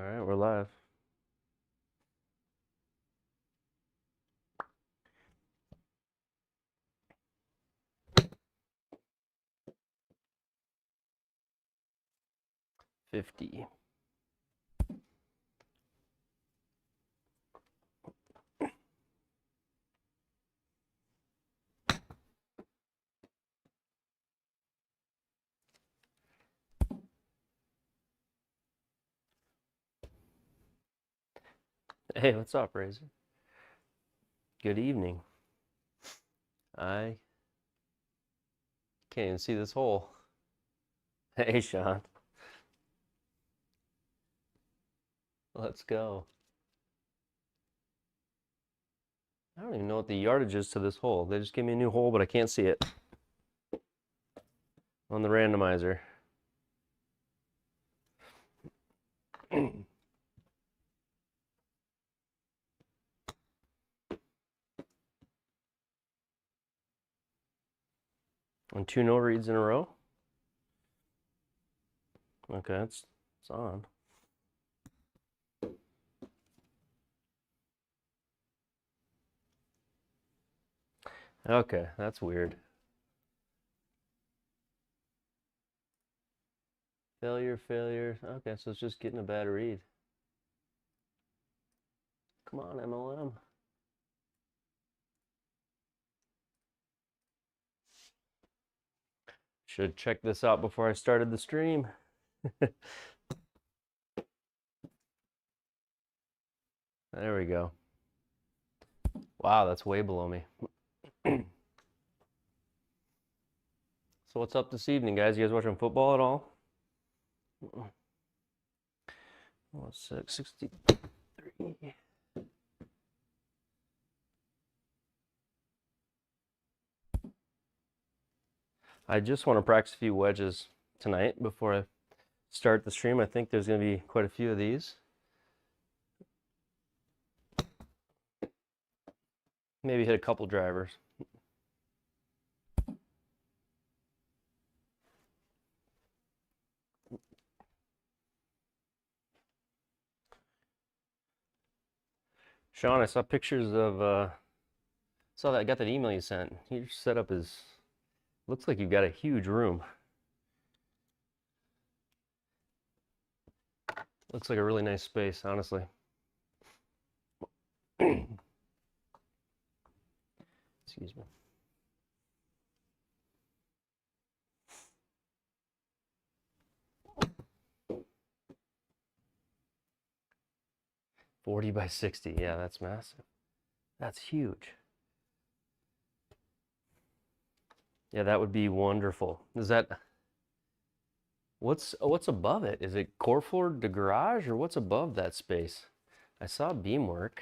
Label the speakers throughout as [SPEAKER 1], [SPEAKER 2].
[SPEAKER 1] right, we're live. $50. Hey, what's up, Razor? Good evening. I can't even see this hole. Hey, Sean. Let's go. I don't even know what the yardage is to this hole. They just gave me a new hole, but I can't see it on the randomizer. And 2 no reads in a row. Okay, it's on. Okay, that's weird. Failure, failure. Okay, so it's just getting a bad read. Come on, MLM. Should check this out before I started the stream. There we go. Wow, that's way below me. So what's up this evening, guys? You guys watching football at all? 663. I just want to practice a few wedges tonight before I start the stream. I think there's going to be quite a few of these. Maybe hit a couple drivers. Sean, I saw pictures of I got that email you sent. Your setup looks like you've got a huge room. Looks like a really nice space, honestly. Excuse me. $40 by $60. Yeah, that's massive. That's huge. Yeah, that would be wonderful. Is that what's above it? Is it core floor to garage, or what's above that space? I saw beamwork.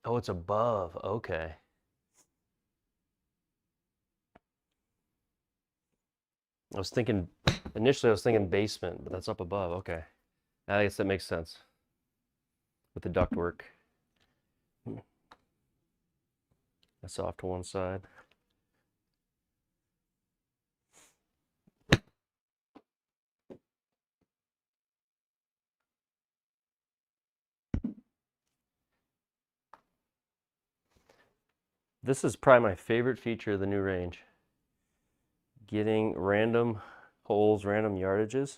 [SPEAKER 1] Oh, it's above. Okay. Initially I was thinking basement, but that's up above. Okay. I guess that makes sense with the ductwork. That's off to one side. This is probably my favorite feature of the new range. Getting random holes, random yardages.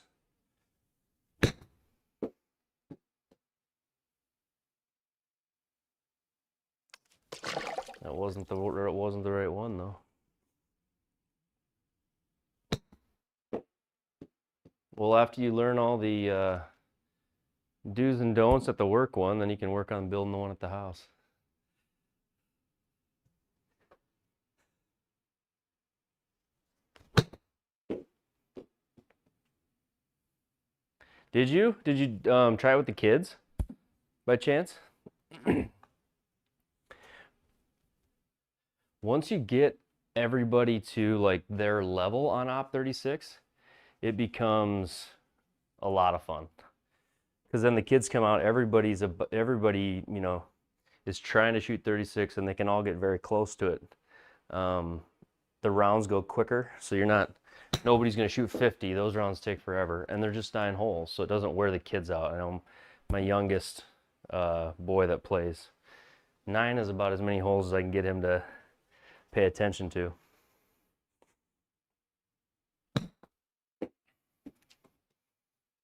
[SPEAKER 1] That wasn't the right one though. Well, after you learn all the do's and don'ts at the work one, then you can work on building the one at the house. Did you try it with the kids by chance? Once you get everybody to like their level on Op36, it becomes a lot of fun. Because then the kids come out, everybody, you know, is trying to shoot 36, and they can all get very close to it. The rounds go quicker, so you're not Nobody's going to shoot 50. Those rounds take forever, and they're just 9 holes, so it doesn't wear the kids out. I know my youngest boy that plays, 9 is about as many holes as I can get him to pay attention to.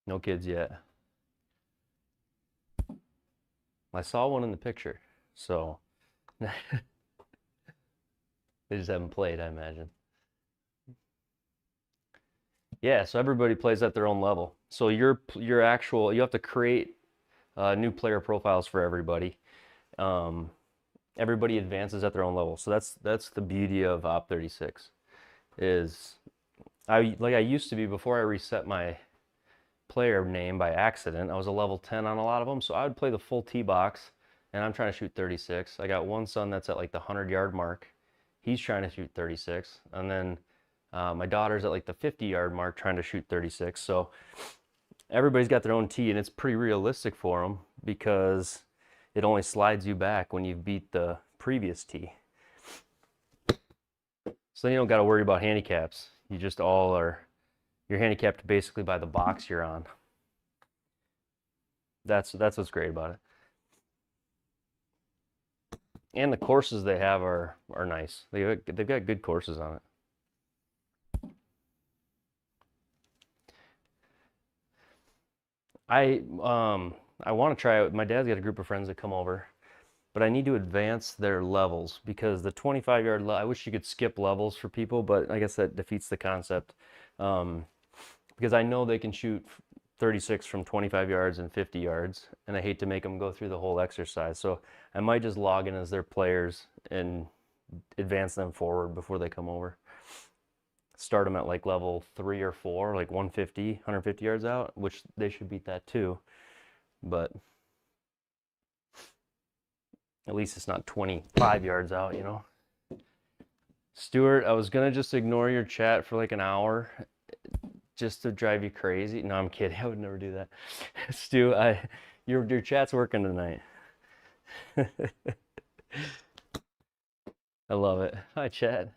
[SPEAKER 1] No kids yet. I saw one in the picture, so they just haven't played, I imagine. Yeah, so everybody plays at their own level. So you have to create new player profiles for everybody. Everybody advances at their own level. So that's the beauty of Op36. Is I used to be before I reset my player name by accident. I was a level 10 on a lot of them, so I would play the full tee box, and I'm trying to shoot 36. I got one son that's at like the 100-yard mark. He's trying to shoot 36, and then my daughter's at like the 50-yard mark trying to shoot 36. So everybody's got their own tee, and it's pretty realistic for them because it only slides you back when you've beat the previous tee. So then you don't got to worry about handicaps. You just all are, you're handicapped basically by the box you're on. That's what's great about it. And the courses they have are nice. They've got good courses on it. I want to try it. My dad's got a group of friends that come over, but I need to advance their levels because the 25-yard, I wish you could skip levels for people, but I guess that defeats the concept. Because I know they can shoot 36 from 25 yards and 50 yards, and I hate to make them go through the whole exercise. So I might just log in as their players and advance them forward before they come over. Start them at like level 3 or 4, like 150 yards out, which they should beat that too. But at least it's not 25 yards out, you know. Stuart, I was gonna just ignore your chat for like an hour just to drive you crazy. No, I'm kidding. I would never do that. Stu, your chat's working tonight. I love it. Hi, chat.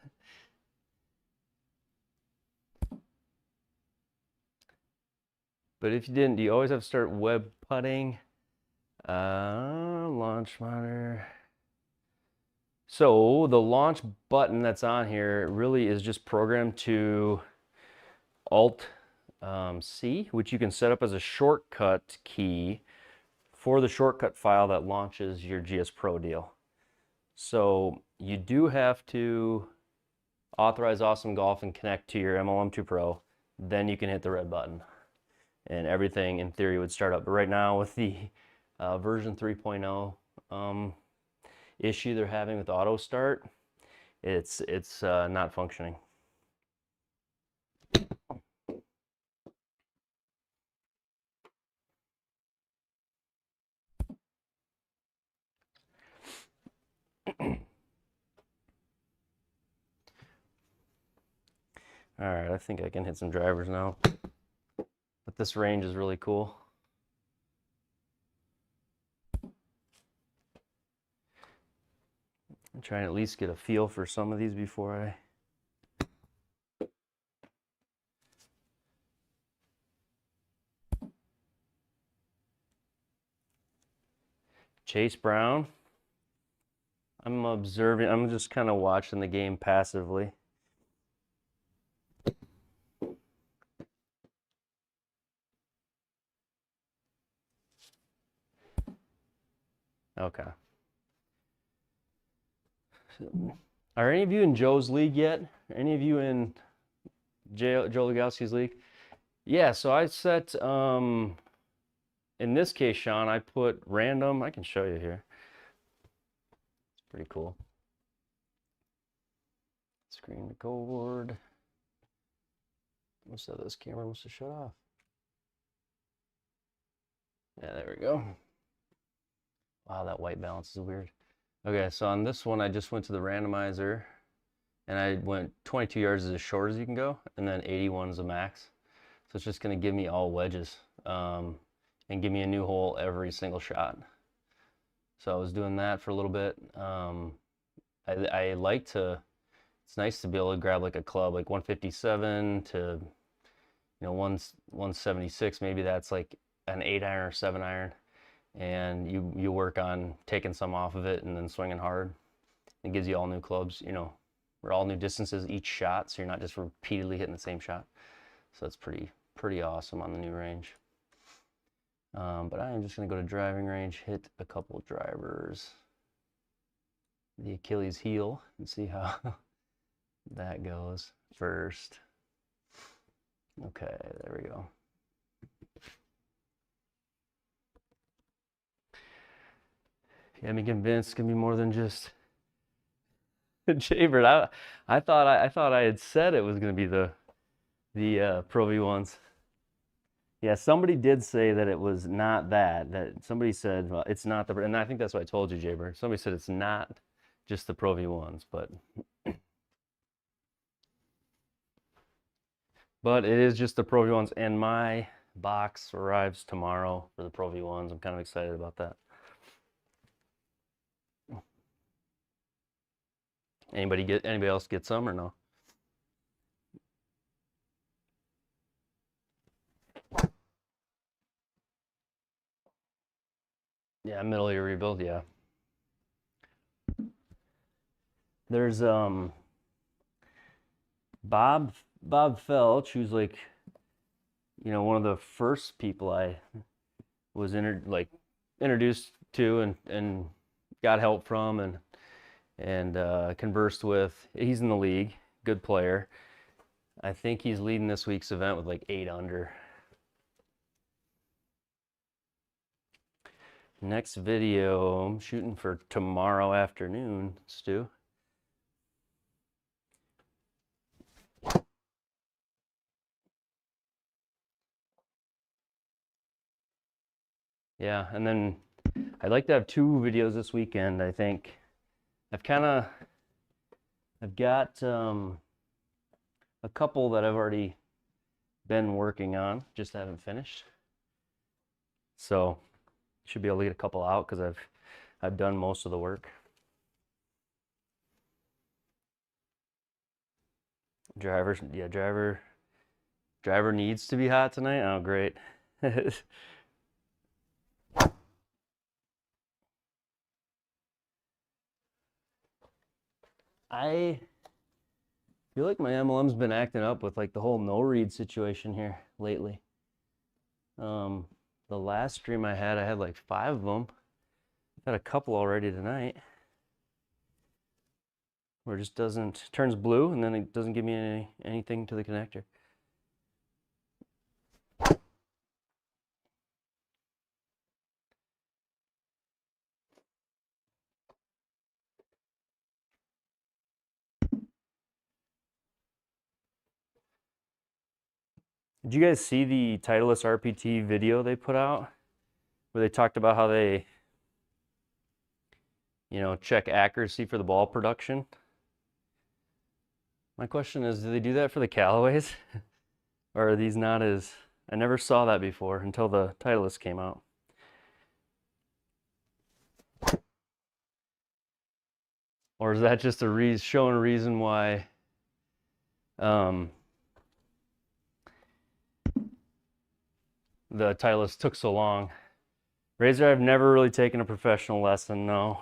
[SPEAKER 1] But if you didn't, do you always have to start web putting? Launch monitor. So the launch button that's on here really is just programmed to Alt C, which you can set up as a shortcut key for the shortcut file that launches your GSPro deal. So you do have to authorize Awesome Golf and connect to your MLM2 Pro, then you can hit the red button and everything in theory would start up. But right now with the version 3.0 issue they're having with auto start, it's not functioning. All right, I think I can hit some drivers now. But this range is really cool. I'm trying to at least get a feel for some of these before I... Chase Brown. I'm observing, I'm just kind of watching the game passively. Okay. Are any of you in Joe's league yet? Are any of you in Joe Lagowski's league? Yeah, so I set, in this case, Sean, I put random. I can show you here. It's pretty cool. Screen record. Must have this camera must have shut off. Yeah, there we go. Wow, that white balance is weird. Okay, so on this one, I just went to the randomizer and I went 22 yards as short as you can go, and then 81 is the max. So it's just gonna give me all wedges and give me a new hole every single shot. So I was doing that for a little bit. I like to it's nice to be able to grab like a club like 157 to, 176. Maybe that's like an 8-iron or 7-iron, and you work on taking some off of it and then swinging hard. It gives you all new clubs, or all new distances each shot, so you're not just repeatedly hitting the same shot. So it's pretty awesome on the new range. But I am just gonna go to driving range, hit a couple drivers, the Achilles heel, and see how that goes first. Okay, there we go. Yeah, I'm convinced it's gonna be more than just Jaybird. I thought I had said it was gonna be the Pro V1s. Yeah, somebody did say that it was not that. That somebody said, well, it's not the, and I think that's what I told you, Jaybird. Somebody said it's not just the Pro V1s, but it is just the Pro V1s, and my box arrives tomorrow for the Pro V1s. I'm kind of excited about that. Anybody else get some or no? Yeah, middle of your rebuild, yeah. There's Bob Felch, who's like, one of the first people I was introduced to and got help from and conversed with. He's in the league, good player. I think he's leading this week's event with like 8 under. Next video, I'm shooting for tomorrow afternoon, Stu. Yeah, and then I'd like to have 2 videos this weekend. I think I've got a couple that I've already been working on, just haven't finished. So should be able to get a couple out because I've done most of the work. Driver needs to be hot tonight. Oh, great. I feel like my MLM's been acting up with like the whole no read situation here lately. The last stream I had like 5 of them. I've had a couple already tonight. Where it just turns blue and then it doesn't give me anything to the connector. Did you guys see the Titleist RPT video they put out? Where they talked about how they, check accuracy for the ball production? My question is, do they do that for the Callaways? Or are these not as... I never saw that before until the Titleist came out. Or is that just showing a reason why the Titleist took so long? Razor, I've never really taken a professional lesson, no.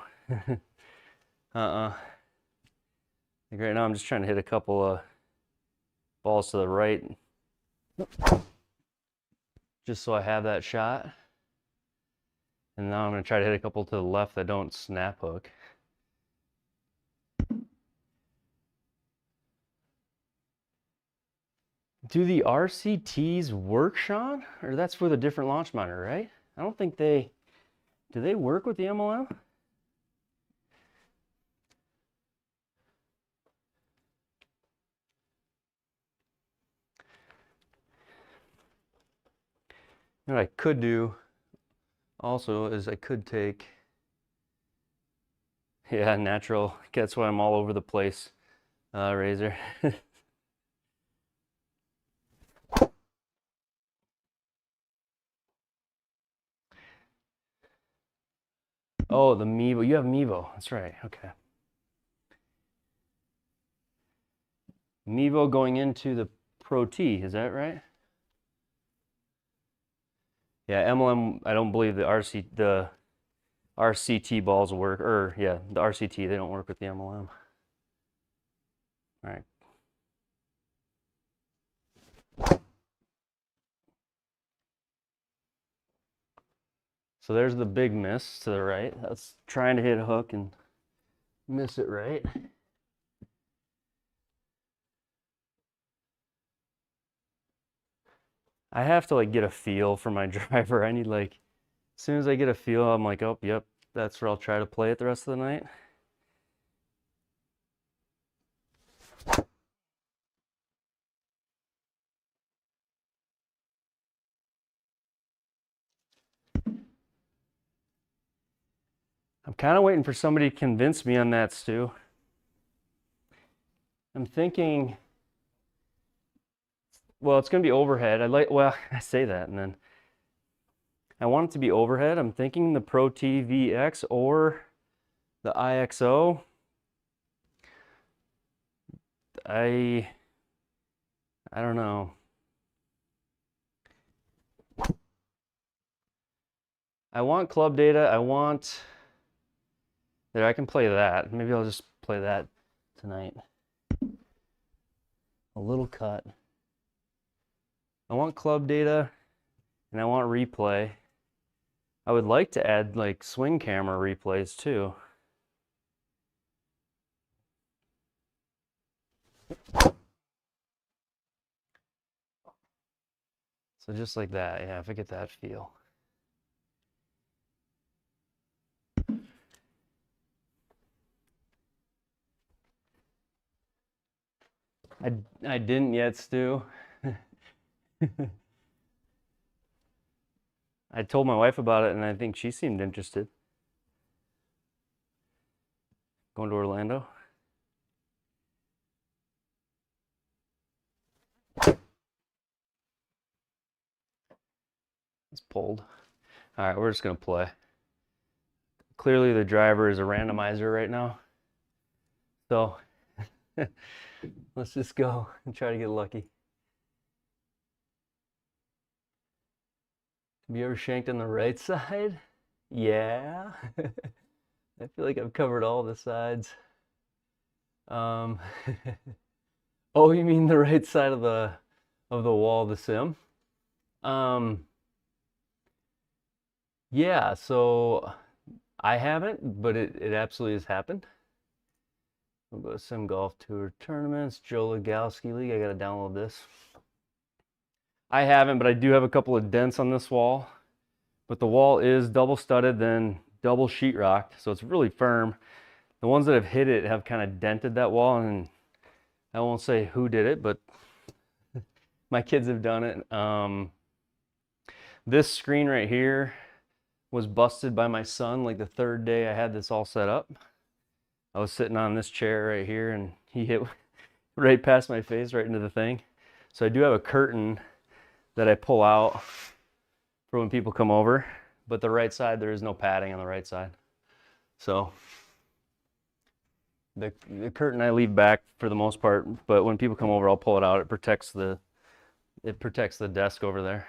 [SPEAKER 1] Like right now I'm just trying to hit a couple of balls to the right. Just so I have that shot. And now I'm gonna try to hit a couple to the left that don't snap hook. Do the RCTs work, Sean? Or that's for the different launch monitor, right? I don't think do they work with the MLM? What I could do also is I could take, yeah, natural. That's why I'm all over the place, Razor. Oh, the Mevo. You have Mevo. That's right. Okay. Mevo going into the Pro T, is that right? Yeah, MLM, I don't believe the RCT balls will work, or yeah, the RCT, they don't work with the MLM. All right. So there's the big miss to the right. That's trying to hit a hook and miss it right. I have to like get a feel for my driver. I need like, as soon as I get a feel, I'm like, oh, yep, that's where I'll try to play it the rest of the night. I'm kind of waiting for somebody to convince me on that, Stu. I'm thinking, well, it's going to be overhead. Well, I say that, and then I want it to be overhead. I'm thinking the Pro T VX or the IXO. I don't know. I want club data. I want that I can play that. Maybe I'll just play that tonight. A little cut. I want club data and I want replay. I would like to add like swing camera replays too. So just like that, yeah, if I get that feel. I didn't yet, Stu. I told my wife about it and I think she seemed interested. Going to Orlando? It's pulled. All right, we're just gonna play. Clearly the driver is a randomizer right now. So let's just go and try to get lucky. Have you ever shanked on the right side? Yeah. I feel like I've covered all the sides. Oh, you mean the right side of the wall of the sim? Yeah, so I haven't, but it absolutely has happened. We'll go to Sim Golf Tour Tournaments, Joe Lagowski League. I gotta download this. I haven't, but I do have a couple of dents on this wall. But the wall is double studded, then double sheetrocked, so it's really firm. The ones that have hit it have kind of dented that wall, and I won't say who did it, but my kids have done it. This screen right here was busted by my son like the third day I had this all set up. I was sitting on this chair right here and he hit right past my face right into the thing. So I do have a curtain that I pull out for when people come over, but the right side, there is no padding on the right side. So the curtain I leave back for the most part, but when people come over, I'll pull it out. It protects the desk over there.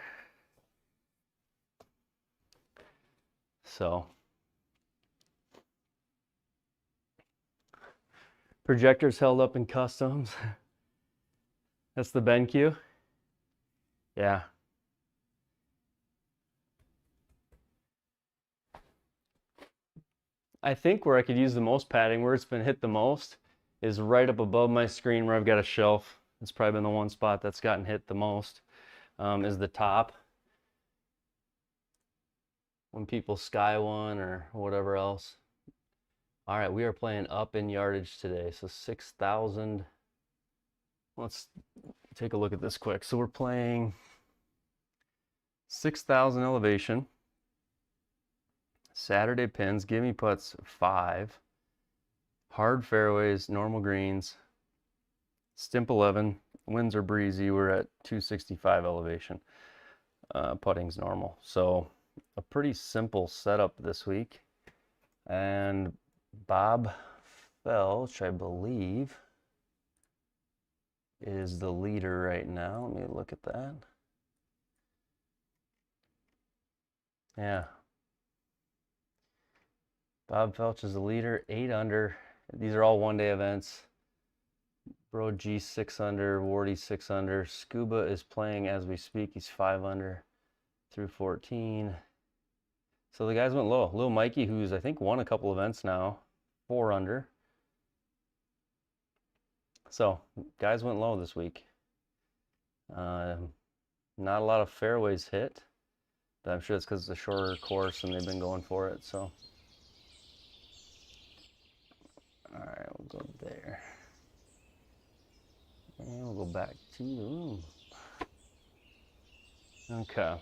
[SPEAKER 1] So projectors held up in customs. That's the BenQ. Yeah. I think where I could use the most padding, where it's been hit the most, is right up above my screen where I've got a shelf. It's probably been the one spot that's gotten hit the most, is the top. When people sky one or whatever else. All right, we are playing up in yardage today, so 6,000. Let's take a look at this quick. So we're playing 6,000 elevation. Saturday pins, gimme putts 5. Hard fairways, normal greens. Stimp 11, winds are breezy. We're at 265 elevation. Putting's normal. So a pretty simple setup this week. And Bob Felch, I believe, is the leader right now. Let me look at that. Yeah. Bob Felch is the leader, 8 under. These are all one-day events. Bro G 6 under, Wardy 6 under. Scuba is playing as we speak. He's 5 under through 14. So the guys went low. Lil Mikey, who's I think won a couple events now, 4 under. So guys went low this week. Not a lot of fairways hit, but I'm sure it's because it's a shorter course and they've been going for it. So, all right, we'll go there. And we'll go back to the room. Okay.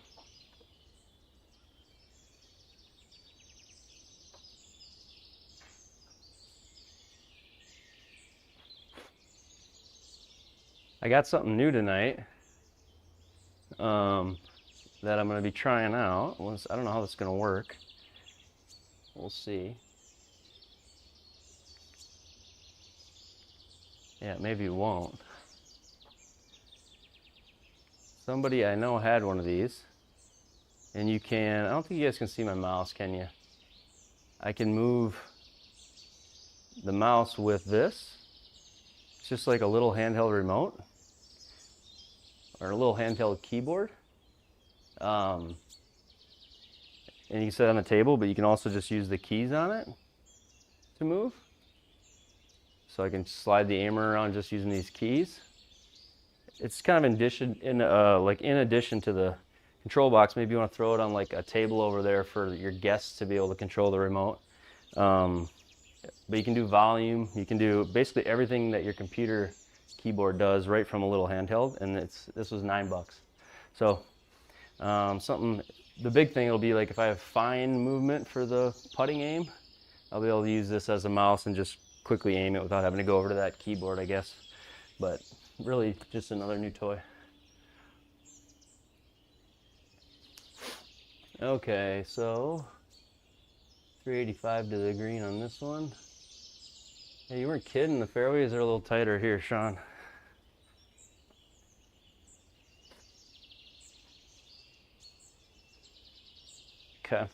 [SPEAKER 1] I got something new tonight that I'm going to be trying out. I don't know how this is going to work. We'll see. Yeah, maybe it won't. Somebody I know had one of these, and you can, I don't think you guys can see my mouse, can you? I can move the mouse with this. It's just like a little handheld remote or a little handheld keyboard. And you can set it on the table, but you can also just use the keys on it to move. So I can slide the aimer around just using these keys. It's kind of in addition to the control box. Maybe you want to throw it on like a table over there for your guests to be able to control the remote. But you can do volume. You can do basically everything that your computer keyboard does right from a little handheld. And this was $9. So the big thing will be like if I have fine movement for the putting aim, I'll be able to use this as a mouse and just quickly aim it without having to go over to that keyboard, I guess. But really just another new toy. Okay, so 385 to the green on this one. Hey, you weren't kidding, the fairways are a little tighter here, Sean. Okay.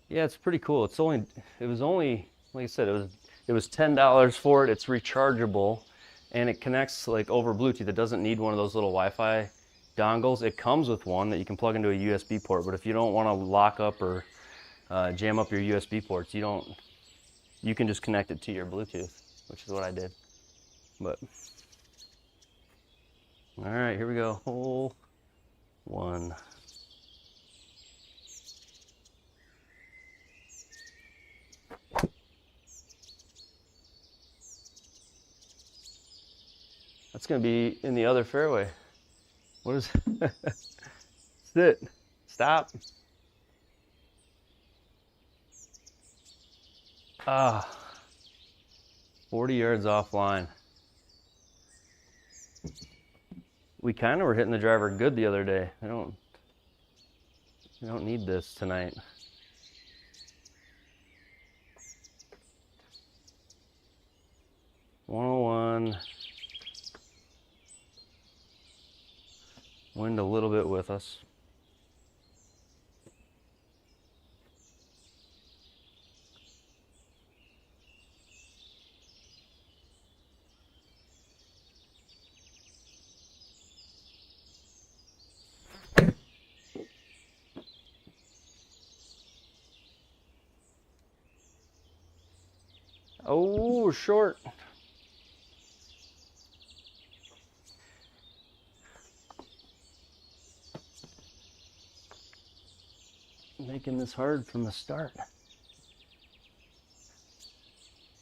[SPEAKER 1] Yeah, it's pretty cool. It was only like I said, it was $10 for it. It's rechargeable and it connects like over Bluetooth. It doesn't need one of those little Wi-Fi dongles. It comes with one that you can plug into a USB port, but if you don't want to lock up or jam up your USB ports, you can just connect it to your Bluetooth, which is what I did. But all right, here we go. Hole 1. That's going to be in the other fairway. What is sit? Stop. 40 yards offline. We kind of were hitting the driver good the other day. I don't need this tonight. $101. Wind a little bit with us. Oh, short. Making this hard from the start.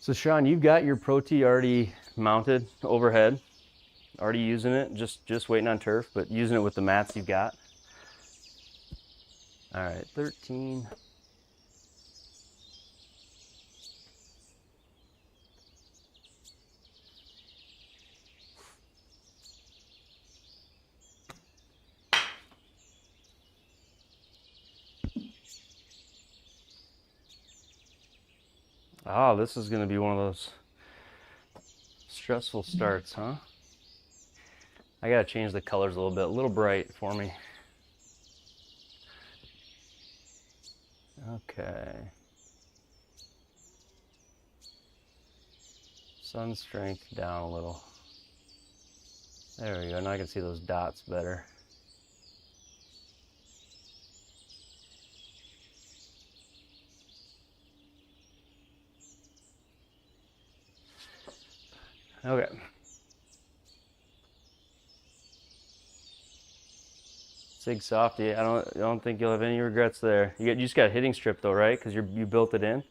[SPEAKER 1] So Sean, you've got your Pro Tee already mounted overhead, already using it, just waiting on turf, but using it with the mats you've got. All right, 13. Ah, this is going to be one of those stressful starts, huh? I got to change the colors a little bright for me. Okay. Sun strength down a little. There we go. Now I can see those dots better. Okay. Sig Softy. I don't think you'll have any regrets there. You just got hitting strip though, right? Because you built it in.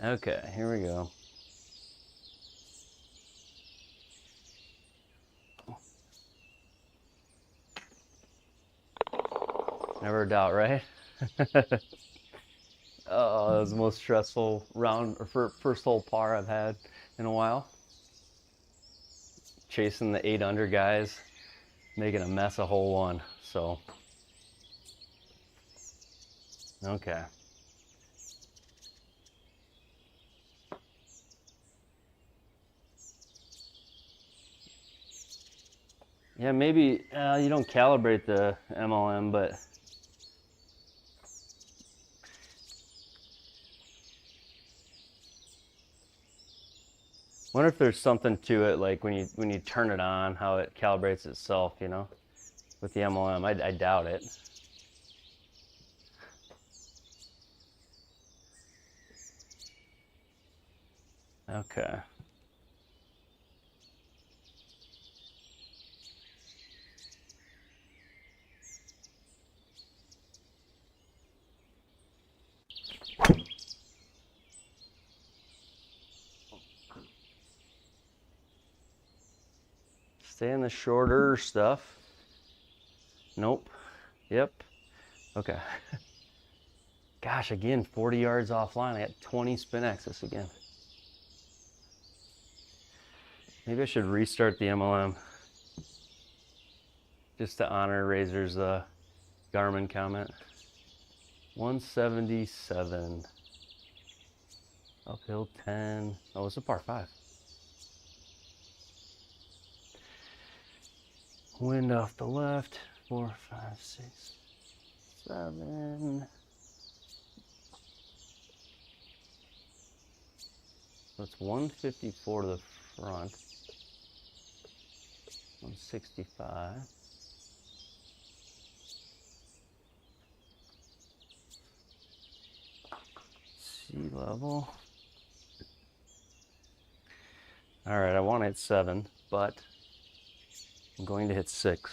[SPEAKER 1] Okay, here we go. Never a doubt, right? Oh, that was the most stressful round or first hole par I've had in a while. Chasing the 8 under guys, making a mess of hole 1. So, okay. Yeah, maybe you don't calibrate the MLM, but wonder if there's something to it, like when you turn it on, how it calibrates itself, you know, with the MLM. I doubt it. Okay. Stay in the shorter stuff. Nope. Yep. Okay. Gosh, again, 40 yards offline. I got 20 spin axis again. Maybe I should restart the MLM just to honor Razor's Garmin comment. 177. Uphill 10. Oh, it's a par 5. Wind off the left. 4, 5, 6, 7. So it's 154 to the front. 165. Sea level. All right, I want to hit 7, but I'm going to hit 6.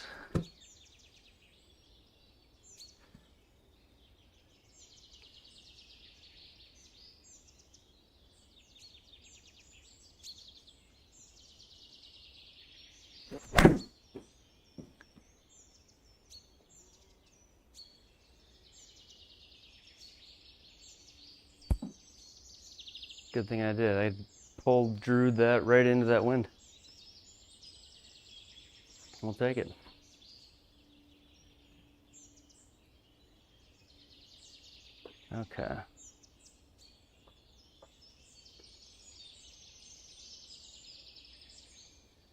[SPEAKER 1] Good thing I did. I drew that right into that wind. We'll take it. Okay.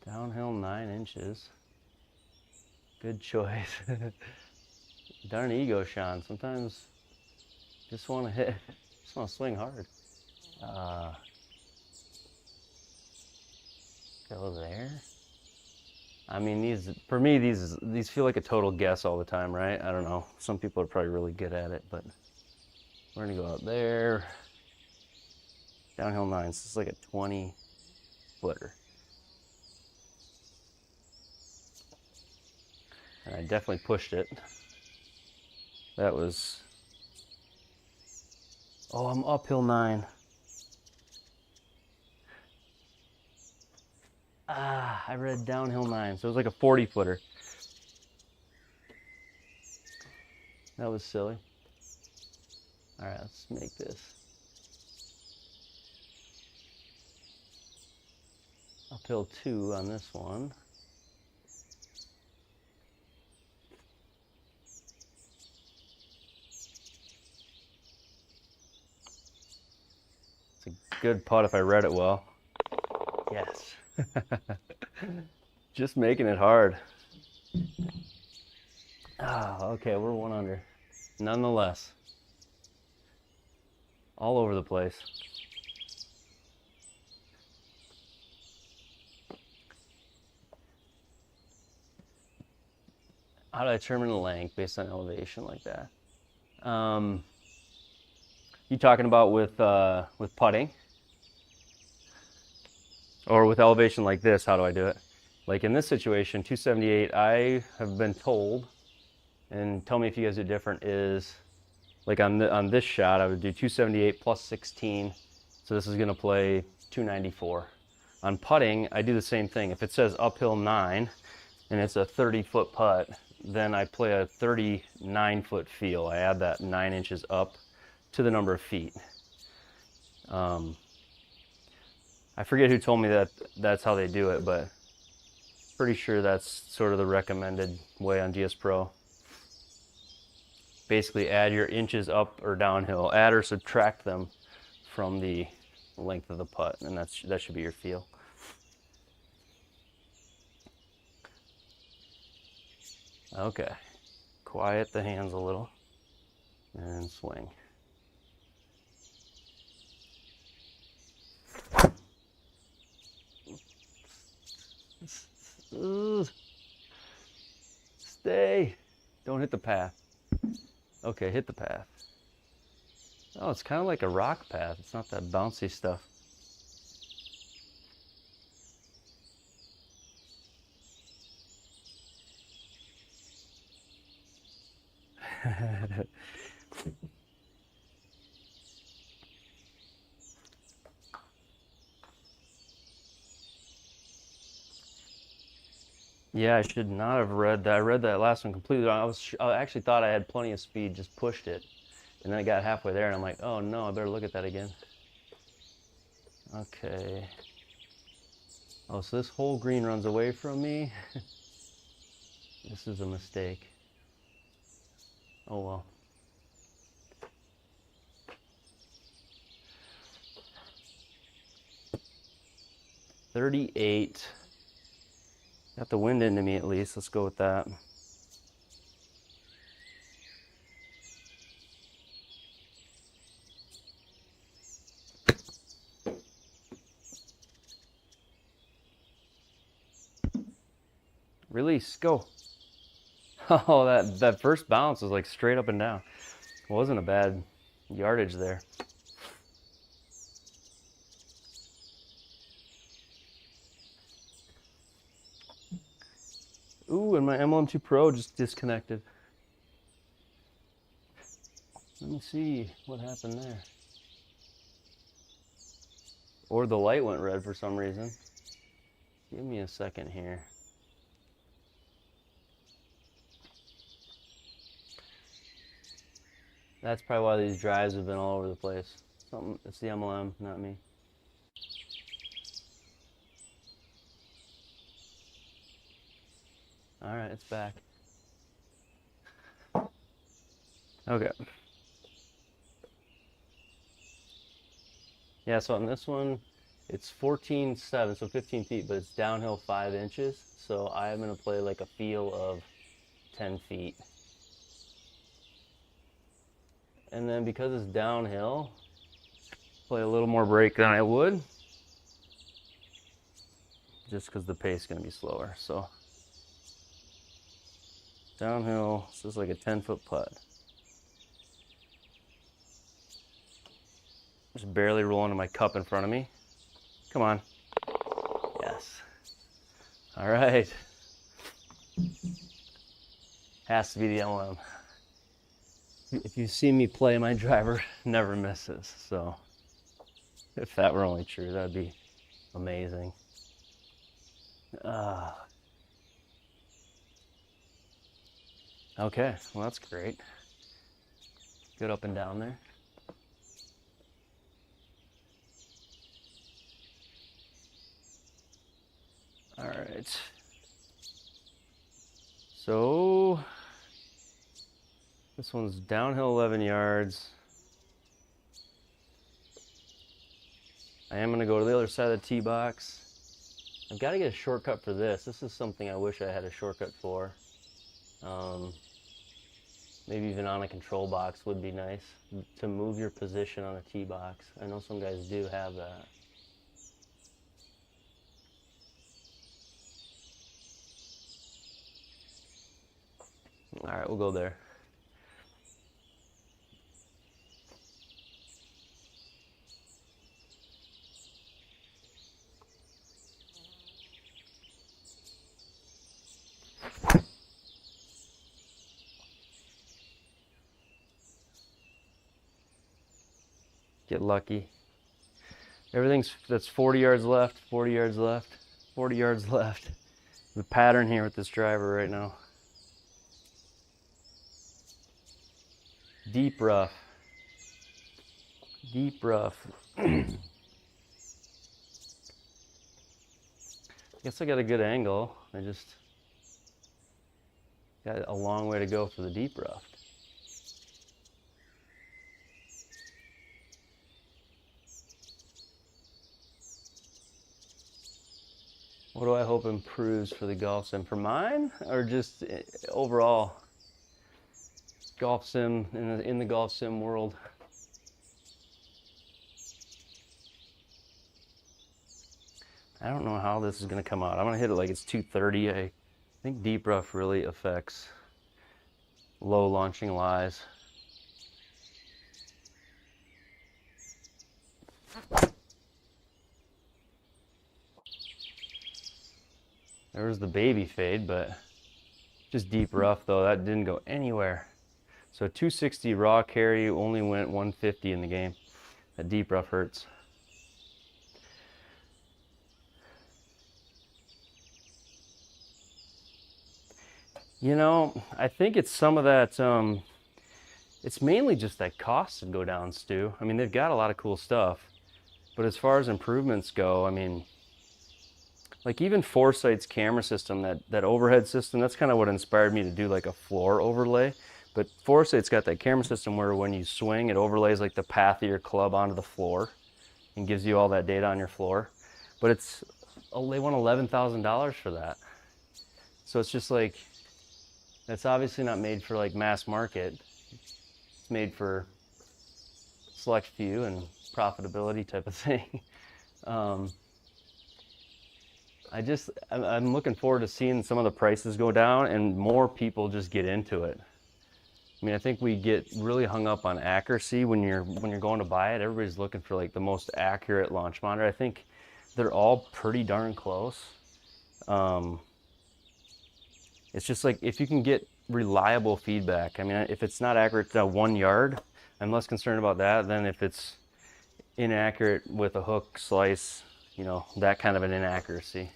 [SPEAKER 1] Downhill 9 inches. Good choice. Darn ego, Sean. Sometimes just want to hit, just want to swing hard. Go there. I mean, for me, these feel like a total guess all the time, right? I don't know. Some people are probably really good at it, but we're gonna go out there. Downhill 9. So it's like a 20 footer. And I definitely pushed it. That was, oh, I'm uphill 9. I read downhill 9, so it was like a 40 footer. That was silly. All right, let's make this. Uphill 2 on this one. It's a good putt if I read it well. Yes. Just making it hard. Ah, okay, we're 1 under. Nonetheless. All over the place. How do I determine the length based on elevation like that? You talking about with putting? Or with elevation like this, how do I do it? Like in this situation, 278, I have been told, and tell me if you guys are different, is like on this shot, I would do 278 plus 16. So this is gonna play 294. On putting, I do the same thing. If it says uphill 9 and it's a 30-foot putt, then I play a 39-foot feel. I add that 9 inches up to the number of feet. I forget who told me that that's how they do it, but pretty sure that's sort of the recommended way on GSPro. Basically add your inches up or downhill, add or subtract them from the length of the putt, and that should be your feel. Okay, quiet the hands a little and swing. Stay. Don't hit the path. Okay, hit the path. Oh, it's kind of like a rock path. It's not that bouncy stuff. Yeah, I should not have read that. I read that last one completely wrong. I actually thought I had plenty of speed, just pushed it. And then I got halfway there and I'm like, oh no, I better look at that again. Okay. Oh, so this whole green runs away from me. This is a mistake. Oh well. .38. Got the wind into me at least. Let's go with that. Release, go. Oh, that first bounce was like straight up and down. It wasn't a bad yardage there. Ooh, and my MLM2 Pro just disconnected. Let me see what happened there. Or the light went red for some reason. Give me a second here. That's probably why these drives have been all over the place. It's the MLM, not me. All right, it's back. Okay. Yeah, so on this one, it's 14.7, so 15 feet, but it's downhill 5 inches. So I'm gonna play like a feel of 10 feet. And then because it's downhill, play a little more break than I would. Just because the pace is gonna be slower, so. Downhill, this is like a 10-foot putt. Just barely rolling to my cup in front of me. Come on. Yes. All right. Has to be the MLM. If you see me play, my driver never misses. So if that were only true, that'd be amazing. Okay, well that's great. Good up and down there. All right. So this one's downhill 11 yards. I am going to go to the other side of the tee box. I've got to get a shortcut for this. This is something I wish I had a shortcut for. Maybe even on a control box would be nice to move your position on a tee box. I know some guys do have that. All right, we'll go there. Get lucky. That's 40 yards left, 40 yards left, 40 yards left. The pattern here with this driver right now. Deep rough. Deep rough. Guess I got a good angle. I just got a long way to go for the deep rough. What do I hope improves for the golf sim? For mine, or just overall golf sim in the golf sim world? I don't know how this is going to come out. I'm going to hit it like it's 230. I think deep rough really affects low launching lies. There was the baby fade, but just deep rough though. That didn't go anywhere. So 260 raw carry, only went 150 in the game. That deep rough hurts. You know, I think it's some of that, it's mainly just that costs would go down, Stu. I mean, they've got a lot of cool stuff, but as far as improvements go, I mean, like even Foresight's camera system, that overhead system, that's kind of what inspired me to do like a floor overlay. But Foresight's got that camera system where when you swing, it overlays like the path of your club onto the floor and gives you all that data on your floor. But they want $11,000 for that. So it's just like, that's obviously not made for like mass market. It's made for select few and profitability type of thing. I'm looking forward to seeing some of the prices go down and more people just get into it. I mean, I think we get really hung up on accuracy when you're going to buy it. Everybody's looking for like the most accurate launch monitor. I think they're all pretty darn close. It's just like if you can get reliable feedback. I mean, if it's not accurate to 1 yard, I'm less concerned about that than if it's inaccurate with a hook slice, you know, that kind of an inaccuracy.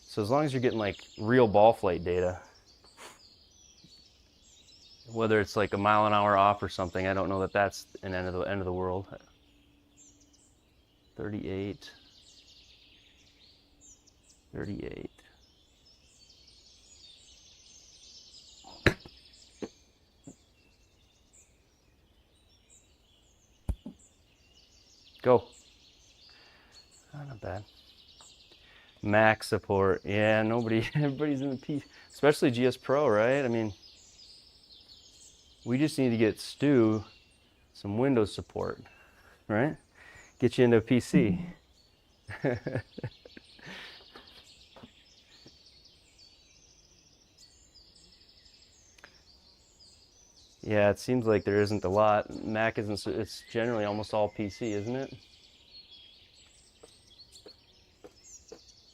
[SPEAKER 1] So as long as you're getting like real ball flight data, whether it's like a mile an hour off or something, I don't know that that's an end of the world. 38. Go. Oh, not bad. Mac support. Yeah, everybody's in the piece, especially GSPro, right? I mean, we just need to get Stu some Windows support, right? Get you into a PC. Yeah, it seems like there isn't a lot. Mac isn't, it's generally almost all PC, isn't it?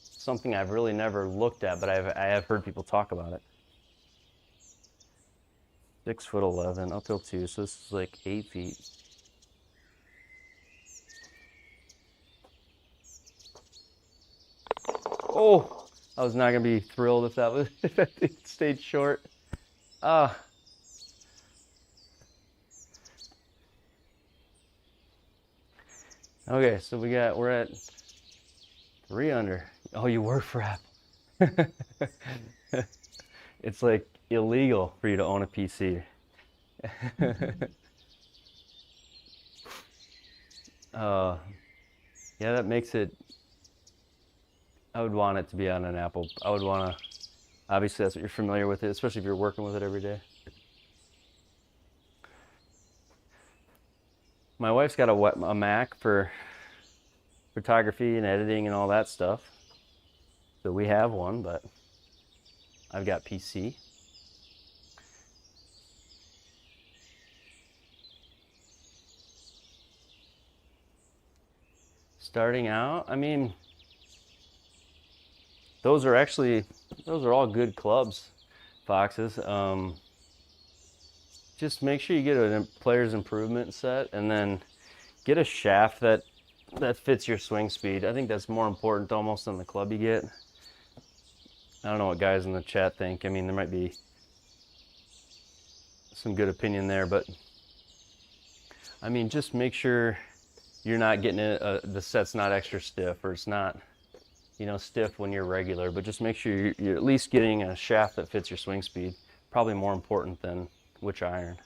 [SPEAKER 1] Something I've really never looked at, but I have heard people talk about it. 6'11", uphill 2, so this is like 8 feet. Oh, I was not gonna be thrilled if it stayed short. Okay, so we're at 3 under. Oh, you work for Apple. It's like illegal for you to own a PC. Yeah, that makes it, I would want it to be on an Apple. I would want to, obviously that's what you're familiar with it, especially if you're working with it every day. My wife's got a Mac for photography and editing and all that stuff. So we have one, but I've got PC. Starting out, I mean, those are all good clubs, Foxes. Just make sure you get a player's improvement set, and then get a shaft that fits your swing speed. I think that's more important almost than the club you get. I don't know what guys in the chat think. I mean, there might be some good opinion there, but I mean, just make sure you're not getting the set's not extra stiff, or it's not, you know, stiff when you're regular, but just make sure you're at least getting a shaft that fits your swing speed. Probably more important than which iron.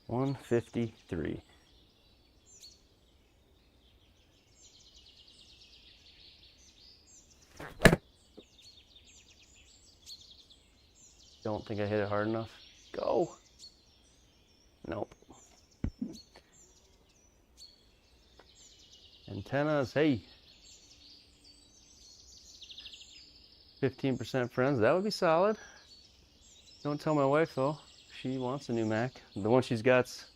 [SPEAKER 1] 153. Don't think I hit it hard enough. Go. Nope. Antennas, hey. 15% friends, that would be solid. Don't tell my wife though. She wants a new Mac. The one she's got's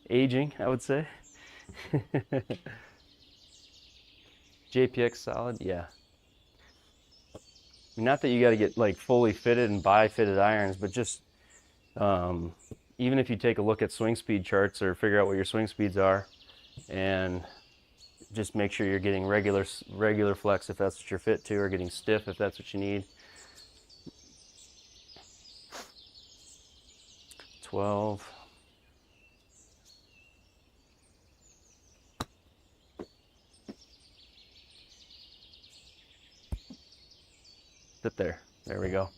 [SPEAKER 1] aging, I would say. JPX solid, yeah. Not that you got to get like fully fitted and buy fitted irons, but just even if you take a look at swing speed charts or figure out what your swing speeds are, and just make sure you're getting regular flex if that's what you're fit to, or getting stiff if that's what you need. 12. Sit there. There we go.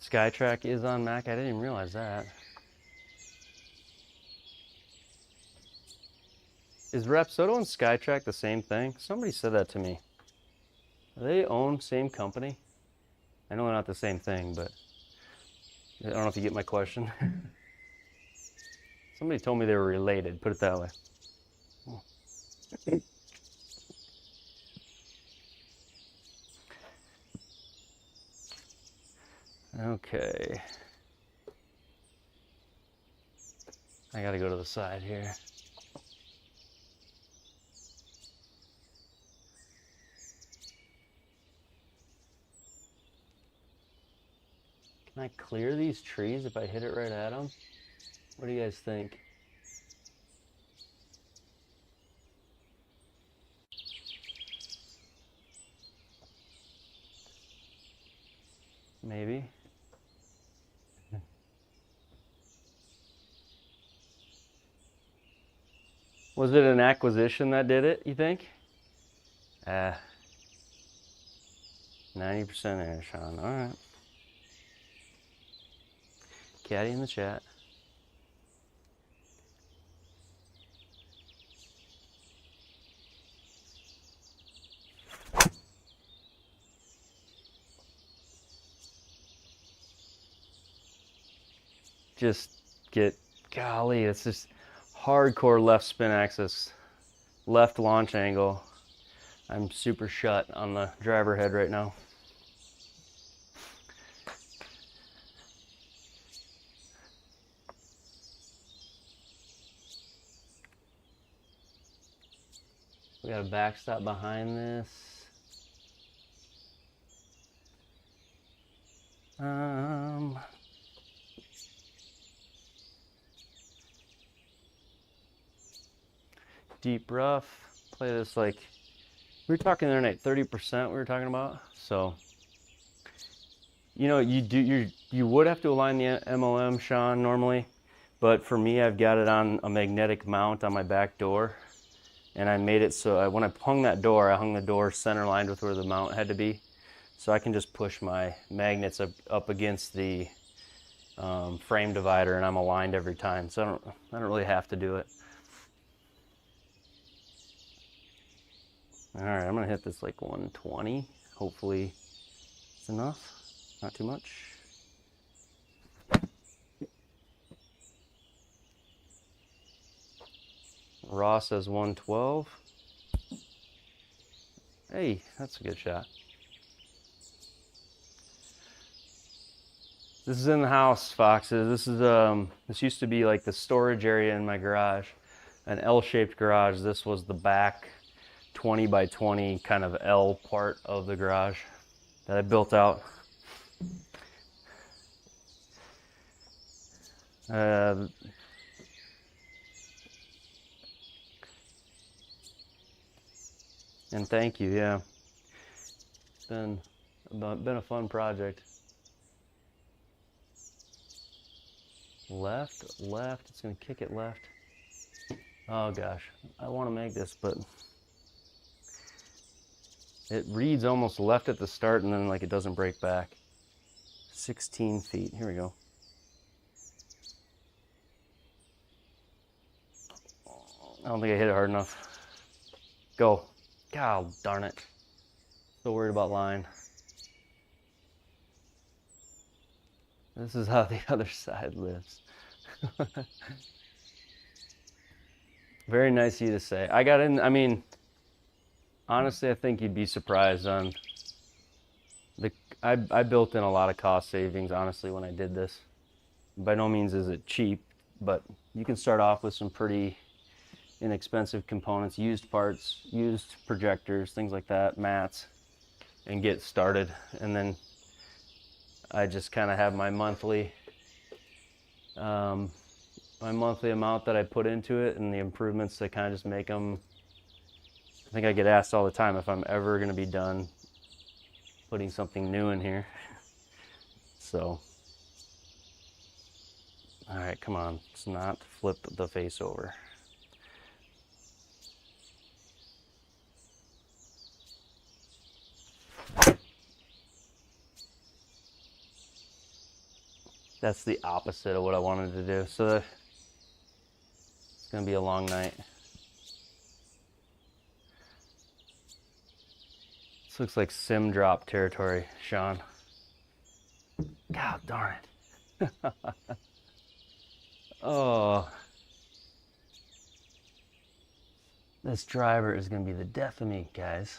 [SPEAKER 1] SkyTrack is on Mac. I didn't even realize that. Is Rapsodo and SkyTrack the same thing? Somebody said that to me. Are they own same company? I know they're not the same thing, but I don't know if you get my question. Somebody told me they were related, put it that way. Okay. I gotta go to the side here. Can I clear these trees if I hit it right at them? What do you guys think? Maybe. Was it an acquisition that did it, you think? 90% there, Sean. All right. Caddy in the chat. Just get, golly, it's just hardcore left spin axis, left launch angle. I'm super shut on the driver head right now. We got a backstop behind this. Deep rough. Play this like, we were talking the other night, 30% we were talking about. So, you know, you would have to align the MLM, Sean, normally, but for me, I've got it on a magnetic mount on my back door, and I made it so when I hung that door, I hung the door center lined with where the mount had to be, so I can just push my magnets up against the frame divider, and I'm aligned every time, so I don't really have to do it. All right, I'm gonna hit this like 120. Hopefully it's enough, not too much. Raw says 112. Hey, that's a good shot. This is in the house, foxes. This is this used to be like the storage area in my garage, an L-shaped garage. This was the back 20 by 20 kind of L part of the garage that I built out. And thank you, yeah. It's been a fun project. Left, it's gonna kick it left. Oh gosh, I wanna make this, but it reads almost left at the start and then like it doesn't break back. 16 feet, here we go. I don't think I hit it hard enough. Go. God darn it. So worried about line. This is how the other side lives. Very nice of you to say. I got in, I mean, honestly, I think you'd be surprised on I built in a lot of cost savings, honestly, when I did this. By no means is it cheap, but you can start off with some pretty inexpensive components, used parts, used projectors, things like that, mats, and get started. And then I just kind of have my monthly amount that I put into it, and the improvements that kind of just make them. I think I get asked all the time if I'm ever going to be done putting something new in here. So, all right, come on, let's not flip the face over. That's the opposite of what I wanted to do. So it's gonna be a long night. This looks like sim drop territory, Sean. God darn it. Oh. This driver is gonna be the death of me, guys.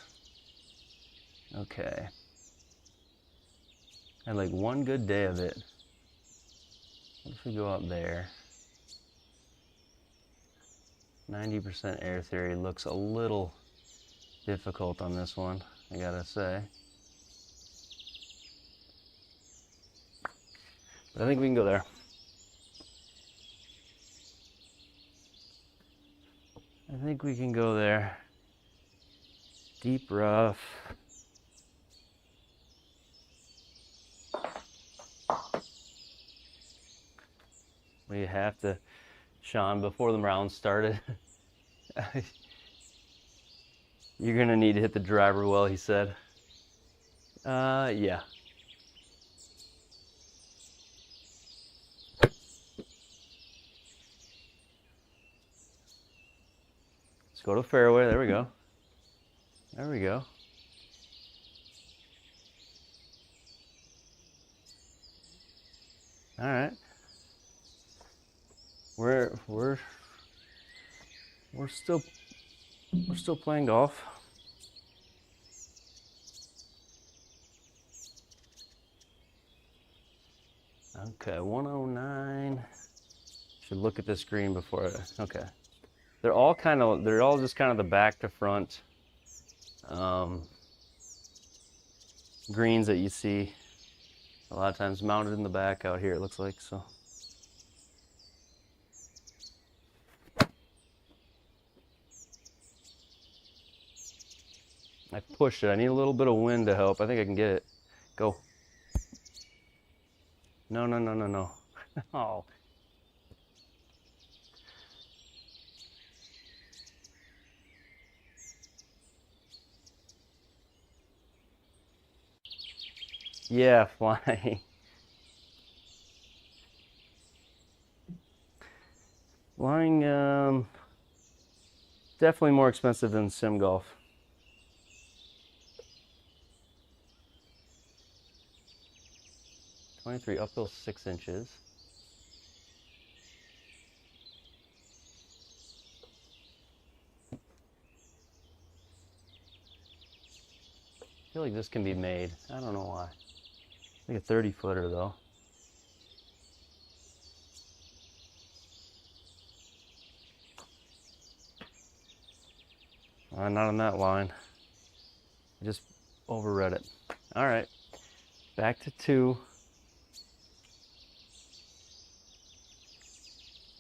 [SPEAKER 1] Okay. I had like one good day of it. What if we go up there? 90% air theory looks a little difficult on this one, I gotta say. But I think we can go there. I think we can go there. Deep rough. We have to, Sean, before the round started, you're gonna need to hit the driver well, he said. Yeah. Let's go to fairway, there we go. There we go. All right. We're still playing golf. Okay, 109. Should look at the screen before. Okay, they're all just kind of the back to front greens that you see a lot of times mounted in the back out here. It looks like so. I pushed it. I need a little bit of wind to help. I think I can get it. Go. No, no, no, no, no. Oh. Yeah, flying. Flying, definitely more expensive than sim golf. .23 uphill 6 inches. I feel like this can be made. I don't know why. Like a 30-footer though. Not on that line. I just overread it. All right, back to 2.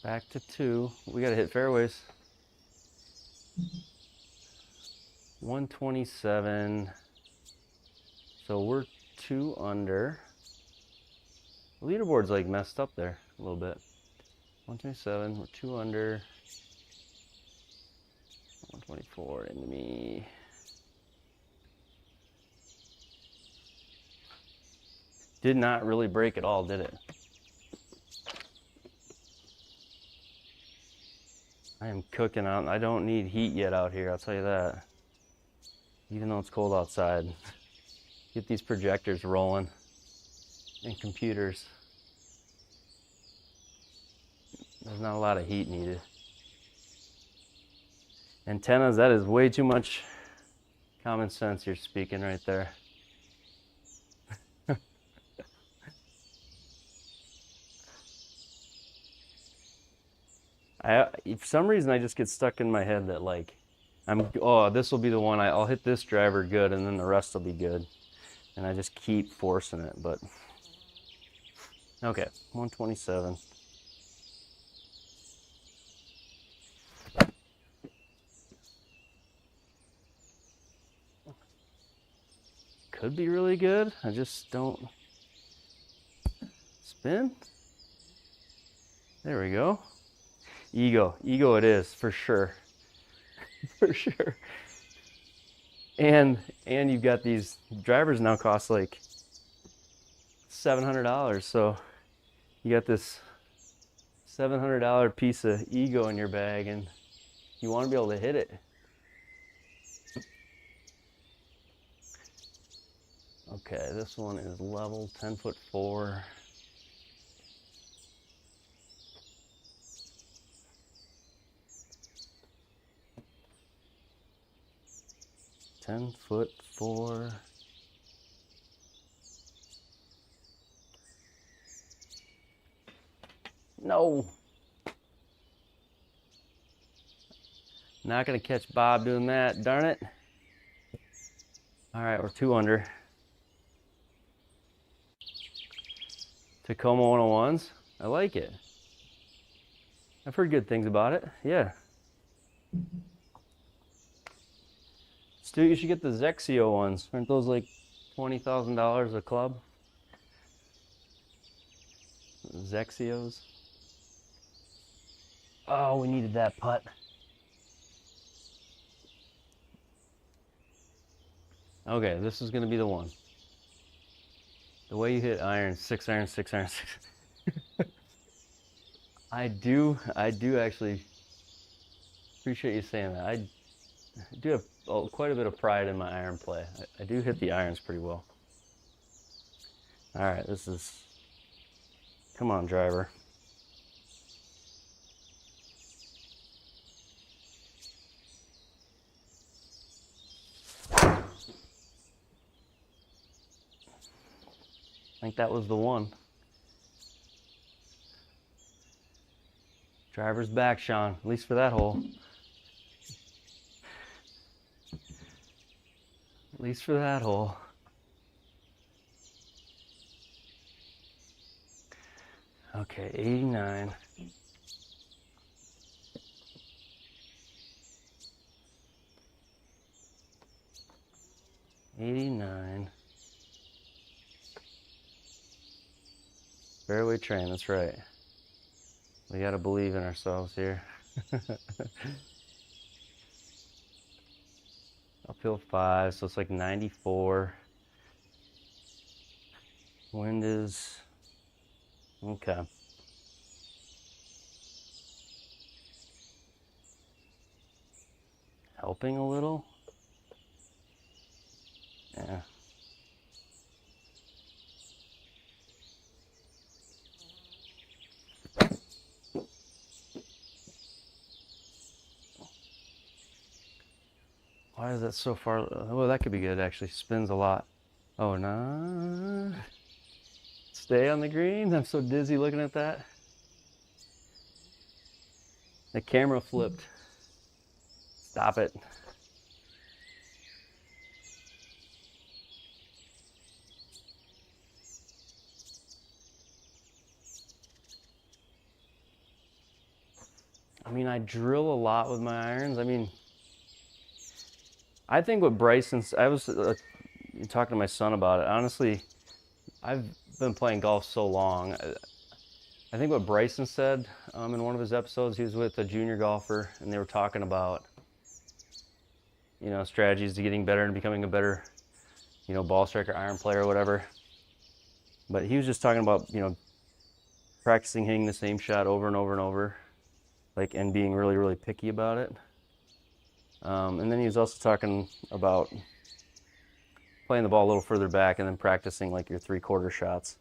[SPEAKER 1] Back to 2. We gotta hit fairways. 127. So we're 2 under. The leaderboard's like messed up there a little bit. 127, we're 2 under. 124 into me. Did not really break at all, did it? I am cooking out. I don't need heat yet out here, I'll tell you that. Even though it's cold outside. Get these projectors rolling and computers. There's not a lot of heat needed. Antennas, that is way too much common sense you're speaking right there. For some reason I just get stuck in my head that like, this will be the one, I'll hit this driver good and then the rest will be good. And I just keep forcing it, but. Okay, 127. Could be really good, I just don't. Spin. There we go. Ego it is, for sure. For sure. And you've got these drivers now cost like $700, so you got this $700 piece of ego in your bag and you want to be able to hit it. Okay, this one is level 10'4". 10'4". No. Not gonna catch Bob doing that, darn it. All right, we're 2 under. Tacoma 101s, I like it. I've heard good things about it, yeah. Stu, you should get the Zexio ones. Aren't those like $20,000 a club? Zexios. Oh, we needed that putt. Okay, this is gonna be the one. The way you hit iron, 6 iron, 6 iron, 6. I do actually appreciate you saying that. I do have quite a bit of pride in my iron play. I do hit the irons pretty well. All right, this is, come on, driver. I think that was the one. Driver's back, Sean, at least for that hole. At least for that hole. Okay, 89. Fairway train, that's right. We gotta believe in ourselves here. Uphill 5, so it's like 94. Wind is, okay. helping a little. Yeah. Why is that so far? Oh, that could be good actually. Spins a lot. Oh, no. Stay on the green. I'm so dizzy looking at that. The camera flipped. Stop it. I mean, I drill a lot with my irons. I mean, I think what Bryson's, I was talking to my son about it. Honestly, I've been playing golf so long. I think what Bryson said in one of his episodes, he was with a junior golfer, and they were talking about, you know, strategies to getting better and becoming a better, you know, ball striker, iron player, or whatever. But he was just talking about, you know, practicing hitting the same shot over and over and over, like, and being really, really picky about it. And then he was also talking about playing the ball a little further back and then practicing like your 3/4 shots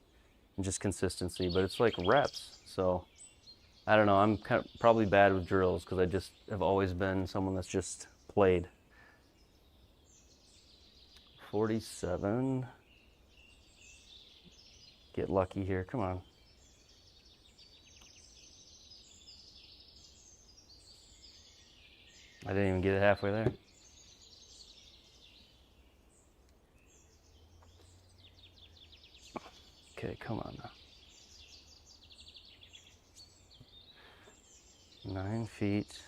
[SPEAKER 1] and just consistency. But it's like reps. So I don't know. I'm kind of probably bad with drills because I just have always been someone that's just played. 47. Get lucky here. Come on. I didn't even get it halfway there. Okay, come on now. 9 feet.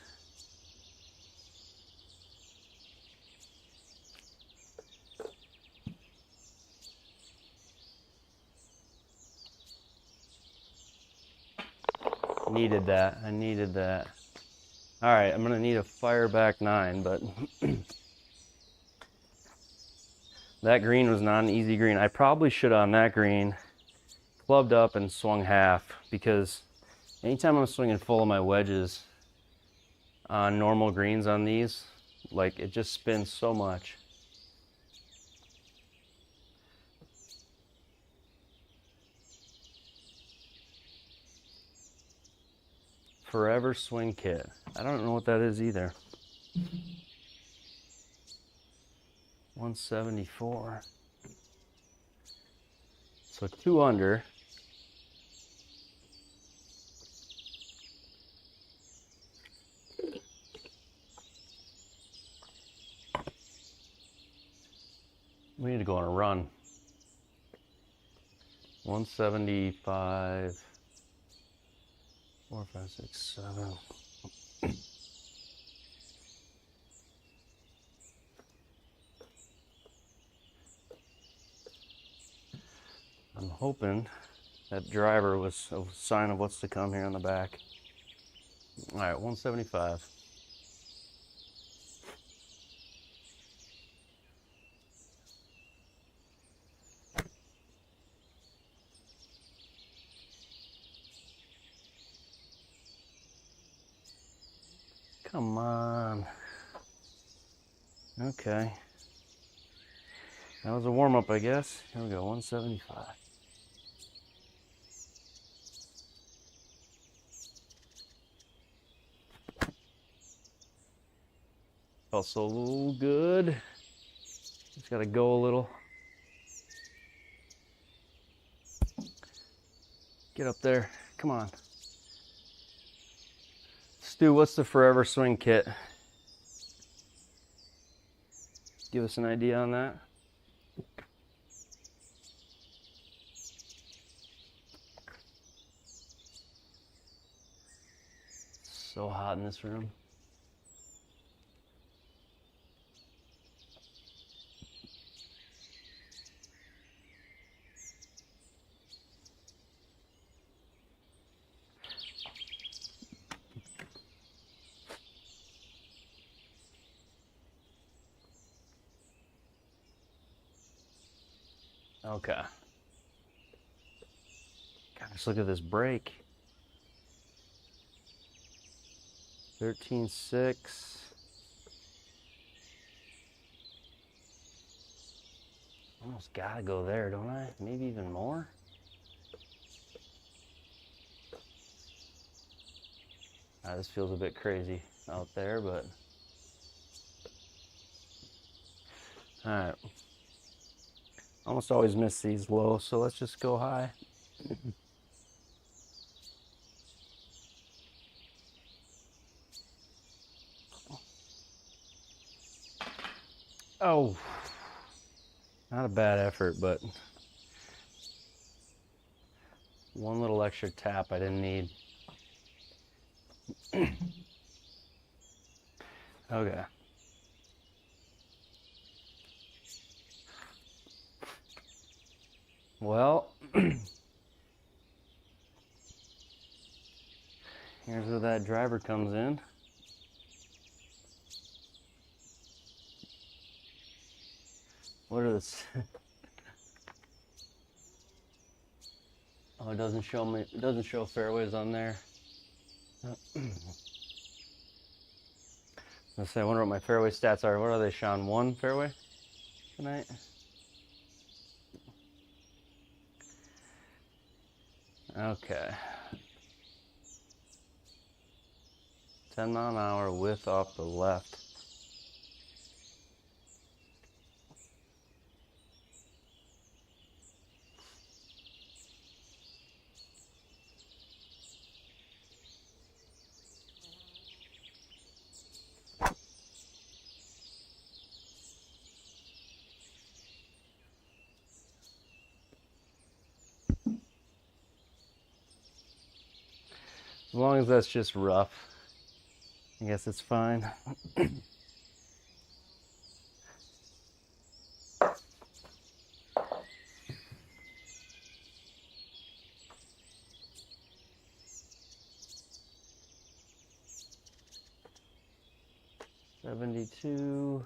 [SPEAKER 1] Needed that. I needed that. All right, I'm gonna need a fire back 9, but that green was not an easy green. I probably should have on that green clubbed up and swung half, because anytime I'm swinging full of my wedges on normal greens on these, like, it just spins so much. Forever Swing Kit. I don't know what that is either. 174. So 2 under. We need to go on a run. 175. 4, 5, 6, 7. I'm hoping that driver was a sign of what's to come here on the back. All right, 175. Come on. Okay. That was a warm-up, I guess. Here we go, 175. Felt so good. Just gotta go a little. Get up there. Come on. Stu, what's the Forever Swing Kit? Give us an idea on that. So hot in this room. Okay. Gosh, look at this break. 13.6. Almost gotta go there, don't I? Maybe even more. This feels a bit crazy out there, but all right. Almost always miss these low, so let's just go high. Oh, not a bad effort, but one little extra tap I didn't need. Okay. Well, here's where that driver comes in. What are this? Oh, it doesn't show me. It doesn't show fairways on there. Let's say I wonder what my fairway stats are. What are they, Sean? 1 fairway tonight? Okay. 10 mile an hour width off the left. As long as that's just rough, I guess it's fine. $72.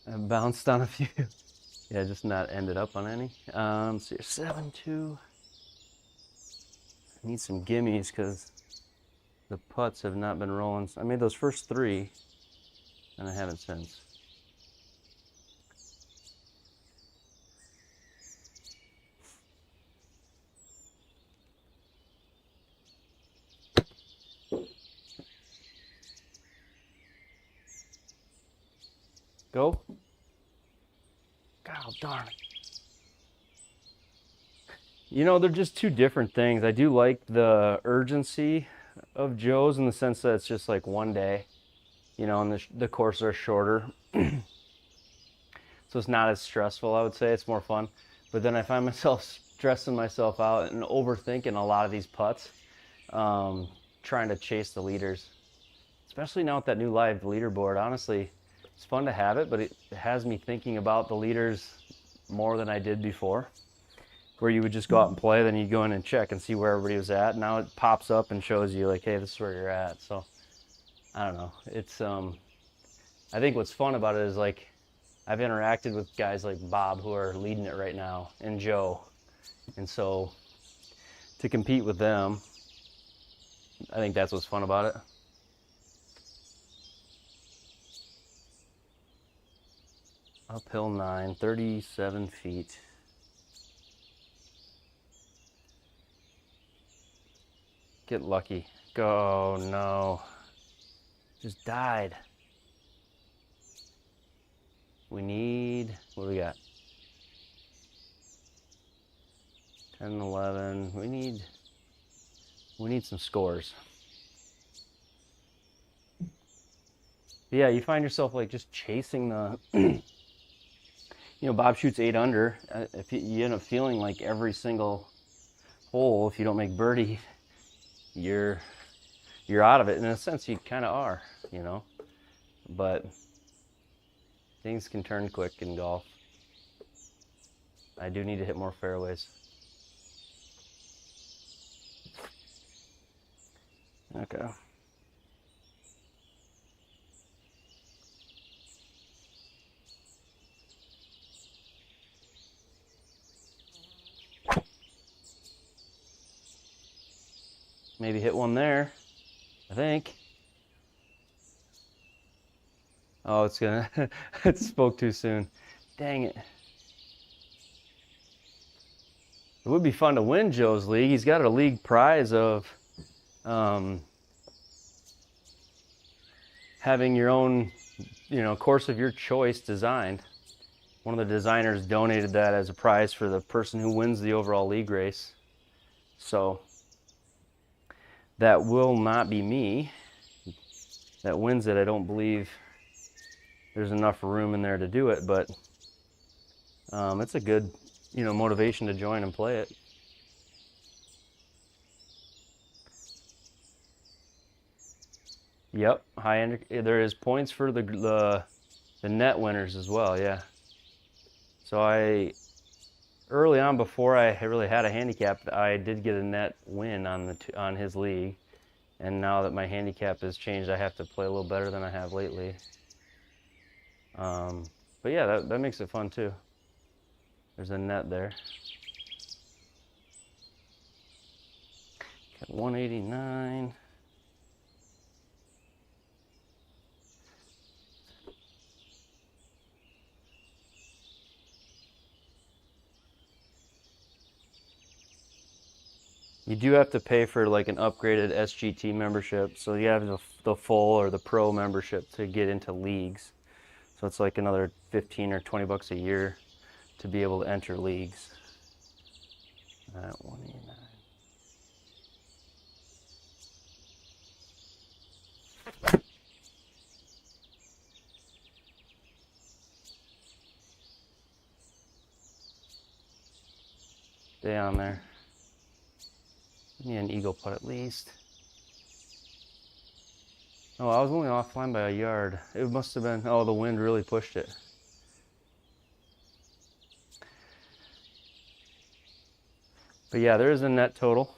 [SPEAKER 1] I bounced on a few. Yeah, just not ended up on any. So you're 7-2. I need some gimmies because the putts have not been rolling. I made those first 3, and I haven't since. Go. God darn it. You know, they're just two different things. I do like the urgency of Joe's in the sense that it's just like one day, you know, and the courses are shorter. So it's not as stressful, I would say. It's more fun. But then I find myself stressing myself out and overthinking a lot of these putts, trying to chase the leaders. Especially now with that new live leaderboard. Honestly, it's fun to have it, but it has me thinking about the leaders more than I did before. Where you would just go out and play, then you'd go in and check and see where everybody was at. Now it pops up and shows you like, hey, this is where you're at. So I don't know. It's I think what's fun about it is like I've interacted with guys like Bob who are leading it right now and Joe. And so to compete with them, I think that's what's fun about it. Uphill 9, 37 feet. Get lucky. Go, no. Just died. We need, what do we got? 10, 11. We need some scores. Yeah, you find yourself like just chasing the, you know, Bob shoots 8 under. If you end up feeling like every single hole, if you don't make birdie, you're out of it. In a sense, you kind of are, you know, but things can turn quick in golf. I do need to hit more fairways. Okay. Maybe hit one there. I think. Oh, it's gonna, it spoke too soon. Dang it. It would be fun to win Joe's league. He's got a league prize of having your own, course of your choice designed. One of the designers donated that as a prize for the person who wins the overall league race. So that will not be me that wins it. I don't believe there's enough room in there to do it, but it's a good, motivation to join and play it. Yep, high end. There is points for the net winners as well. Yeah. So early on, before I really had a handicap, I did get a net win on his league, and now that my handicap has changed, I have to play a little better than I have lately. But yeah, that makes it fun too. There's a net there. Got 189. You do have to pay for like an upgraded SGT membership, so you have the full or the pro membership to get into leagues. So it's like another 15 or 20 bucks a year to be able to enter leagues. 189. Stay on there. Give me an eagle putt at least. Oh, I was only offline by a yard. It must have been, oh, the wind really pushed it. But yeah, there is a net total.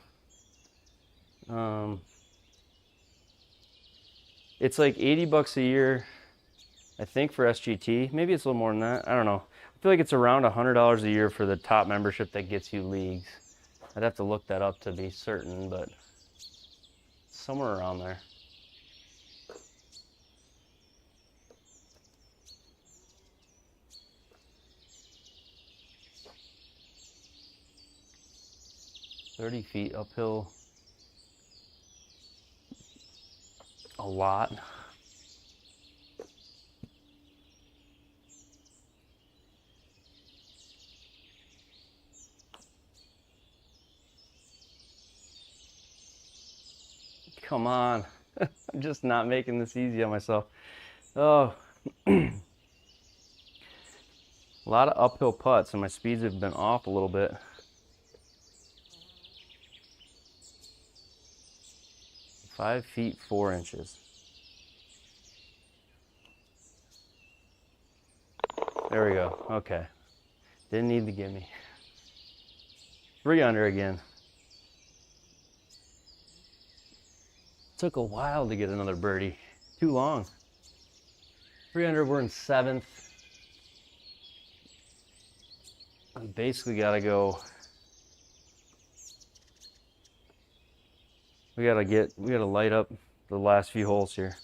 [SPEAKER 1] It's like 80 bucks a year, I think, for SGT. Maybe it's a little more than that. I don't know. I feel like it's around $100 a year for the top membership that gets you leagues. I'd have to look that up to be certain, but somewhere around there. $30 feet uphill. A lot. Come on. I'm just not making this easy on myself. Oh. A lot of uphill putts, and my speeds have been off a little bit. Five feet 4 inches. There we go. Okay. Didn't need to give me. 3 under again. Took a while to get another birdie. Too long. 3 under, we're in 7th. I basically gotta go. We gotta light up the last few holes here.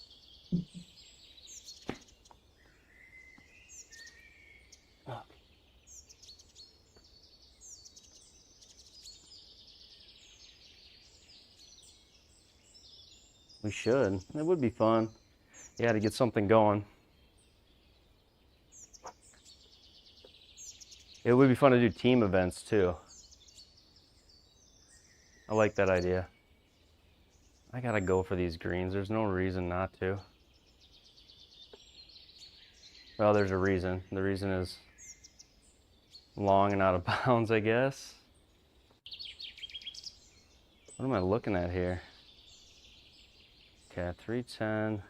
[SPEAKER 1] We should. It would be fun. Yeah, to get something going. It would be fun to do team events too. I like that idea. I gotta go for these greens. There's no reason not to. Well, there's a reason. The reason is long and out of bounds, I guess. What am I looking at here? Okay, 310.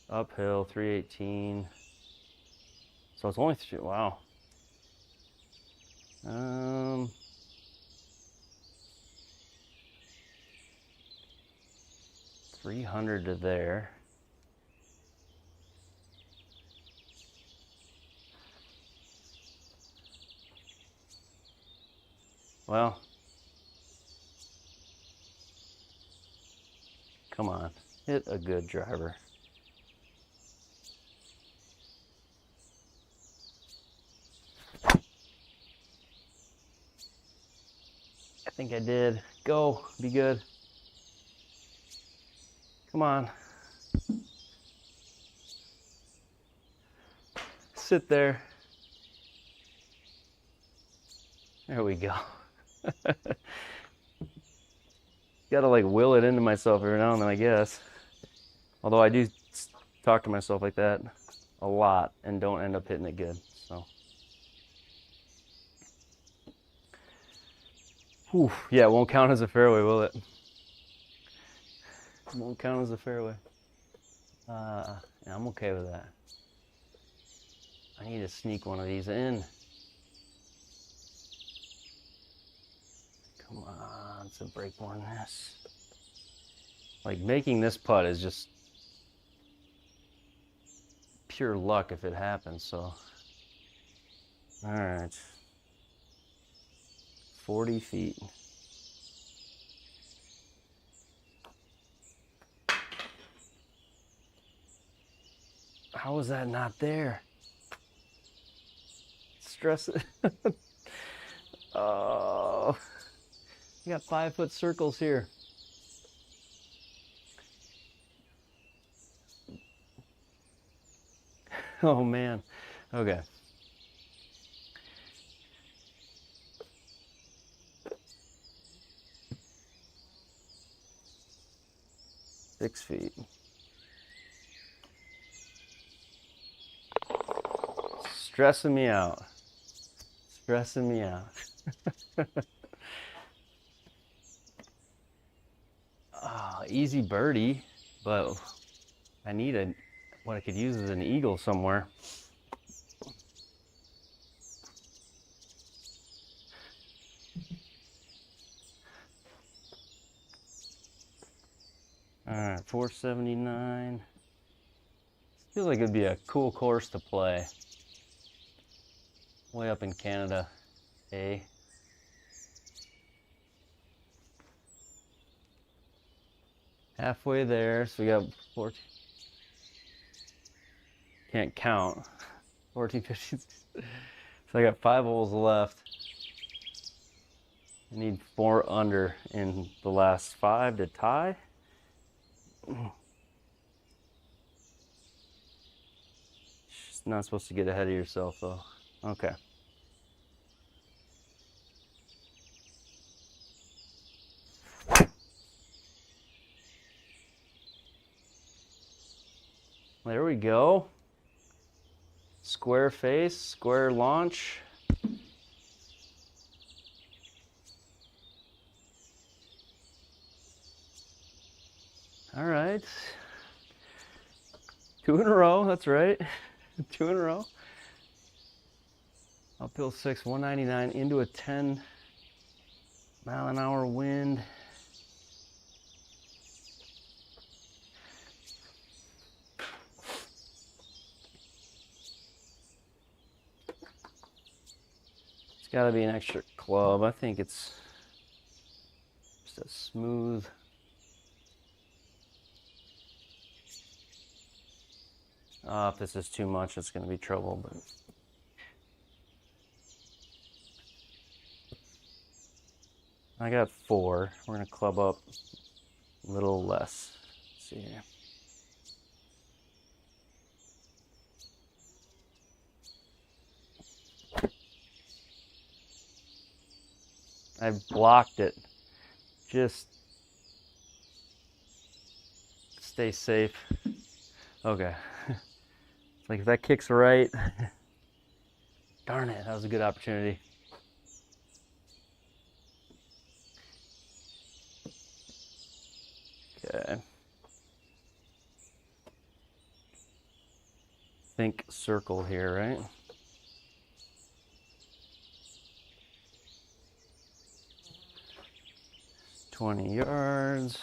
[SPEAKER 1] Uphill, 318. So it's only three, wow. 300 to there. Well, Come on, hit a good driver. I think I did. Go, be good. Come on. Sit there. There we go. Gotta like will it into myself every now and then, I guess. Although I do talk to myself like that a lot and don't end up hitting it good, so. Whew, yeah, it won't count as a fairway, will it? It won't count as a fairway. Yeah, I'm okay with that. I need to sneak one of these in. Come on, it's a break more than this. Like making this putt is just pure luck if it happens, so. All right. 40 feet. How was that not there? Stress it. Oh, you got 5-foot circles here. Oh man. Okay. Six feet. Stressing me out. Stressing me out. Oh, easy birdie, but I need what I could use is an eagle somewhere. All right, 479. Feels like it'd be a cool course to play. Way up in Canada, eh? Halfway there, so we got 14. Can't count. 14, 15. So I got 5 holes left. I need 4 under in the last 5 to tie. Just not supposed to get ahead of yourself though. Okay. There we go. Square face, square launch. All right. 2 in a row, that's right. 2 in a row. Uphill 6, 199 into a 10-mile-an-hour wind. It's got to be an extra club. I think it's just a smooth. If this is too much, it's going to be trouble. But I got 4. We're going to club up a little less. Let's see here. I blocked it. Just stay safe. Okay. Like if that kicks right, darn it, that was a good opportunity. Okay. Think circle here, right? $20 yards.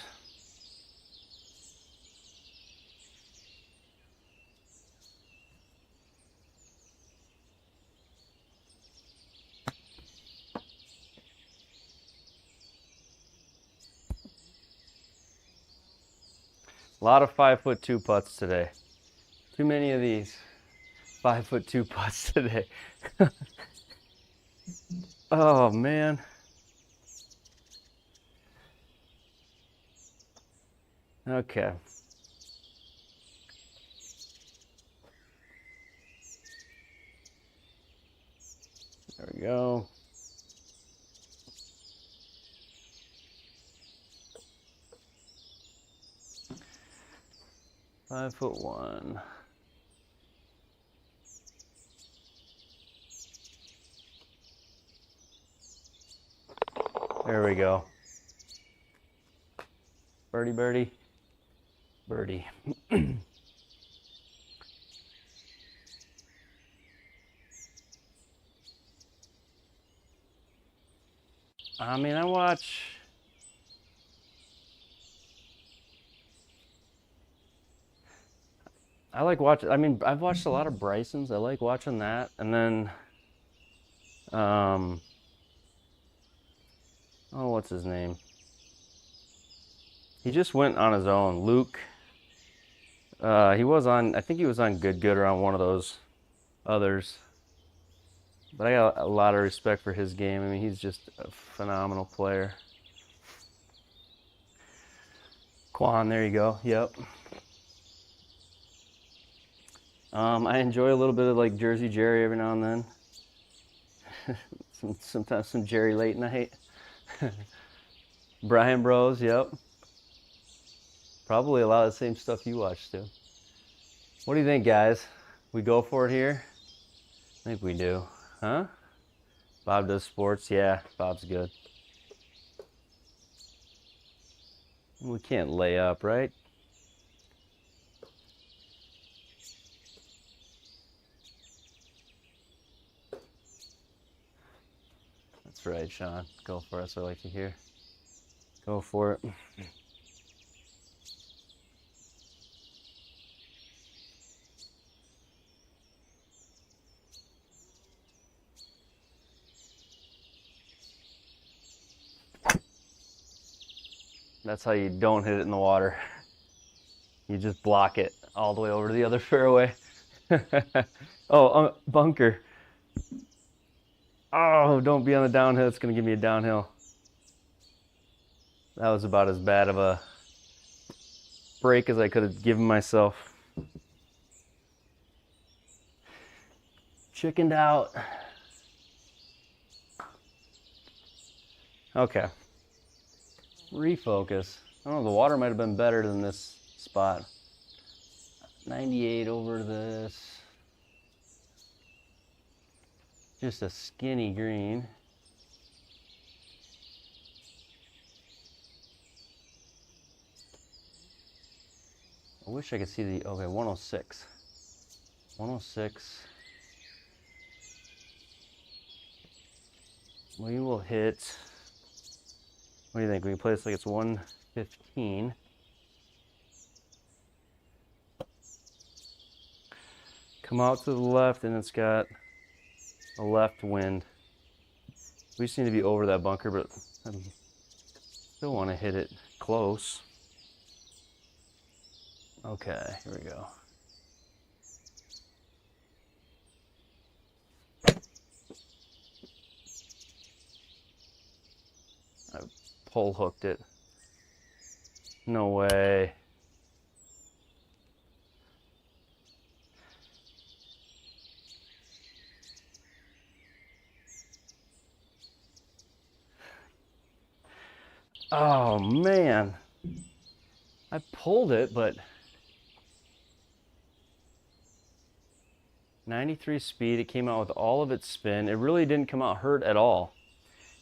[SPEAKER 1] lot of 5'2" putts today. Too many of these 5'2" putts today. Oh man. Okay. There we go. $5'1". There we go. Birdie, birdie, birdie. I mean, I like watching, I mean, I've watched a lot of Bryson's. I like watching that. And then, oh, what's his name? He just went on his own. Luke. He was on, I think he was on Good or on one of those others. But I got a lot of respect for his game. I mean, he's just a phenomenal player. Quan, there you go. Yep. I enjoy a little bit of like Jersey Jerry every now and then. Sometimes some Jerry late night. Brian Bros, yep. Probably a lot of the same stuff you watch too. What do you think, guys? We go for it here? I think we do. Huh? Bob does sports? Yeah, Bob's good. We can't lay up, right? That's right, Sean. Go for it. That's what I like to hear. Go for it. That's how you don't hit it in the water. You just block it all the way over to the other fairway. Oh, bunker. Oh, don't be on the downhill. It's going to give me a downhill. That was about as bad of a break as I could have given myself. Chickened out. Okay. Refocus. I don't know, the water might have been better than this spot. 98 over this. Just a skinny green. I wish I could see the, okay, 106. 106. We will hit, what do you think? We can play this like it's 115. Come out to the left and it's got a left wind. We just need to be over that bunker, but I still want to hit it close. Okay, here we go. I pole hooked it. No way. Oh man. I pulled it, but 93 speed, it came out with all of its spin. It really didn't come out hurt at all.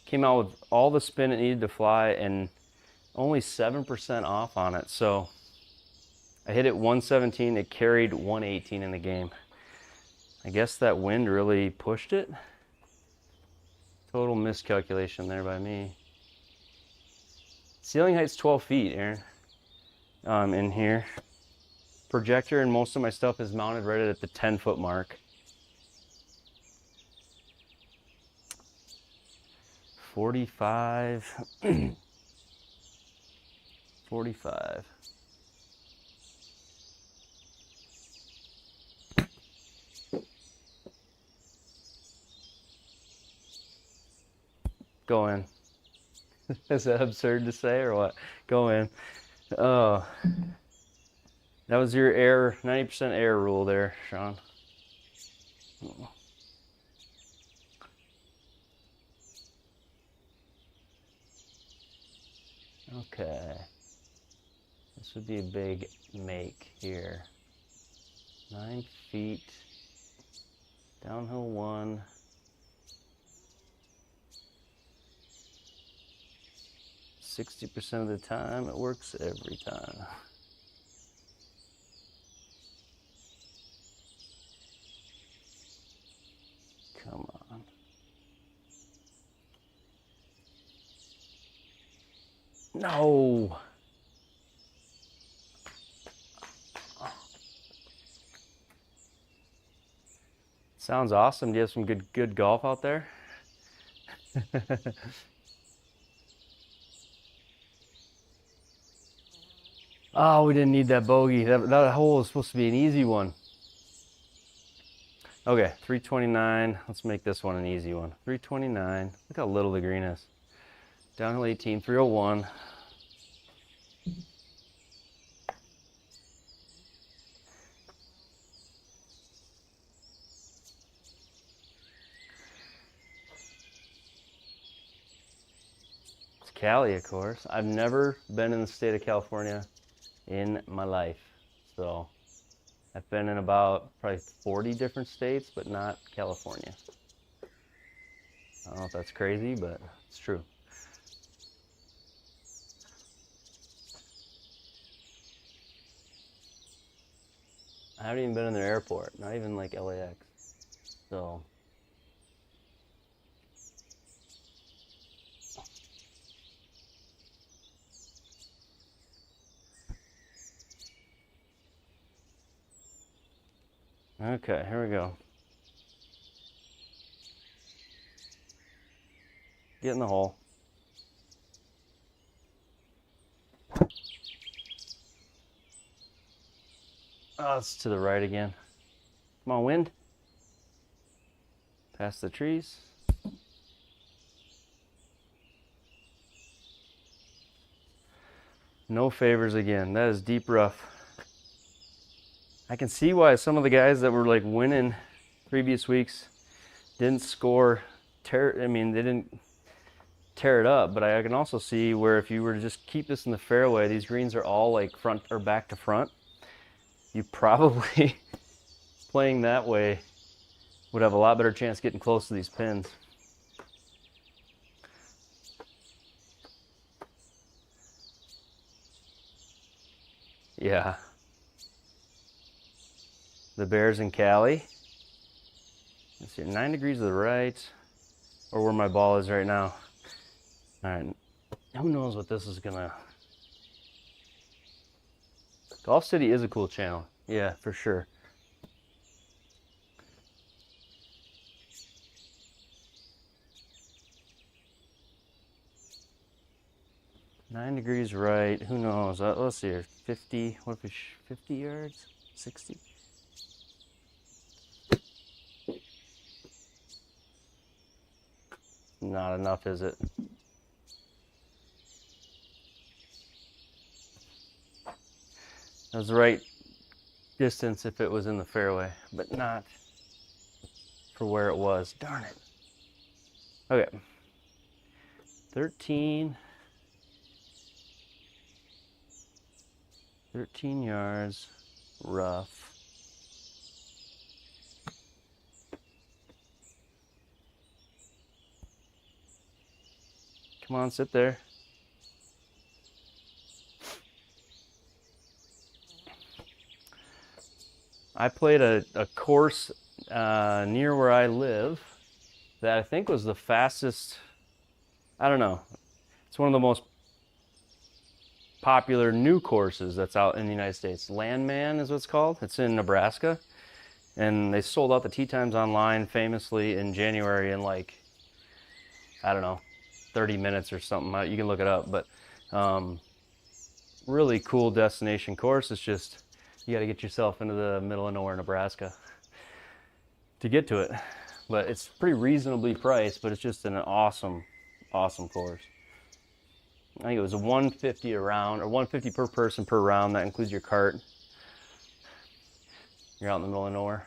[SPEAKER 1] Came out with all the spin it needed to fly and only 7% off on it. So I hit it 117, it carried 118 in the game. I guess that wind really pushed it. Total miscalculation there by me. Ceiling height's 12 feet, Aaron, in here. Projector and most of my stuff is mounted right at the 10-foot mark. 45. 45. Go in. Is that absurd to say or what? Go in. Oh, that was your air, 90% air rule there, Sean. Okay. This would be a big make here. 9 feet. Downhill 1. 60% of the time, it works every time. Come on. No! Sounds awesome. Do you have some good golf out there? Oh, we didn't need that bogey. That hole is supposed to be an easy one. Okay, 329. Let's make this one an easy one. 329. Look how little the green is. Downhill 18, 301. It's Cali, of course. I've never been in the state of California in my life. So I've been in about probably 40 different states, but not California. I don't know if that's crazy, but it's true. I haven't even been in their airport, not even like LAX. So okay, here we go. Get in the hole. Oh, it's to the right again. Come on, wind. Past the trees. No favors again. That is deep rough. I can see why some of the guys that were like winning previous weeks didn't score. They didn't tear it up, but I can also see where if you were to just keep this in the fairway, these greens are all like front or back to front. You probably playing that way would have a lot better chance getting close to these pins. Yeah. The Bears in Cali. Let's see, 9 degrees to the right, or where my ball is right now. All right, who knows what this is gonna... Golf City is a cool channel. Yeah, for sure. Nine degrees right. Who knows? Let's see here. 50. What if it's 50 yards? 60. Not enough, is it? That was the right distance if it was in the fairway, but not for where it was. Darn it. Okay. 13 yards, rough. Come on, sit there. I played a course near where I live that I think was the fastest. I don't know. It's one of the most popular new courses that's out in the United States. Landman is what it's called. It's in Nebraska. And they sold out the tee times online famously in January in like, I don't know, 30 minutes or something. You can look it up, but really cool destination course. It's just, you got to get yourself into the middle of nowhere, Nebraska to get to it. But it's pretty reasonably priced, but it's just an awesome awesome course. I think it was a 150 a round, or 150 per person per round. That includes your cart. You're out in the middle of nowhere.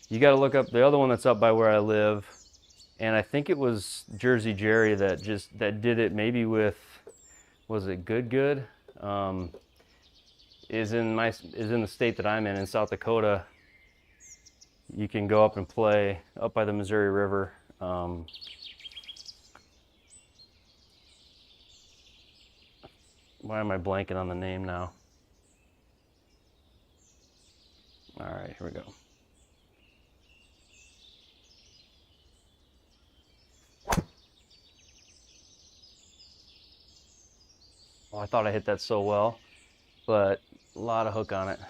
[SPEAKER 1] You got to look up the other one that's up by where I live, and I think it was Jersey Jerry that did it. Maybe with, was it Good? Is in the state that I'm in South Dakota. You can go up and play up by the Missouri River. Why am I blanking on the name now? All right, here we go. Oh, I thought I hit that so well, but a lot of hook on it.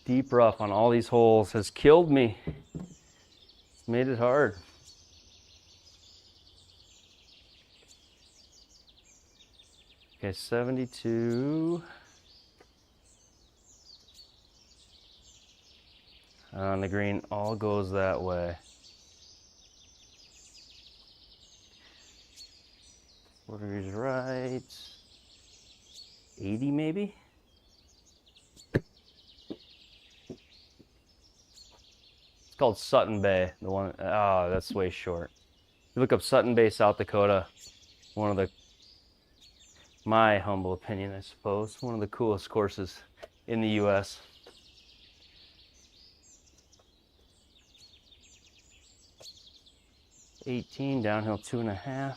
[SPEAKER 1] Deep rough on all these holes has killed me. It's made it hard. Okay, 72. On the green, all goes that way. 4 degrees right. 80 maybe? It's called Sutton Bay. The one, oh, that's way short. You look up Sutton Bay, South Dakota. One of the, my humble opinion, I suppose, one of the coolest courses in the US. $18, downhill 2.5.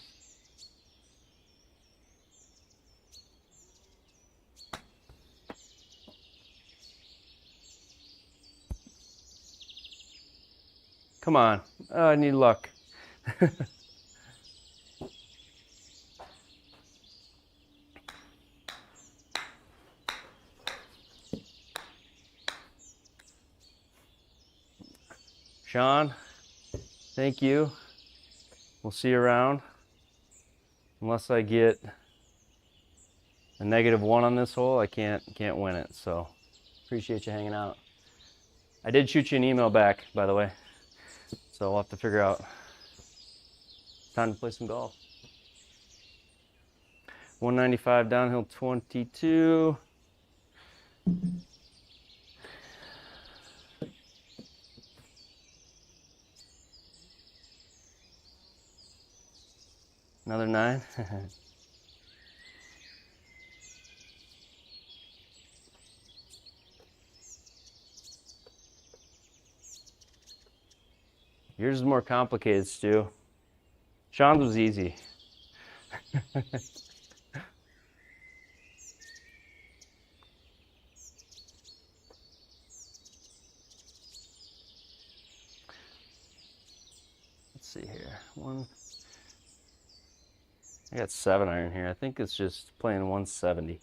[SPEAKER 1] Come on, oh, I need luck. Sean, thank you. We'll see you around. Unless I get a -1 on this hole, I can't win it. So appreciate you hanging out. I did shoot you an email back, by the way. So we'll have to figure out time to play some golf. 195 downhill 22. Another 9. Yours is more complicated, Stu. Sean's was easy. Let's see here. I got 7 iron here. I think it's just playing 170.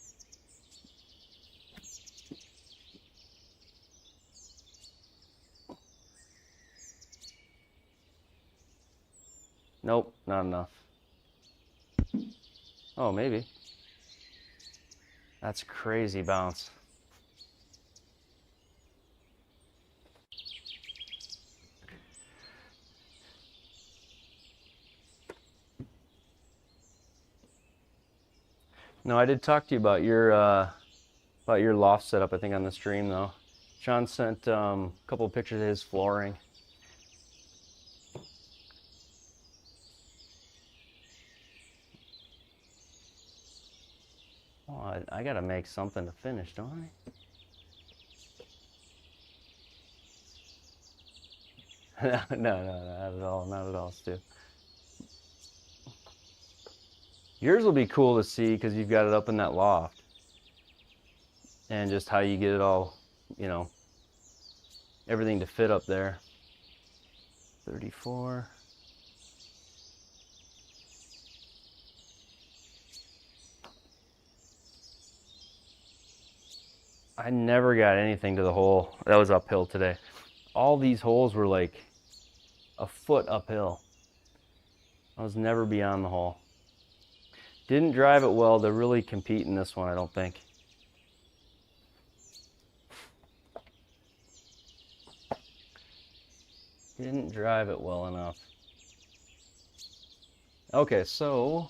[SPEAKER 1] Nope, not enough. Oh, maybe. That's crazy bounce. No, I did talk to you about your loft setup, I think, on the stream, though. Sean sent a couple of pictures of his flooring. Oh, I gotta make something to finish, don't I? No, not at all. Not at all, Stu. Yours will be cool to see because you've got it up in that loft. And just how you get it all, you know, everything to fit up there. 34. I never got anything to the hole. That was uphill today. All these holes were like a foot uphill. I was never beyond the hole. Didn't drive it well to really compete in this one, I don't think. Didn't drive it well enough. Okay, so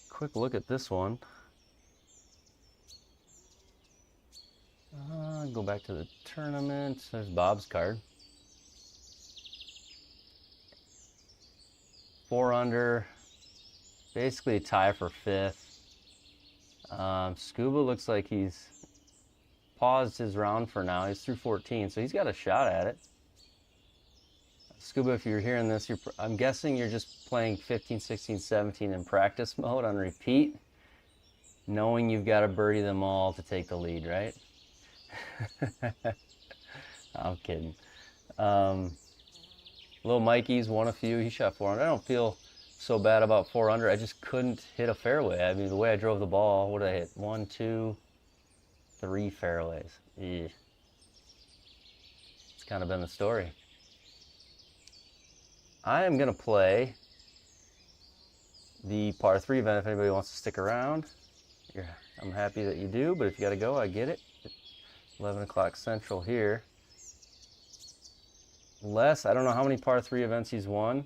[SPEAKER 1] quick look at this one. Go back to the tournament. There's Bob's card. 4 under. Basically a tie for 5th. Scuba looks like he's paused his round for now. He's through 14, so he's got a shot at it. Scuba, if you're hearing this, I'm guessing you're just playing 15, 16, 17 in practice mode on repeat, knowing you've got to birdie them all to take the lead, right? I'm kidding. Little Mikey's won a few. He shot 400. I don't feel so bad about 4 under. I just couldn't hit a fairway. I mean, the way I drove the ball, what did I hit? 1, 2, 3 fairways. It's kind of been the story. I am going to play the par 3 event if anybody wants to stick around. I'm happy that you do, but if you got to go, I get it. 11 o'clock Central here. Les, I don't know how many par 3 events he's won.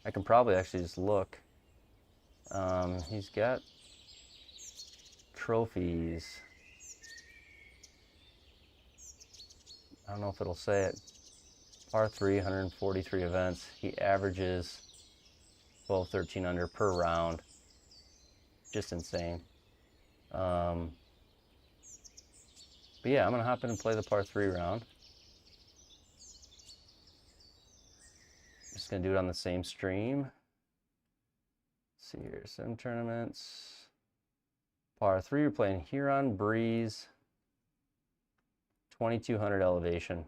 [SPEAKER 1] I can probably actually just look. He's got trophies. I don't know if it'll say it. Par 3, 143 events. He averages 12, 13 under per round. Just insane. But yeah, I'm going to hop in and play the par 3 round. Just going to do it on the same stream. Let's see here, 7 tournaments. Par 3, we're playing Huron Breeze. 2200 elevation.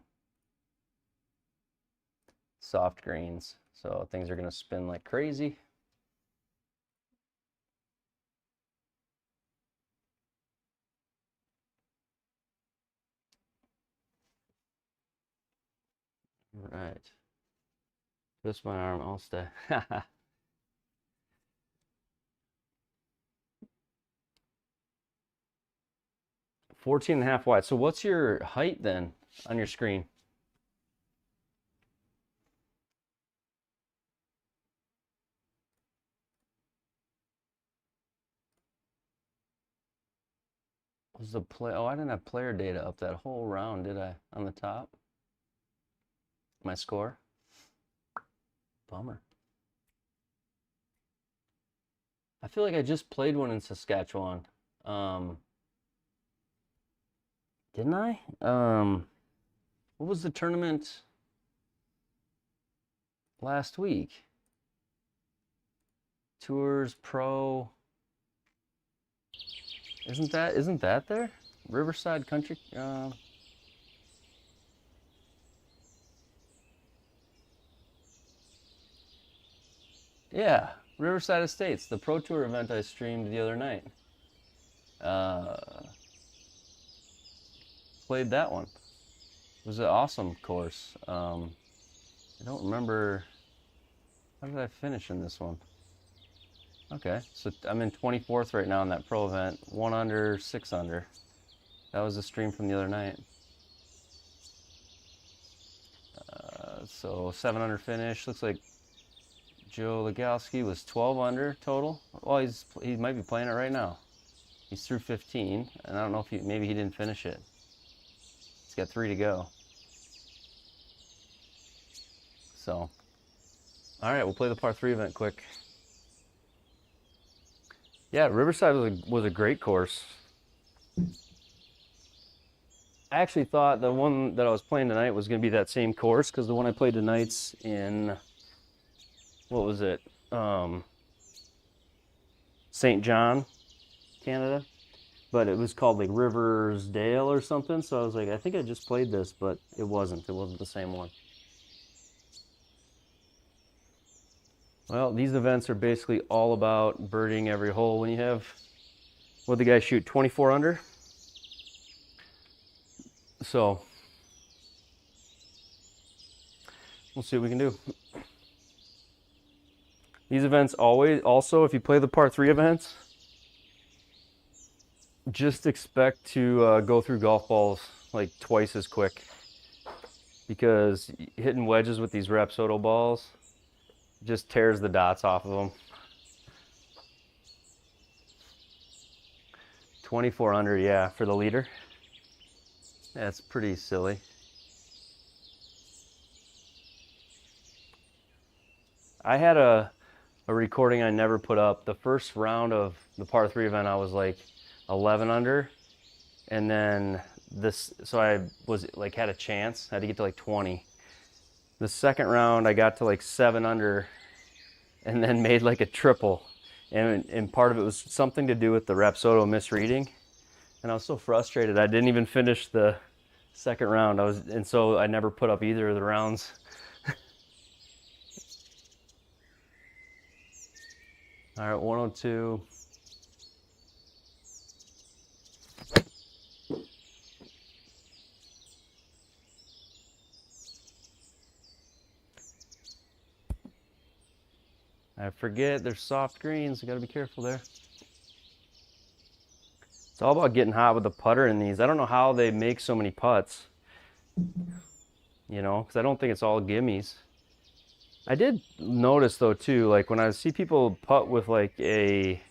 [SPEAKER 1] Soft greens, so things are going to spin like crazy. Right. Twist my arm, I'll stay. 14.5 wide. So what's your height then on your screen? Was the play? Oh, I didn't have player data up that whole round, did I? On the top? My score? Bummer. I feel like I just played one in Saskatchewan. Didn't I? What was the tournament last week? Tours Pro. Isn't that there? Riverside Country. Yeah, Riverside Estates, the Pro Tour event I streamed the other night. Played that one. It was an awesome course. I don't remember. How did I finish in this one? Okay, so I'm in 24th right now in that pro event. 1 under, 6 under. That was a stream from the other night. So 7 under finish. Looks like Joe Lagowski was 12 under total. Well, he might be playing it right now. He's through 15, and I don't know if maybe he didn't finish it. He's got 3 to go. So, all right, we'll play the par 3 event quick. Yeah, Riverside was a great course. I actually thought the one that I was playing tonight was going to be that same course, because the one I played tonight's in, what was it? St. John, Canada. But it was called like Riversdale or something. So I was like, I think I just played this, but it wasn't. It wasn't the same one. Well, these events are basically all about birdieing every hole. When you have, what did the guy shoot, 24 under? So, we'll see what we can do. These events also, if you play the par 3 events, just expect to go through golf balls like twice as quick, because hitting wedges with these Rapsodo balls just tears the dots off of them. 24 under, yeah, for the leader. That's pretty silly. I had a recording I never put up. The first round of the par 3 event, I was like 11 under, and then so I was like, had a chance. I had to get to like 20. The second round, I got to like 7 under, and then made like a triple. And part of it was something to do with the Rapsodo misreading. And I was so frustrated, I didn't even finish the second round. And so I never put up either of the rounds. All right, 102. I forget, there's soft greens. You gotta be careful there. It's all about getting hot with the putter in these. I don't know how they make so many putts, you know, because I don't think it's all gimmies. I did notice though too, like when I see people putt with like a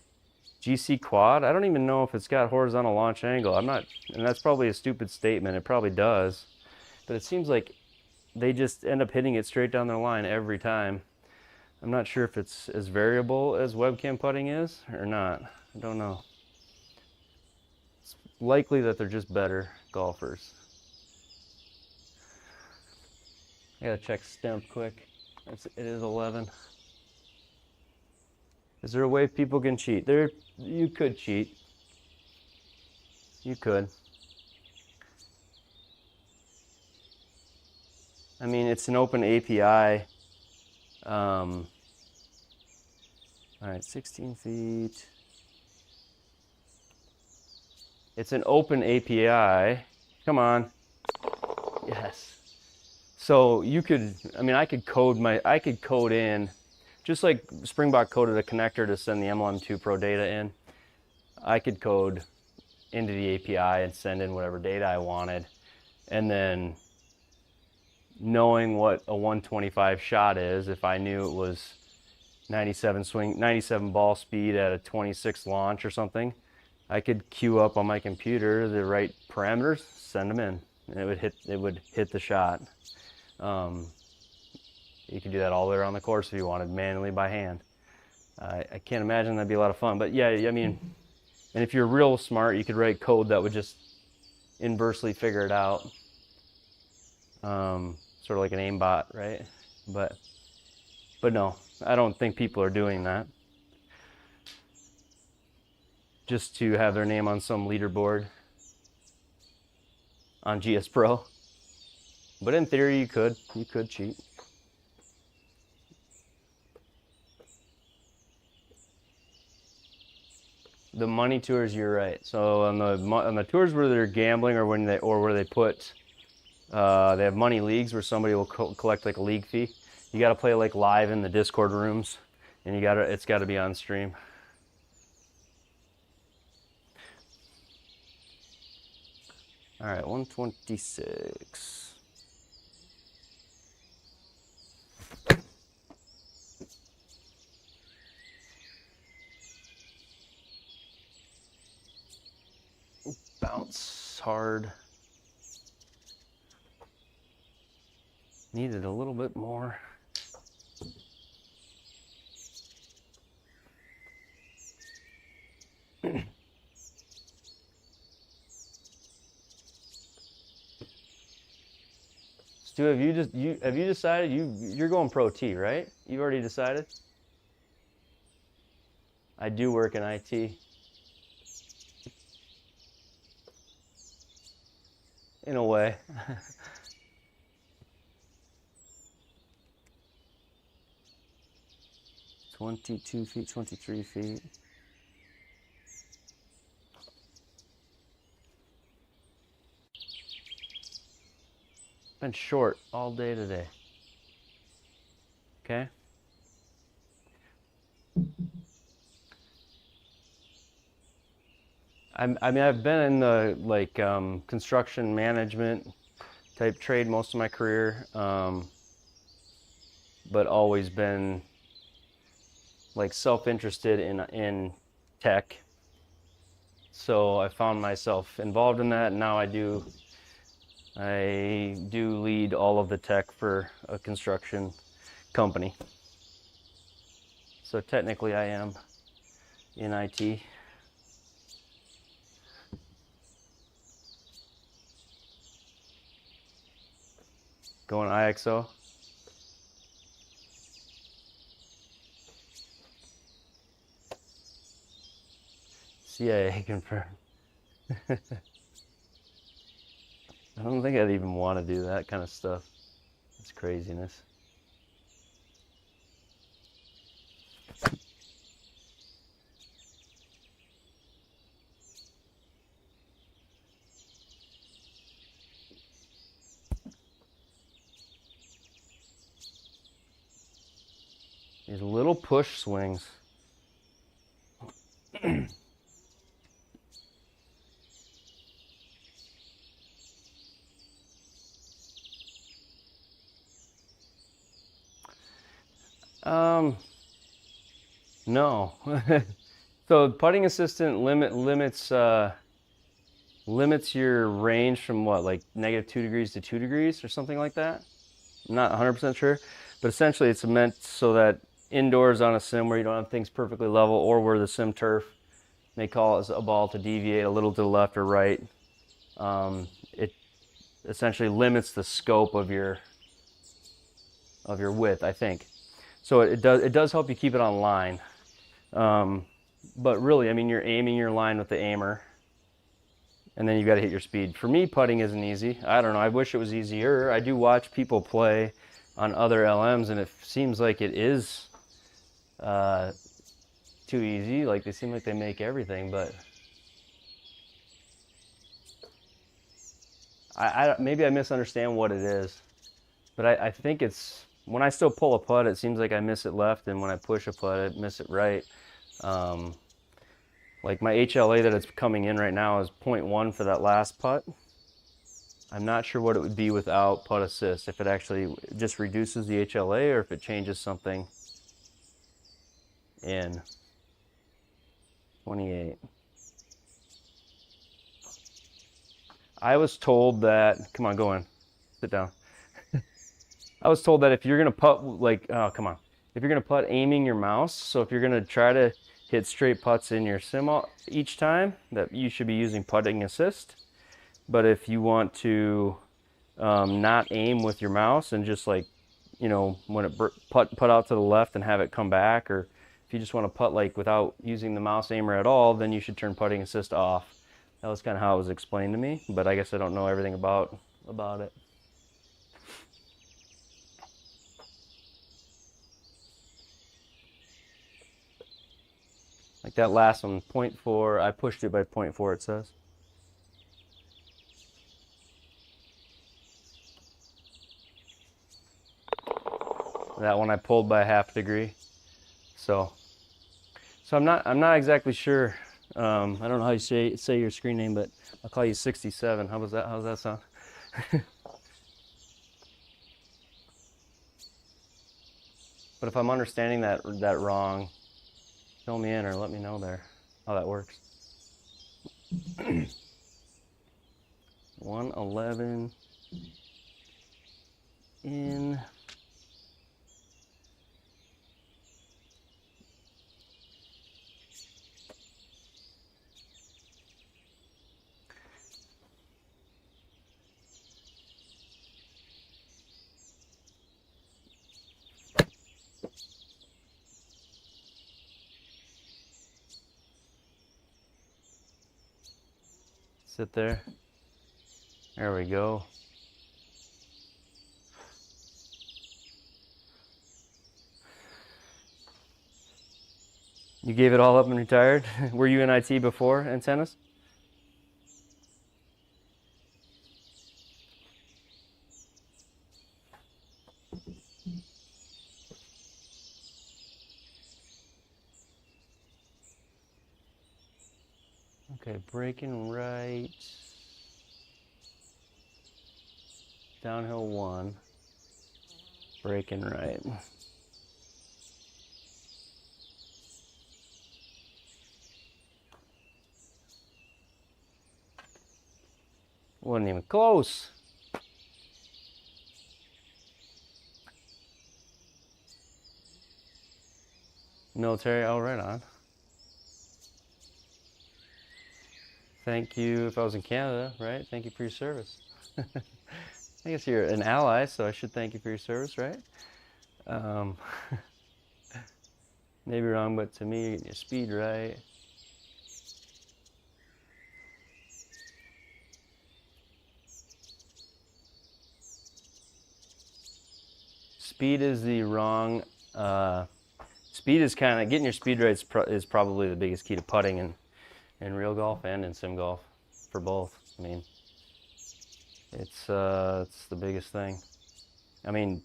[SPEAKER 1] GC quad, I don't even know if it's got horizontal launch angle. I'm not, and that's probably a stupid statement. It probably does, but it seems like they just end up hitting it straight down their line every time. I'm not sure if it's as variable as webcam putting is or not. I don't know. It's likely that they're just better golfers. I gotta check stemp quick. It is 11. Is there a way people can cheat? You could cheat. You could. I mean, it's an open API. All right, 16 feet. It's an open API. Come on. Yes. So you could, I mean, I could code in, just like Springbok coded a connector to send the MLM2 Pro data in. I could code into the API and send in whatever data I wanted. And then knowing what a 125 shot is, if I knew it was 97 ball speed at a 26 launch or something, I could queue up on my computer the right parameters, send them in, and it would hit the shot. You could do that all the way around the course if you wanted, manually by hand. I can't imagine that'd be a lot of fun, but yeah, I mean, and if you're real smart, you could write code that would just inversely figure it out. Sort of like an aimbot, right? But no, I don't think people are doing that just to have their name on some leaderboard on GSPro. But in theory, you could cheat. The money tours, you're right. So on the tours where they're gambling, or where they put, they have money leagues where somebody will collect like a league fee. You got to play like live in the Discord rooms, and it's got to be on stream. All right, 126. Bounce hard. Needed a little bit more. Stu, have you decided you're going Pro T, right? You've already decided? I do work in IT. In a way. $22 feet, 23 feet. Been short all day today. Okay? I mean, I've been in the like construction management type trade most of my career, but always been like self-interested in tech. So I found myself involved in that, and now I do lead all of the tech for a construction company. So technically I am in IT. Going IXO. CIA confirmed. I don't think I'd even want to do that kind of stuff. It's craziness. These little push swings. No. So putting assistant limits your range from what, like -2 degrees to 2 degrees or something like that. I'm not 100% sure, but essentially it's meant so that indoors on a sim where you don't have things perfectly level, or where the sim turf may cause a ball to deviate a little to the left or right, it essentially limits the scope of your width, I think. So it does help you keep it on line. But really, I mean, you're aiming your line with the aimer, and then you got to hit your speed. For me, putting isn't easy. I don't know. I wish it was easier. I do watch people play on other LMs, and it seems like it is too easy. Like they seem like they make everything, but maybe I misunderstand what it is. But I think it's, when I still pull a putt, it seems like I miss it left, and when I push a putt, I miss it right. Like my HLA that it's coming in right now is 0.1 for that last putt. I'm not sure what it would be without putt assist, if it actually just reduces the HLA or if it changes something in 28. I was told that, come on, go in, sit down. I was told that if you're gonna putt, like, oh, come on. If you're gonna putt aiming your mouse, so if you're gonna try to hit straight putts in your sim each time, that you should be using putting assist. But if you want to not aim with your mouse and just, like, you know, when it putt out to the left and have it come back, or if you just want to putt like without using the mouse aimer at all, then you should turn putting assist off. That was kind of how it was explained to me, but I guess I don't know everything about it. Like that last one, 0.4, I pushed it by 0.4, it says. That one I pulled by 1/2 degree. So I'm not exactly sure. I don't know how you say your screen name, but I'll call you 67. How's that sound? But if I'm understanding that wrong, fill me in or let me know there how that works. 111 in. Sit there. There we go. You gave it all up and retired? Were you in IT before antennas? Okay, braking right. Downhill 1. Braking right. Wasn't even close. Military, oh, right on. Thank you, if I was in Canada, right? Thank you for your service. I guess you're an ally, so I should thank you for your service, right? Maybe wrong, but to me, you're getting your speed right. Speed is the wrong, speed is kind of, getting your speed right is probably the biggest key to putting in real golf and in sim golf, for both. I mean, it's the biggest thing. I mean,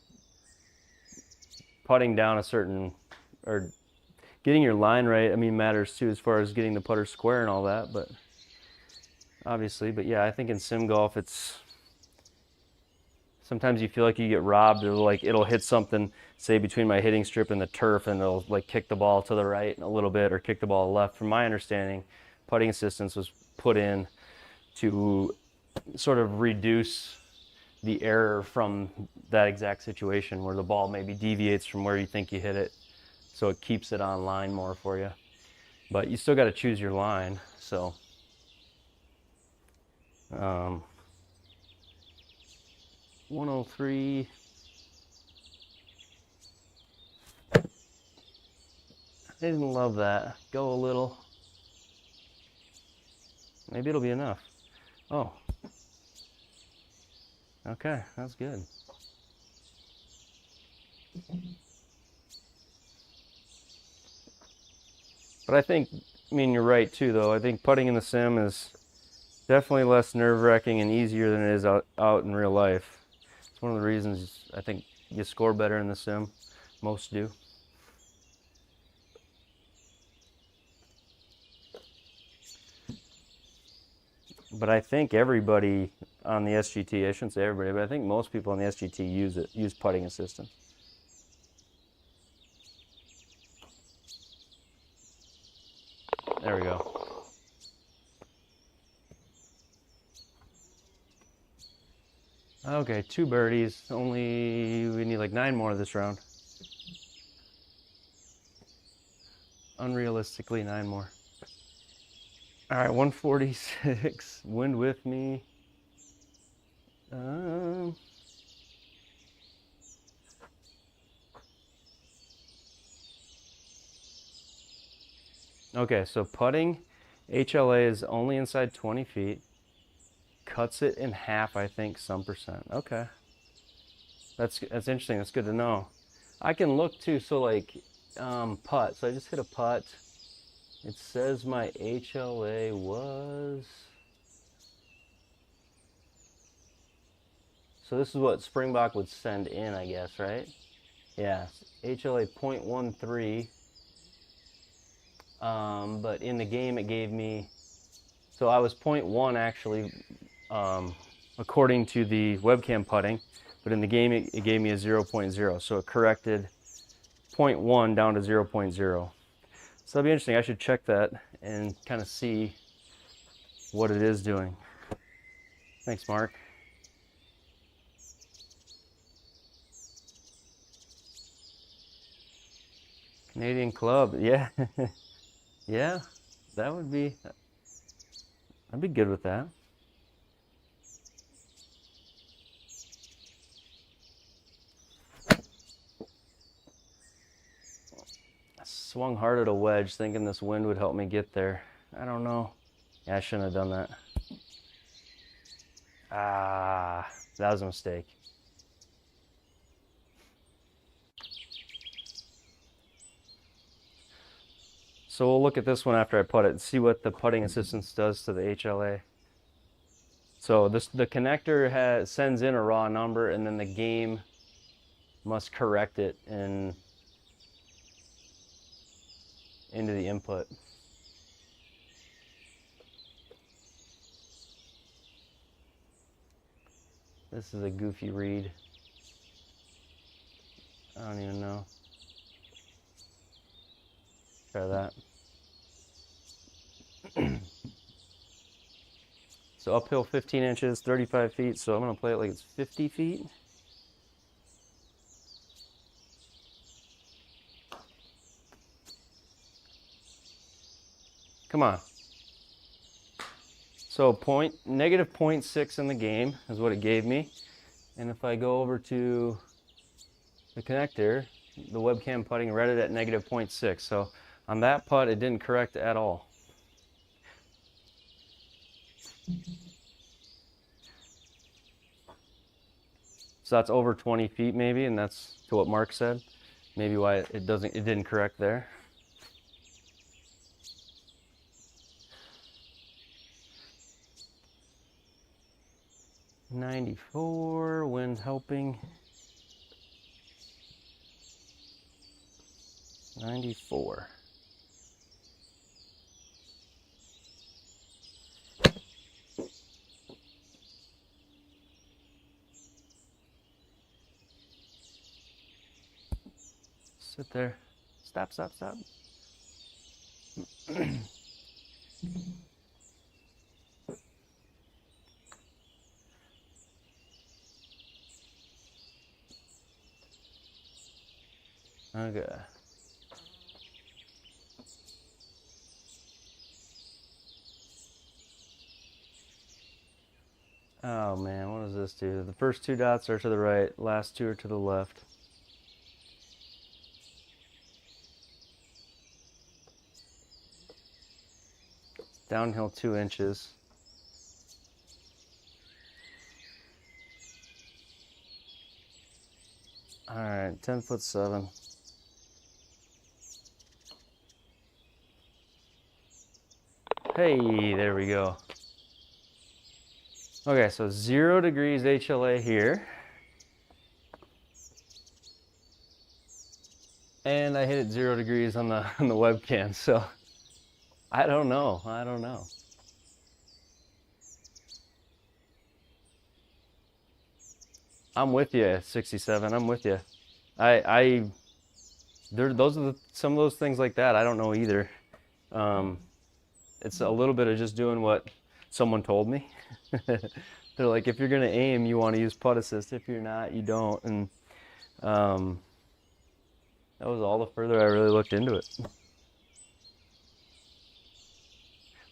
[SPEAKER 1] putting down a certain, or getting your line right, I mean, matters too as far as getting the putter square and all that, but obviously, but yeah, I think in sim golf, it's, sometimes you feel like you get robbed, or like it'll hit something, say between my hitting strip and the turf, and it'll like kick the ball to the right a little bit or kick the ball left. From my understanding, putting assistance was put in to sort of reduce the error from that exact situation where the ball maybe deviates from where you think you hit it, so it keeps it on line more for you. But you still got to choose your line, so 103. I didn't love that. Go a little. Maybe it'll be enough. Oh. Okay, that's good. But I think, I mean, you're right too, though. I think putting in the sim is definitely less nerve-wracking and easier than it is out in real life. It's one of the reasons I think you score better in the sim. Most do. But I think everybody on the SGT, I shouldn't say everybody, but I think most people on the SGT use putting assistance. There we go. Okay, 2 birdies. Only, we need like 9 more this round. Unrealistically, 9 more. All right, 146. Wind with me. Okay, so putting, HLA is only inside 20 feet. Cuts it in half, I think, some percent. Okay. That's interesting. That's good to know. I can look too, so like putt. So I just hit a putt. It says my HLA was, so this is what Springbok would send in, I guess, right? Yeah, HLA 0.13. But in the game it gave me, so I was 0.1 actually, according to the webcam putting, but in the game it gave me a 0.0, so it corrected 0.1 down to 0.0. So that'll be interesting. I should check that and kind of see what it is doing. Thanks, Mark. Canadian club, yeah. Yeah, that would be, I'd be good with that. I swung hard at a wedge thinking this wind would help me get there. I don't know. Yeah, I shouldn't have done that. Ah, that was a mistake. So we'll look at this one after I putt it and see what the putting assistance does to the HLA. So the connector sends in a raw number, and then the game must correct it into the input. This is a goofy read. I don't even know. Try that. So uphill 15 inches, 35 feet. So I'm gonna play it like it's 50 feet. Come on. So negative 0.6 in the game is what it gave me. And if I go over to the connector, the webcam putting read it at negative 0.6. So on that putt, it didn't correct at all. So that's over 20 feet maybe, and that's to what Mark said. Maybe why it didn't correct there. .94, wind helping. 94. Sit there. Stop, stop, stop. Okay. Oh man, what does this do? The first two dots are to the right, last two are to the left. Downhill 2 inches. All right, 10'7". Hey, there we go. Okay, so 0 degrees HLA here. And I hit it 0 degrees on the webcam, so I don't know. I'm with you, 67. I'm with you. Those are some of those things like that. I don't know either. It's a little bit of just doing what someone told me. They're like, if you're gonna aim, you want to use putt assist. If you're not, you don't. And that was all the further I really looked into it.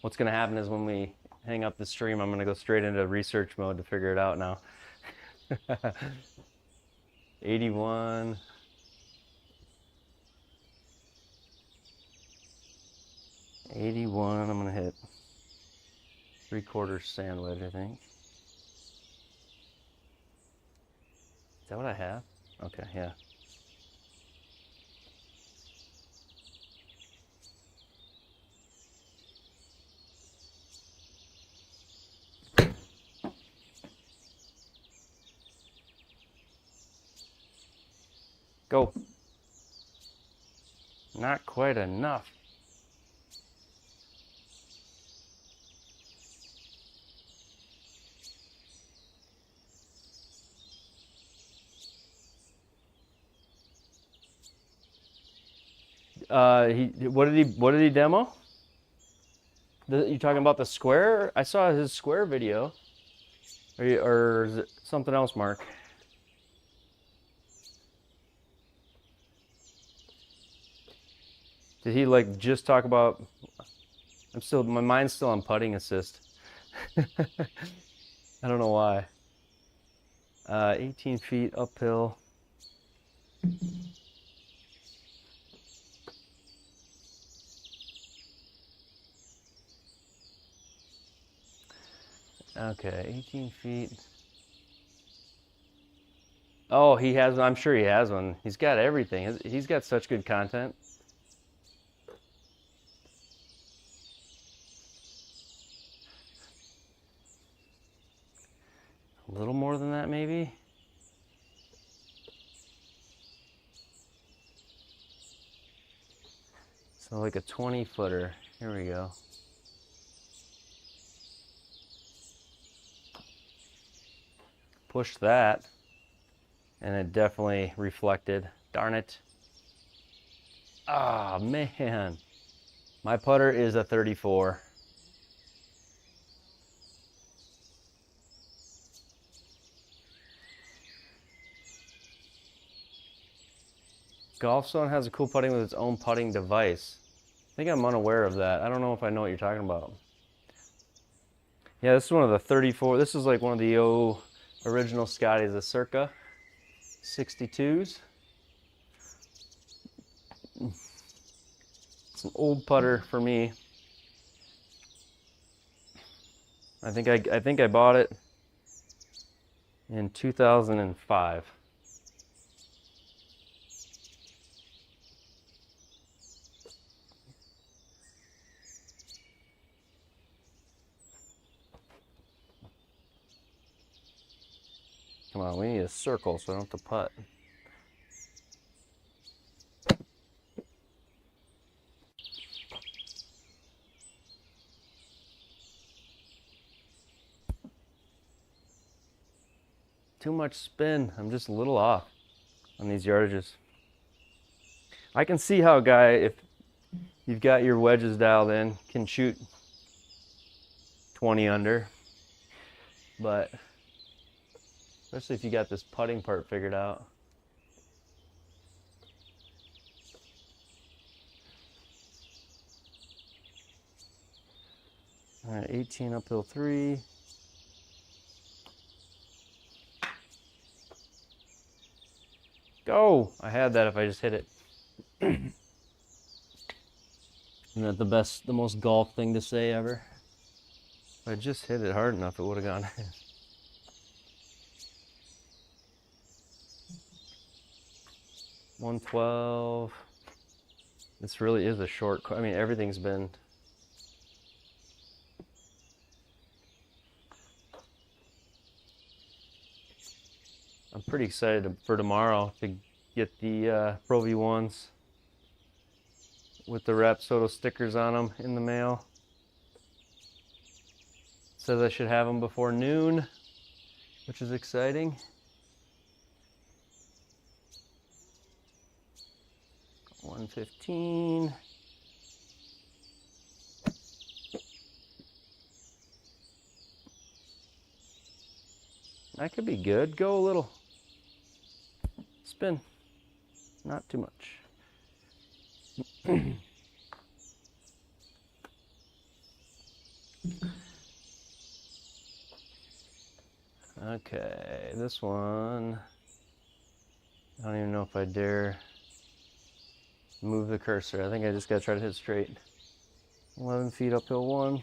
[SPEAKER 1] What's gonna happen is when we hang up the stream, I'm gonna go straight into research mode to figure it out now. 81. I'm gonna hit 3/4 sand wedge, I think. Is that what I have? Okay, yeah. Go. Not quite enough. What did he demo? You talking about the square? I saw his square video. Or is it something else, Mark? Did he like just talk about? My mind's still on putting assist. I don't know why. 18 feet uphill. Okay, 18 feet. Oh, he has one. I'm sure he has one. He's got everything. He's got such good content. A little more than that, maybe. So like a 20-footer. Here we go. pushed that, and it definitely reflected. Darn it. Ah, man. My putter is a 34. Golf Zone has a cool putting with its own putting device. I think I'm unaware of that. I don't know if I know what you're talking about. Yeah, this is one of the 34. This is like one of the original Scotties, the circa 62s. It's an old putter for me. I think I bought it in 2005. Come on, we need a circle so I don't have to putt. Too much spin. I'm just a little off on these yardages. I can see how a guy, if you've got your wedges dialed in, can shoot 20 under. But especially if you got this putting part figured out. All right, 18 uphill 3. Go! I had that if I just hit it. Isn't that the most golf thing to say ever? If I just hit it hard enough, it would have gone. 112. This really is a short. I mean, everything's been. I'm pretty excited for tomorrow to get the Pro V1s with the Rapsodo stickers on them in the mail. It says I should have them before noon, which is exciting. $115. That could be good. Go a little. Spin. Not too much. Okay, this one. I don't even know if I dare move the cursor. I think I just gotta try to hit straight. 11 feet uphill 1.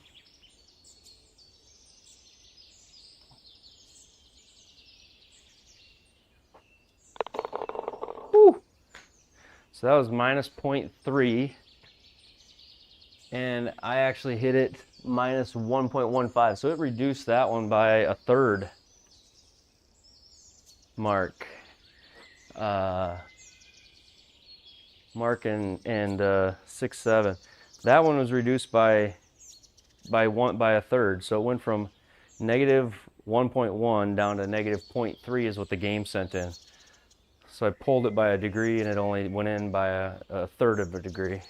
[SPEAKER 1] Woo! So that was minus 0.3. And I actually hit it minus 1.15. So it reduced that one by a third. Mark and 6.7. That one was reduced by a third. So it went from negative 1.1 down to negative 0.3 is what the game sent in. So I pulled it by a degree and it only went in by a third of a degree.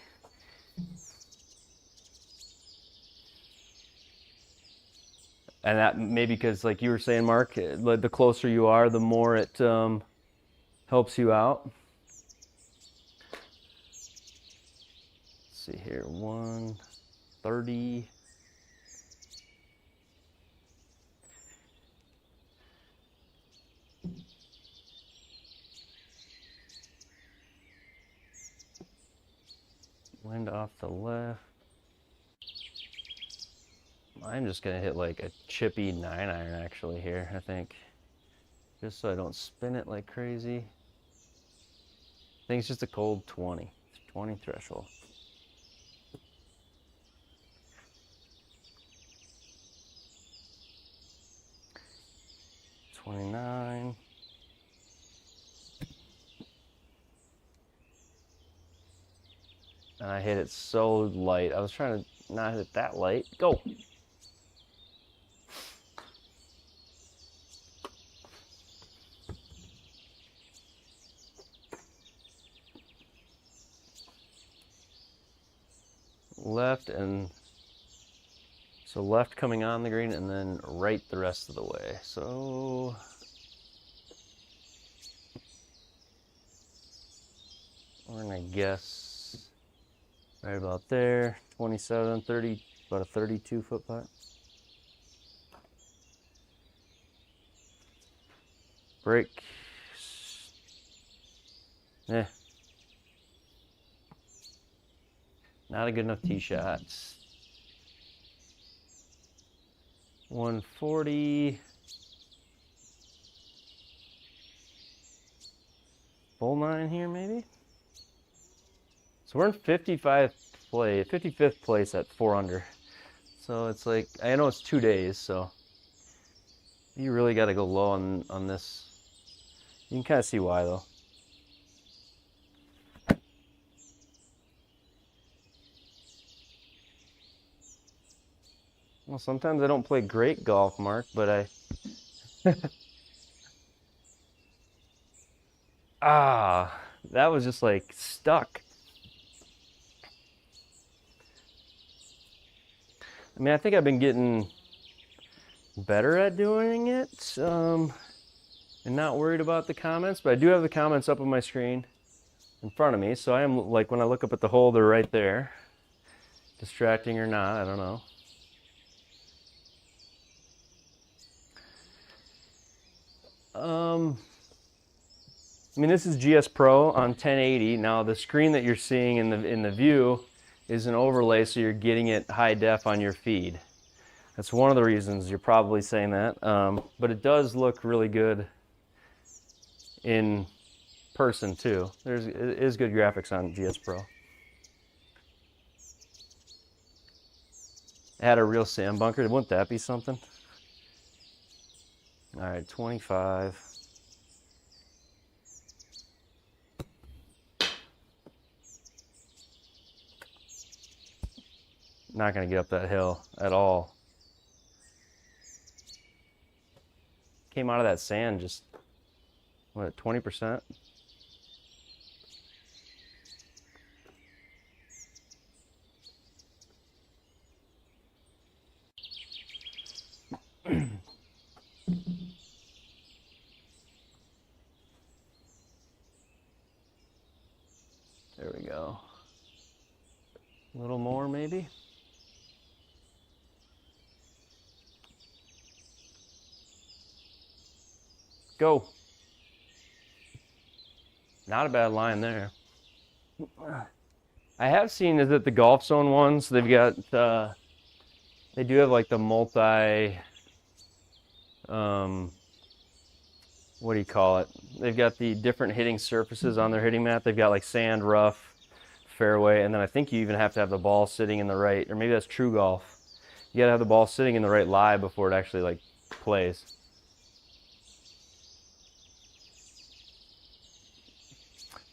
[SPEAKER 1] And that maybe because, like you were saying, Mark, the closer you are, the more it helps you out. Let's see here, 130. Wind off the left. I'm just gonna hit like a chippy 9-iron actually here, I think. Just so I don't spin it like crazy. I think it's just a cold 20. 20 threshold. $29. And I hit it so light. I was trying to not hit it that light. Go! left, and so left coming on the green, and then right the rest of the way. So we're gonna guess right about there, 27, 30, about a 32 foot putt. Break. Eh. Not a good enough tee shot. 140. Full 9 here, maybe? So we're in 55th place at 4 under. So it's like, I know it's 2 days, so you really got to go low on this. You can kind of see why, though. Well, sometimes I don't play great golf, Mark, but I... Ah, that was just like stuck. I mean, I think I've been getting better at doing it, and not worried about the comments, but I do have the comments up on my screen in front of me, so I am, like, when I look up at the hole, they're right there. Distracting or not, I don't know. I mean, this is GSPro on 1080. Now, the screen that you're seeing in the view is an overlay, so you're getting it high def on your feed. That's one of the reasons you're probably saying that. But it does look really good in person too. It is good graphics on GSPro. Add a real sand bunker. Wouldn't that be something? All right, 25. Not gonna get up that hill at all. Came out of that sand just, what, 20%? There we go. A little more, maybe. Go. Not a bad line there. I have seen is that the Golf Zone ones, they've got, they do have like the multi, what do you call it? They've got the different hitting surfaces on their hitting mat. They've got like sand, rough, fairway, and then I think you even have to have the ball sitting in the right, or maybe that's True Golf. You gotta have the ball sitting in the right lie before it actually like plays.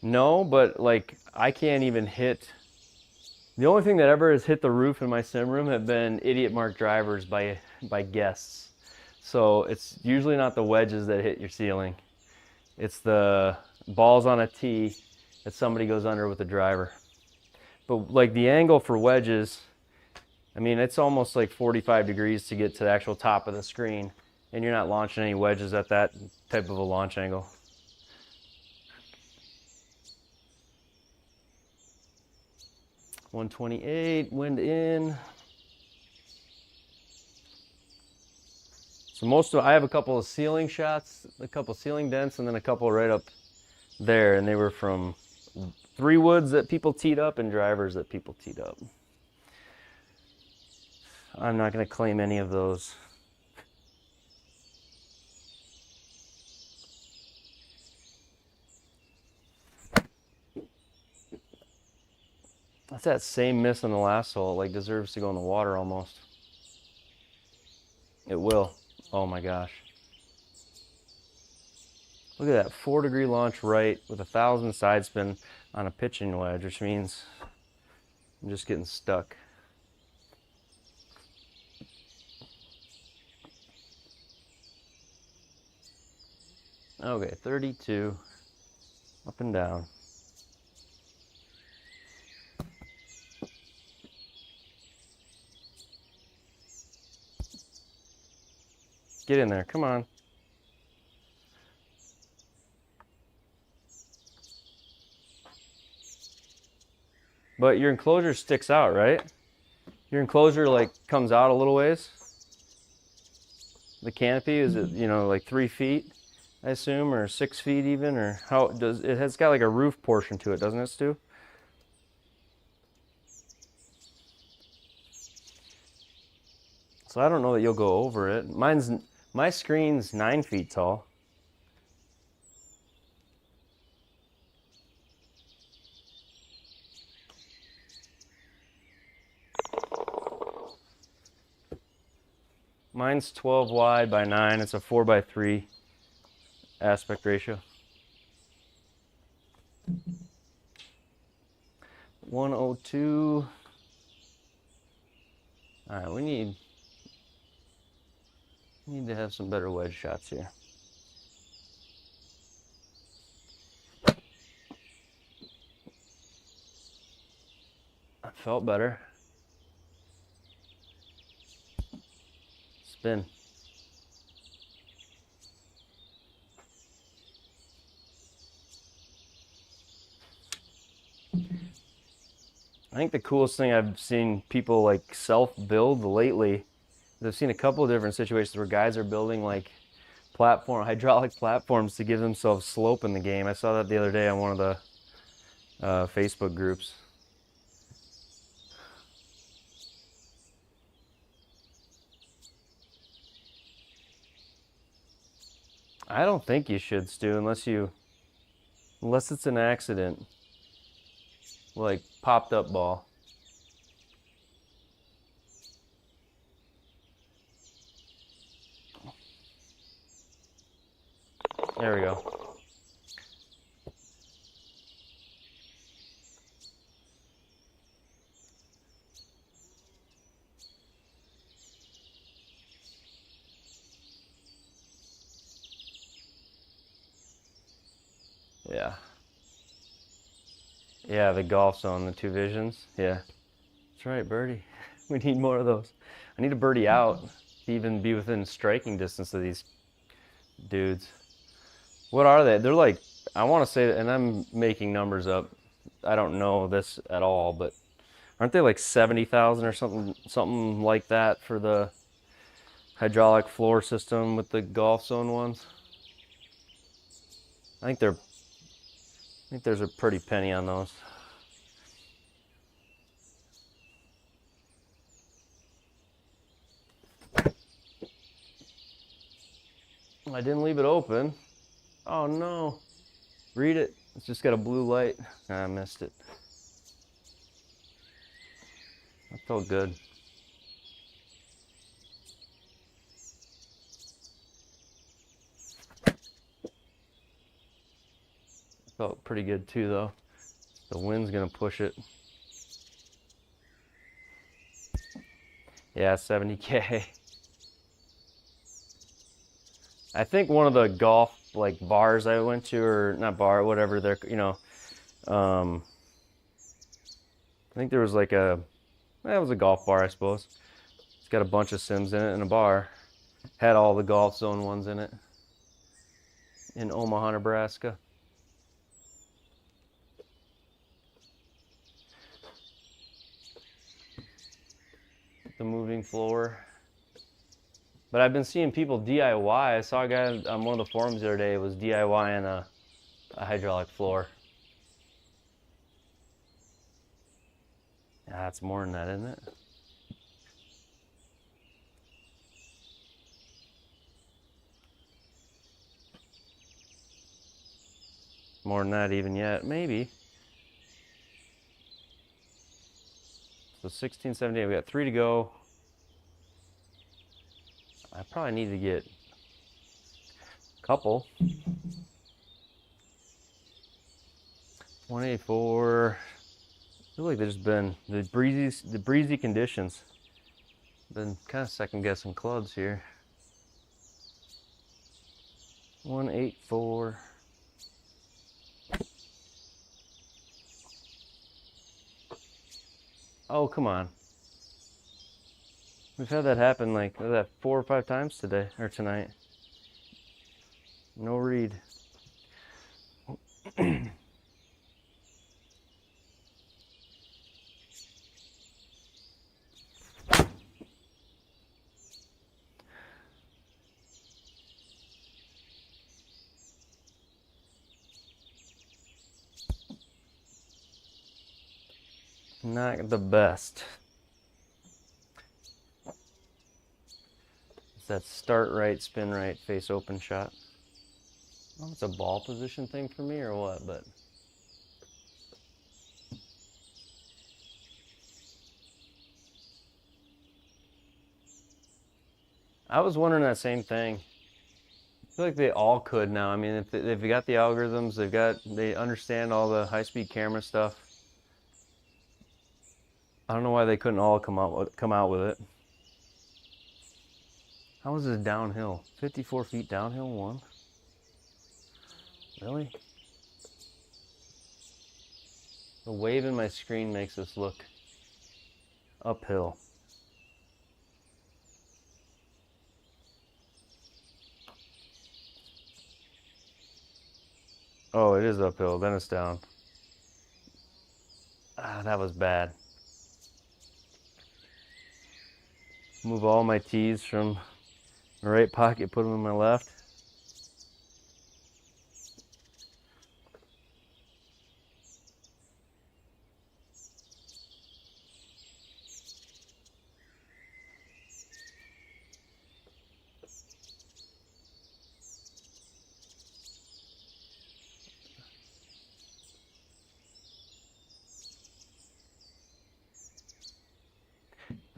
[SPEAKER 1] No, but like I can't even hit. The only thing that ever has hit the roof in my sim room have been idiot mark drivers by guests. So it's usually not the wedges that hit your ceiling. It's the balls on a tee that somebody goes under with a driver. But like the angle for wedges, I mean, it's almost like 45 degrees to get to the actual top of the screen, and you're not launching any wedges at that type of a launch angle. .128, wind in. So I have a couple of ceiling shots, a couple of ceiling dents, and then a couple right up there, and they were from 3 woods that people teed up and drivers that people teed up. I'm not going to claim any of those. That's that same miss on the last hole. It like deserves to go in the water almost. It will. Oh my gosh. Look at that 4-degree launch right with 1,000 side spin on a pitching wedge, which means I'm just getting stuck. Okay, 32, up and down. Get in there, come on. But your enclosure sticks out, right? Your enclosure like comes out a little ways. The canopy, is it, you know, like 3 feet, I assume, or 6 feet even, or how does it has got like a roof portion to it, doesn't it, Stu? So I don't know that you'll go over it. My screen's 9 feet tall. Mine's 12 wide by 9. It's a 4:3 aspect ratio. 102. All right, we need to have some better wedge shots here. That felt better. Spin. I think the coolest thing I've seen people like self-build lately, I've seen a couple of different situations where guys are building like hydraulic platforms to give themselves slope in the game. I saw that the other day on one of the Facebook groups. I don't think you should, Stu, unless it's an accident, like popped up ball. There we go. Yeah. Yeah, the golf zone, the 2 visions. Yeah. That's right, birdie. We need more of those. I need a birdie out to even be within striking distance of these dudes. What are they? They're like, I want to say, and I'm making numbers up. I don't know this at all, but aren't they like 70,000 or something like that for the hydraulic floor system with the golf zone ones? I think there's a pretty penny on those. I didn't leave it open. Oh no. Read it. It's just got a blue light. I missed it. That felt good. Felt pretty good too though. The wind's gonna push it. Yeah, 70K. I think one of the golf like bars I went to, or not bar, whatever they're, you know, I think there was like it was a golf bar, I suppose. It's got a bunch of sims in it, and a bar had all the golf zone ones in it in Omaha, Nebraska. The moving floor. But I've been seeing people DIY. I saw a guy on one of the forums the other day was DIYing a hydraulic floor. Yeah, that's more than that, isn't it? More than that even yet, maybe. So 16, 17, we got 3 to go. I probably need to get a couple. 184. I feel like there's been the breezy conditions. Been kind of second guessing clubs here. 184. Oh, come on. We've had that happen like, what was that, 4 or 5 times today, or tonight. No read. Not the best. It's that start right, spin right, face open shot. I don't know if it's a ball position thing for me or what, but I was wondering that same thing. I feel like they all could now. I mean, if they've got the algorithms, they understand all the high-speed camera stuff. I don't know why they couldn't all come out with it. How is this downhill? 54 feet downhill, one? Really? The wave in my screen makes this look uphill. Oh, it is uphill, then it's down. Ah, that was bad. Move all my tees from my right pocket, put them in my left.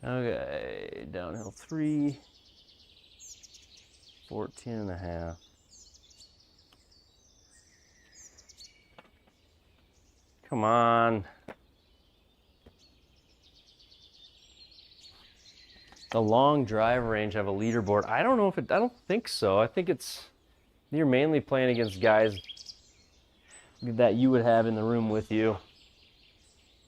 [SPEAKER 1] Okay, downhill 3, 14 and a half. Come on. The long drive range have a leaderboard. I don't know if it, I don't think so. I think you're mainly playing against guys that you would have in the room with you.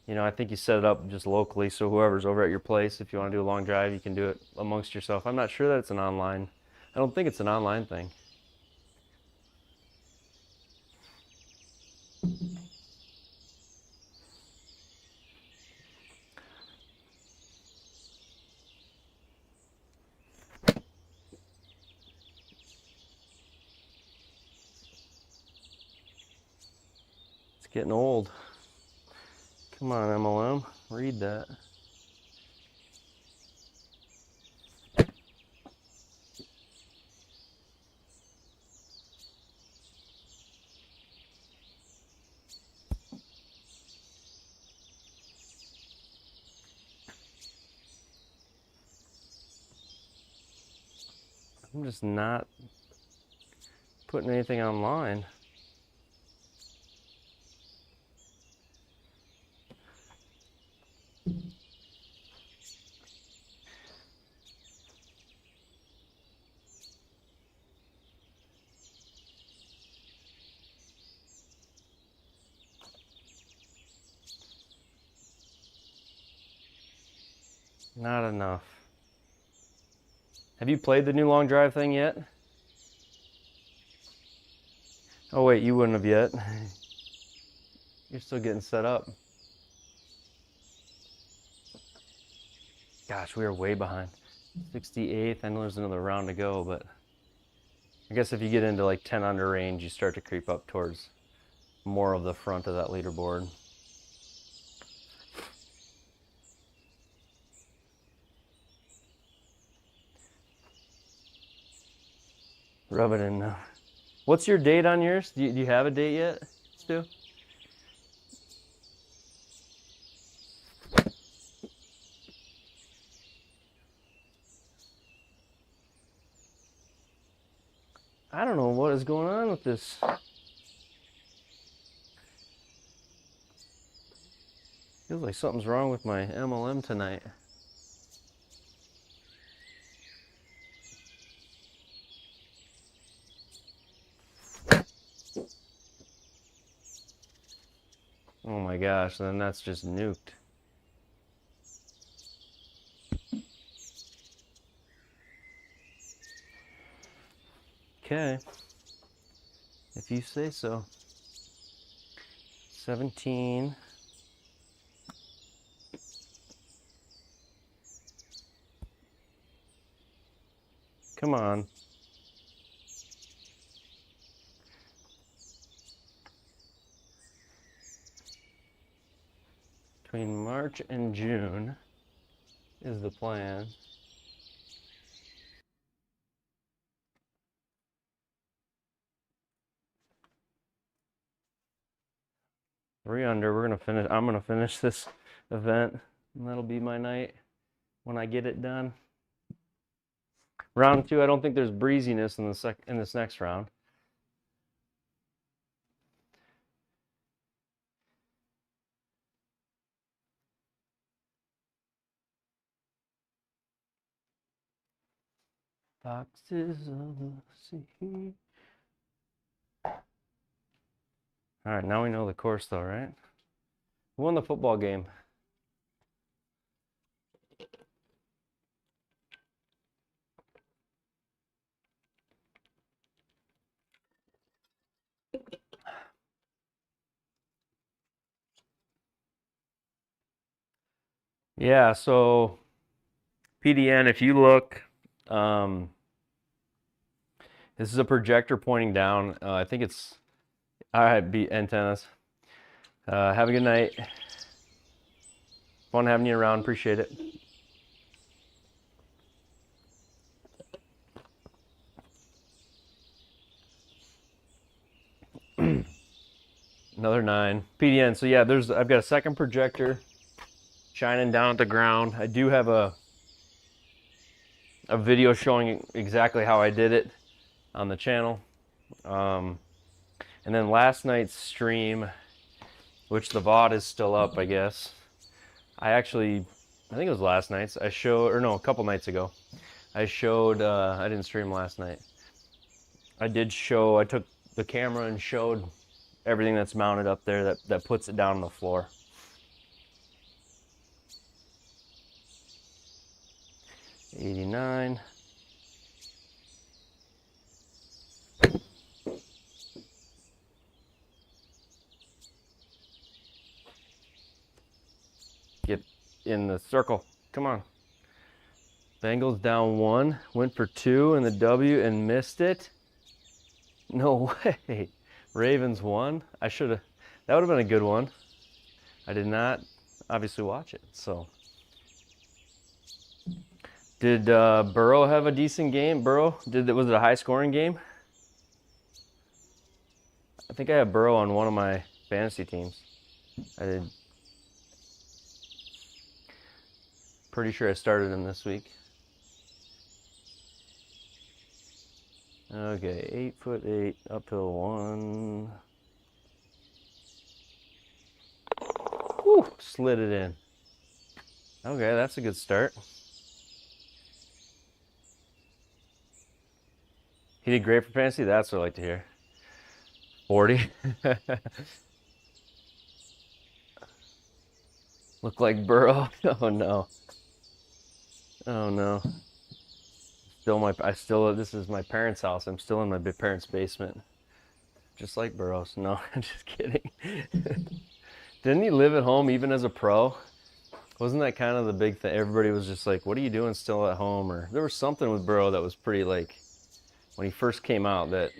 [SPEAKER 1] You know, I think you set it up just locally, so whoever's over at your place, if you want to do a long drive, you can do it amongst yourself. I'm not sure that it's an online. I don't think it's an online thing. It's getting old. Come on, MLM, read that. I'm just not putting anything online. Not enough. Have you played the new long drive thing yet? Oh wait, you wouldn't have yet. You're still getting set up. Gosh, we are way behind. 68th, I know there's another round to go, but I guess if you get into like 10 under range, you start to creep up towards more of the front of that leaderboard. Rub it in now. What's your date on yours? Do you have a date yet, Stu? I don't know what is going on with this. Feels like something's wrong with my MLM tonight. Oh my gosh, then that's just nuked. Okay. If you say so. 17. Come on. Between March and June is the plan. Three under. We're gonna finish. I'm gonna finish this event, and that'll be my night when I get it done. Round 2. I don't think there's breeziness in this next round. Foxes of the sea. All right, now we know the course though, right? Who won the football game? Yeah, so PDN, if you look, this is a projector pointing down. I think it's, all right, antennas. Have a good night. Fun having you around, appreciate it. Another 9. PDN, so yeah, I've got a second projector shining down at the ground. I do have a video showing exactly how I did it on the channel. And then last night's stream, which the VOD is still up, I guess. I think it was last night's. A couple nights ago. I didn't stream last night. I took the camera and showed everything that's mounted up there that puts it down on the floor. $89. Get in the circle. Come on. Bengals down 1, went for 2 in the W and missed it. No way. Ravens 1. That would have been a good one. I did not obviously watch it, so. Did Burrow have a decent game? Was it a high scoring game? I think I have Burrow on one of my fantasy teams. I did. Pretty sure I started him this week. Okay, 8'8", uphill 1. Whew, slid it in. Okay, that's a good start. He did great for fantasy? That's what I like to hear. 40. Look like Burrow. Oh no. Oh no. This is my parents' house. I'm still in my parents' basement. Just like Burrows. No, I'm just kidding. Didn't he live at home even as a pro? Wasn't that kind of the big thing? Everybody was just like, what are you doing still at home? Or there was something with Burrow that was pretty, like, when he first came out that,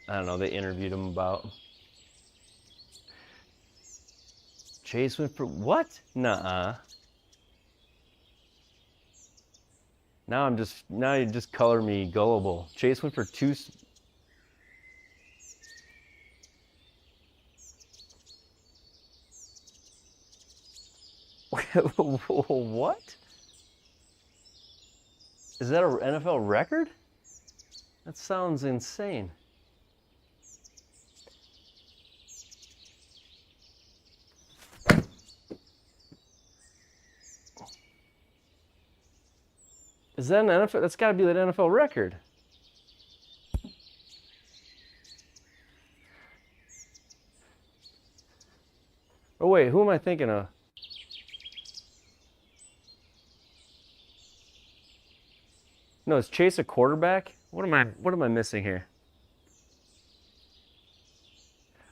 [SPEAKER 1] I don't know, they interviewed him about. Chase went for what? Nuh-uh. Now you just color me gullible. Chase went for 2. What? Is that an NFL record? That sounds insane. Is that an NFL? That's got to be an NFL record. Oh wait, who am I thinking of? No, is Chase a quarterback? What am I missing here?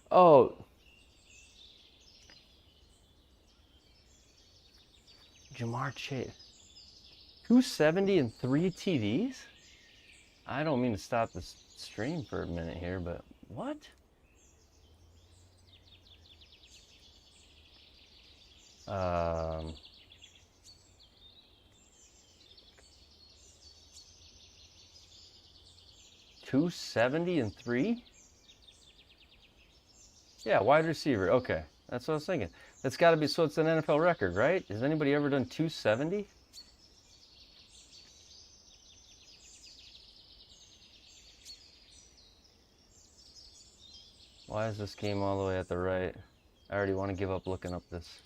[SPEAKER 1] Oh, Jamar Chase. 270 and 3 TVs? I don't mean to stop the stream for a minute here, but what? Um, 270 and 3? Yeah, wide receiver. Okay, that's what I was thinking. That's got to be, so it's an NFL record, right? Has anybody ever done 270? Why is this game all the way at the right? I already want to give up looking up this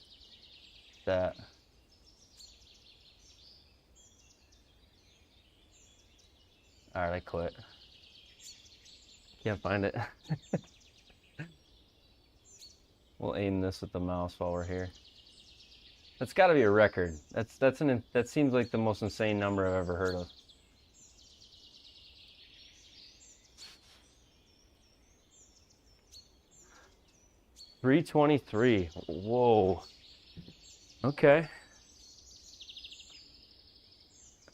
[SPEAKER 1] stat. All right, I quit. Can't find it. We'll aim this with the mouse while we're here. That's got to be a record. That seems like the most insane number I've ever heard of. .323. Whoa. Okay.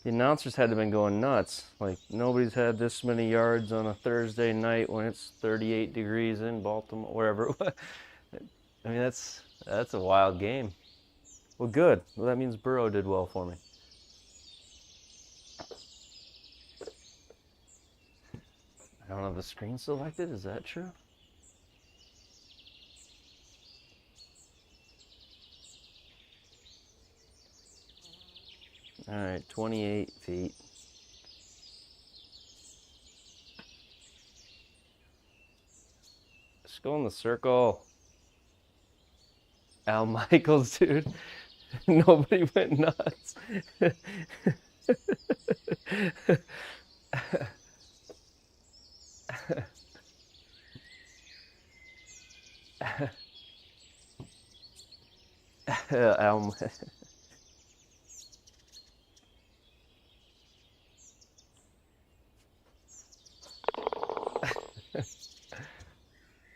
[SPEAKER 1] The announcers had to have been going nuts. Like, nobody's had this many yards on a Thursday night when it's 38 degrees in Baltimore, wherever it was. I mean, that's a wild game. Well, good. Well, that means Burrow did well for me. I don't have the screen selected. Is that true? All right, 28 feet. Just go in the circle. Al Michaels, dude. Nobody went nuts. Al.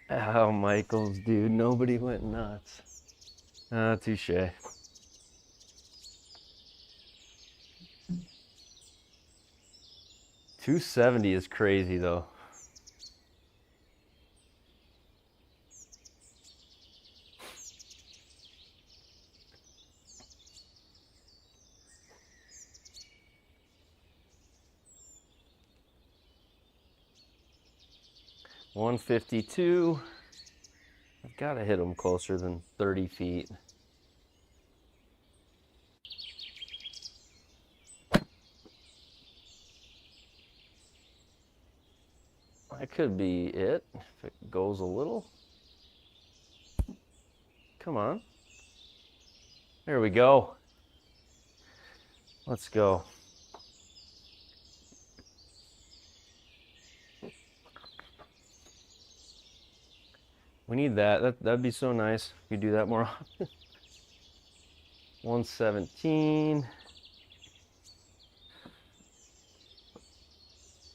[SPEAKER 1] Al Michaels, dude. Nobody went nuts. Touche. .270 is crazy, though. .152. I've got to hit him closer than 30 feet. That could be it, if it goes a little. Come on. There we go. Let's go. We need that. That'd be so nice if we do that more often. 117.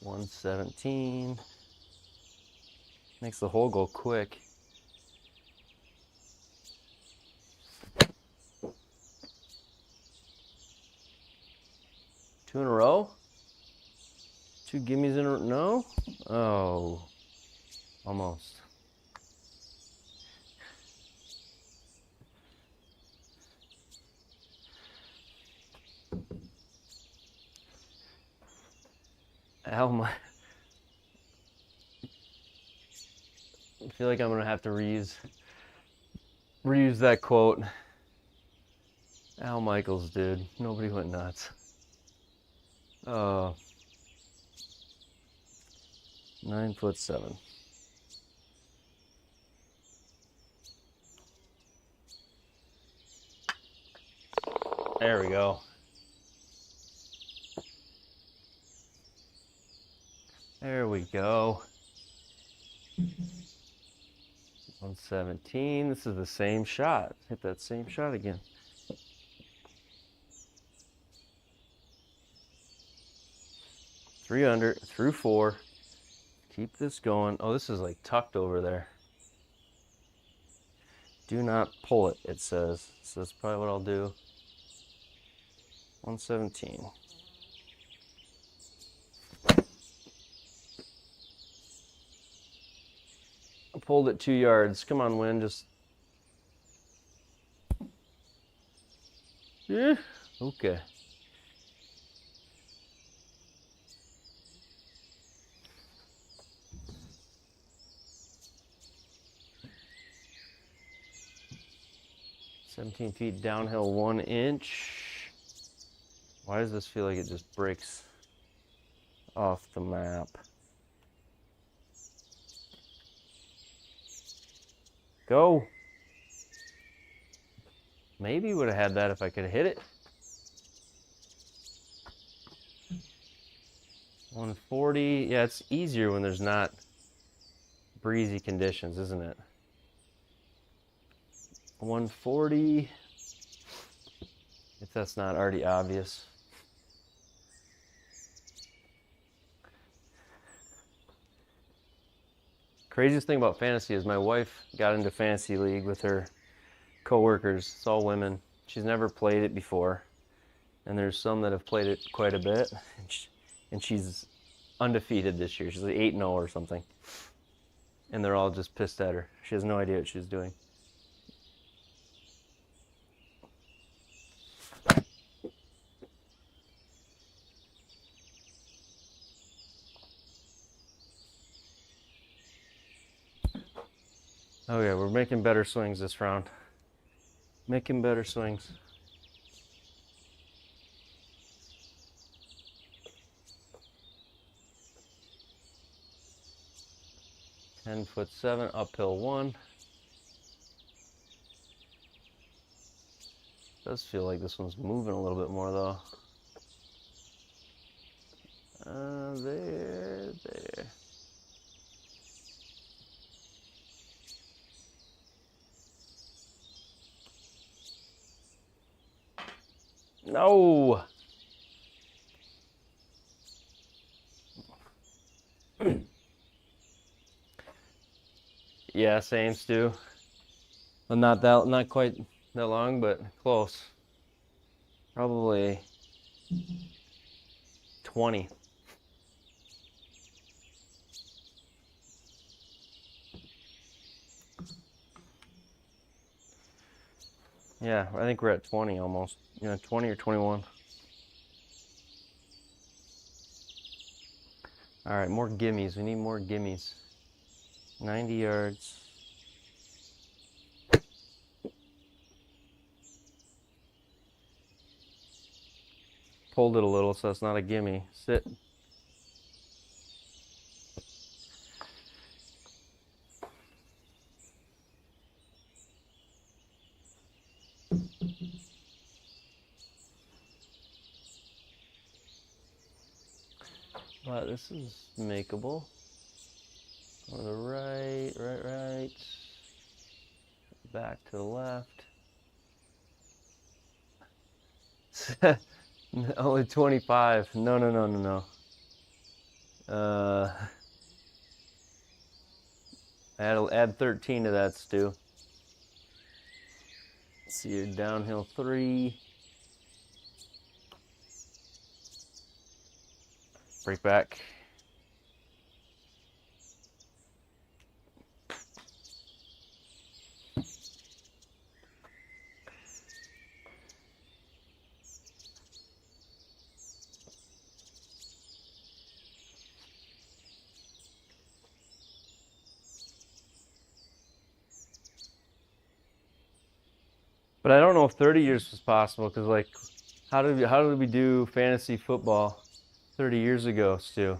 [SPEAKER 1] 117. Makes the hole go quick. Two in a row? Two gimmies in a row? No? Oh, almost. Ow, my. I feel like I'm gonna have to reuse that quote. Al Michaels, dude. Nobody went nuts. Oh. 9'7". There we go. There we go. 117. This is the same shot. Hit that same shot again. 3 under, through 4. Keep this going. Oh, this is like tucked over there. Do not pull it, it says. So that's probably what I'll do. 117. I pulled it 2 yards. Come on, wind, just. Yeah, okay. "17 feet downhill, 1 inch. Why does this feel like it just breaks off the map? Go. Maybe would have had that if I could have hit it. 140. Yeah, it's easier when there's not breezy conditions, isn't it? 140. If that's not already obvious. Craziest thing about fantasy is my wife got into fantasy league with her coworkers. It's all women. She's never played it before, and there's some that have played it quite a bit, and she's undefeated this year. She's like 8-0 or something, and they're all just pissed at her. She has no idea what she's doing. Okay, we're making better swings this round. Making better swings. "10'7", uphill 1. Does feel like this one's moving a little bit more though. There. No. Yeah, same, Stu. Well, not quite that long, but close. Probably 20. Yeah, I think we're at 20 almost. 20 or 21. All right, more gimmies. We need more gimmies. 90 yards. Pulled it a little, so it's not a gimme. Sit. But this is makeable. On the right. Back to the left. Only 25. No. Add 13 to that, Stu. See your downhill 3. Break back. But I don't know if 30 years was possible, because like, how did we do fantasy football 30 years ago, Stu?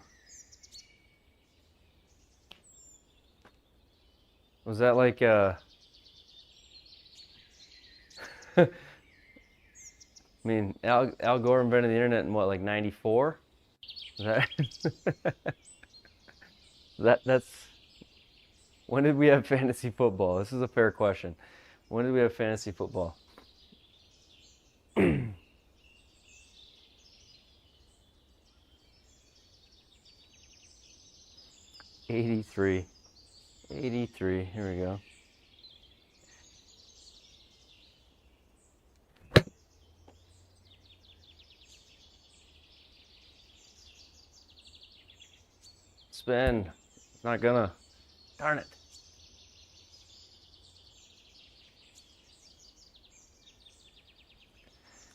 [SPEAKER 1] Was that like I mean, Al Gore invented the internet in what, like 94? That's when did we have fantasy football? This is a fair question. When did we have fantasy football? 83. 83. Here we go. Spin. It's not gonna. Darn it.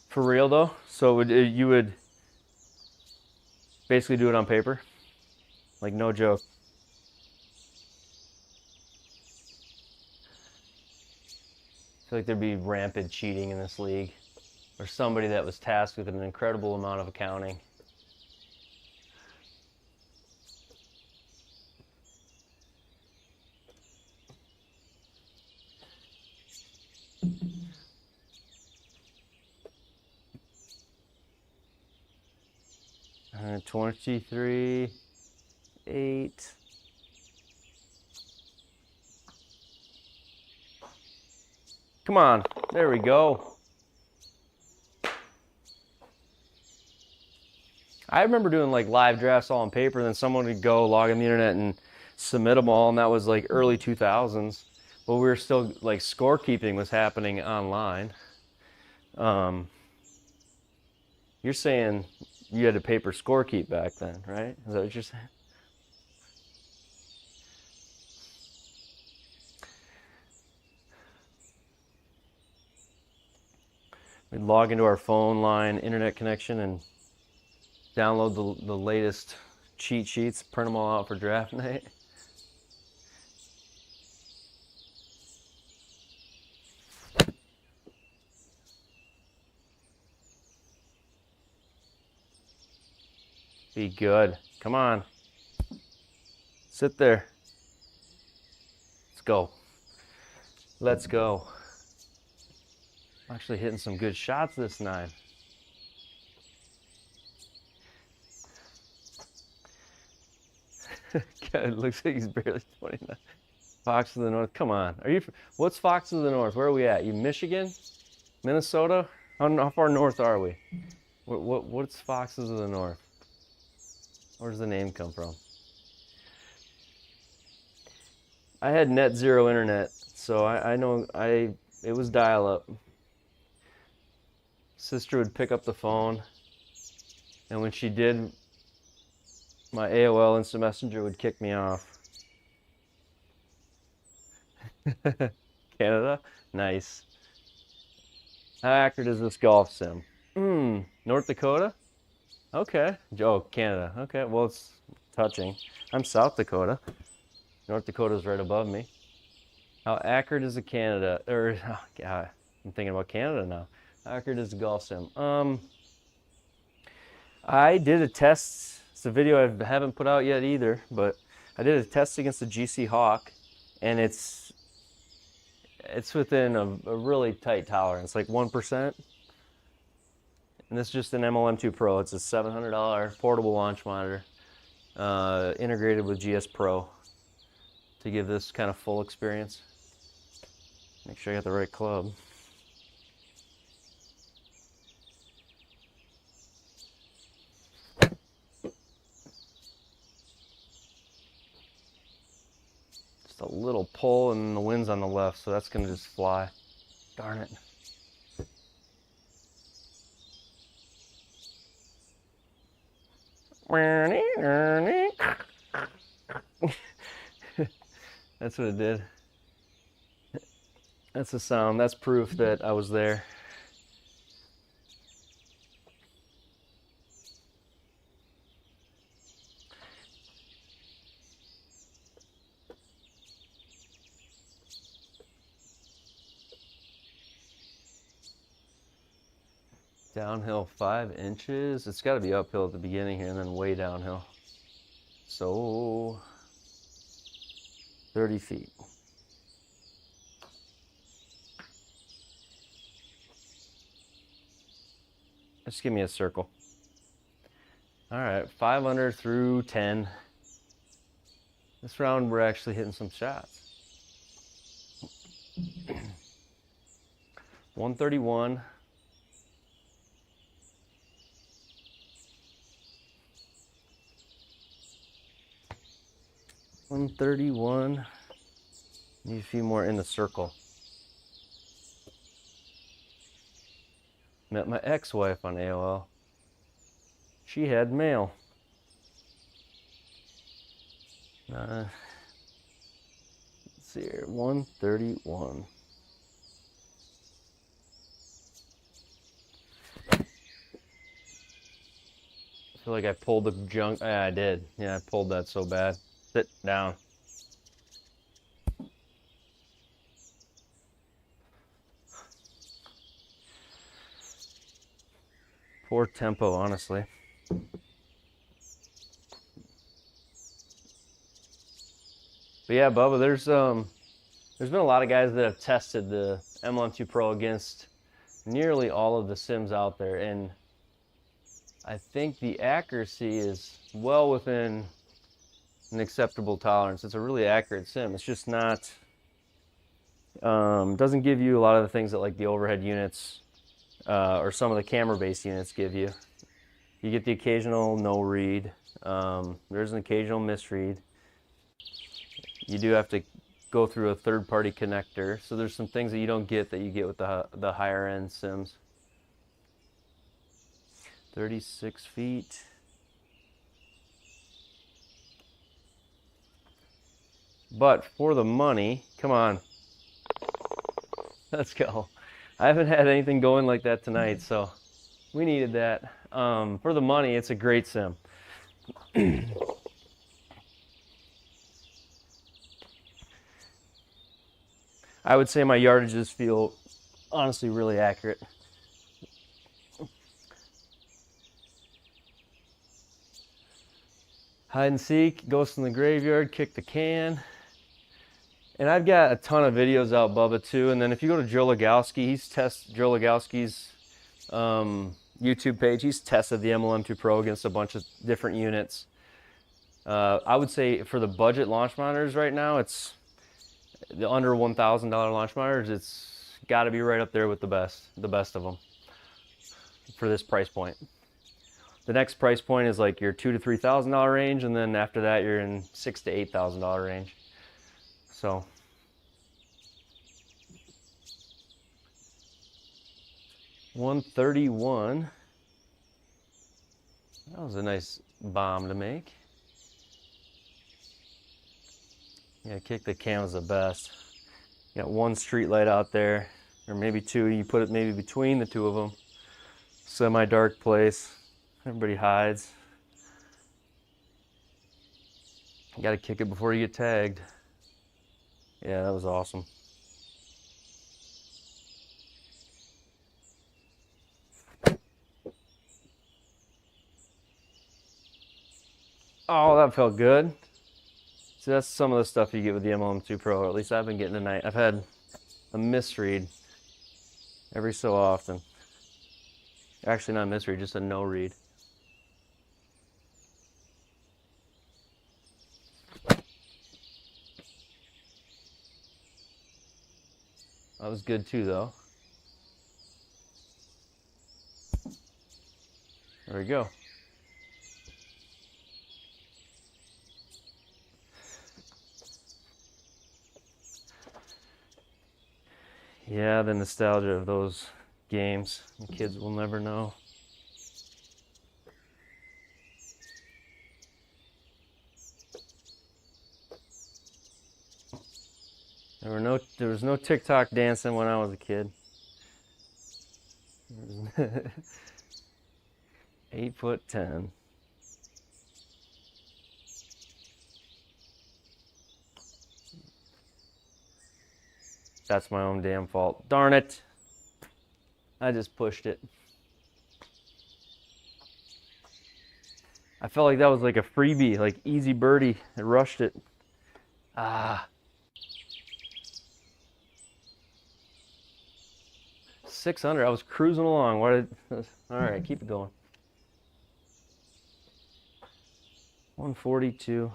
[SPEAKER 1] For real though, so you would basically do it on paper? Like no joke. I feel like there'd be rampant cheating in this league. Or somebody that was tasked with an incredible amount of accounting. And 23, 8. Come on, there we go. I remember doing like live drafts all on paper, and then someone would go log on the internet and submit them all, and that was like early 2000s. But we were still like scorekeeping was happening online. You're saying you had a paper scorekeep back then, right? Is that what you're saying? We'd log into our phone line internet connection and download the latest cheat sheets, print them all out for draft night. Be good. Come on. Sit there. Let's go. Let's go. I'm actually hitting some good shots this night. God, it looks like he's barely 29. Fox of the North. Come on. Are you? What's Fox of the North? Where are we at? You Michigan? Minnesota? How far north are we? What's Foxes of the North? Where does the name come from? I had net zero internet, so I know it was dial up. Sister would pick up the phone, and when she did, my AOL Instant Messenger would kick me off. Canada? Nice. How accurate is this golf sim? North Dakota? Okay. Oh, Canada. Okay, well, it's touching. I'm South Dakota. North Dakota's right above me. How accurate is a Canada? Oh, God, I'm thinking about Canada now. How accurate is the golf sim? I did a test. It's a video I haven't put out yet either, but I did a test against the GC Hawk, and it's within a really tight tolerance, like 1%. And this is just an MLM2 Pro. It's a $700 portable launch monitor, integrated with GSPro to give this kind of full experience. Make sure I got the right club. Just a little pull and the wind's on the left, so that's gonna just fly. Darn it. That's what it did. That's the sound. That's proof that I was there. Downhill 5 inches. It's got to be uphill at the beginning here and then way downhill. So 30 feet. Just give me a circle. All right, 5 under through 10. This round we're actually hitting some shots. 131. 131. Need a few more in the circle. Met my ex-wife on AOL. She had mail. Let's see here, 131. I feel like I pulled the junk. Yeah, I did. Yeah, I pulled that so bad. Sit down. Poor tempo, honestly. But yeah, Bubba, there's been a lot of guys that have tested the MLM2 Pro against nearly all of the sims out there, and I think the accuracy is well within an acceptable tolerance. It's a really accurate sim. It's just not, doesn't give you a lot of the things that like the overhead units or some of the camera-based units give you. You get the occasional no read. There's an occasional misread. You do have to go through a third-party connector, so there's some things that you don't get that you get with the higher-end sims. 36 feet. But for the money, come on. Let's go. I haven't had anything going like that tonight, so we needed that. For the money, it's a great sim. I would say my yardages feel honestly really accurate. Hide and seek, ghost in the graveyard, kick the can. And I've got a ton of videos out, Bubba, too. And then if you go to Joe Lagowski, Joe Lagowski's YouTube page. He's tested the MLM2 Pro against a bunch of different units. I would say for the budget launch monitors right now, it's the under $1,000 launch monitors. It's got to be right up there with the best of them for this price point. The next price point is like your $2,000 to $3,000 range, and then after that you're in $6,000 to $8,000 range. So $131. That was a nice bomb to make. Yeah, kick the cam is the best. You got one street light out there, or maybe two. You put it maybe between the two of them. Semi-dark place. Everybody hides. You gotta kick it before you get tagged. Yeah, that was awesome. Oh, that felt good. See, that's some of the stuff you get with the MLM2 Pro, or at least I've been getting tonight. I've had a misread every so often. Actually, not a misread, just a no read. That was good too, though. There we go. Yeah, the nostalgia of those games. The kids will never know. There was no TikTok dancing when I was a kid. 8'10". That's my own damn fault. Darn it. I just pushed it. I felt like that was like a freebie, like easy birdie. I rushed it. Ah. 600. I was cruising along. All right, keep it going. 142.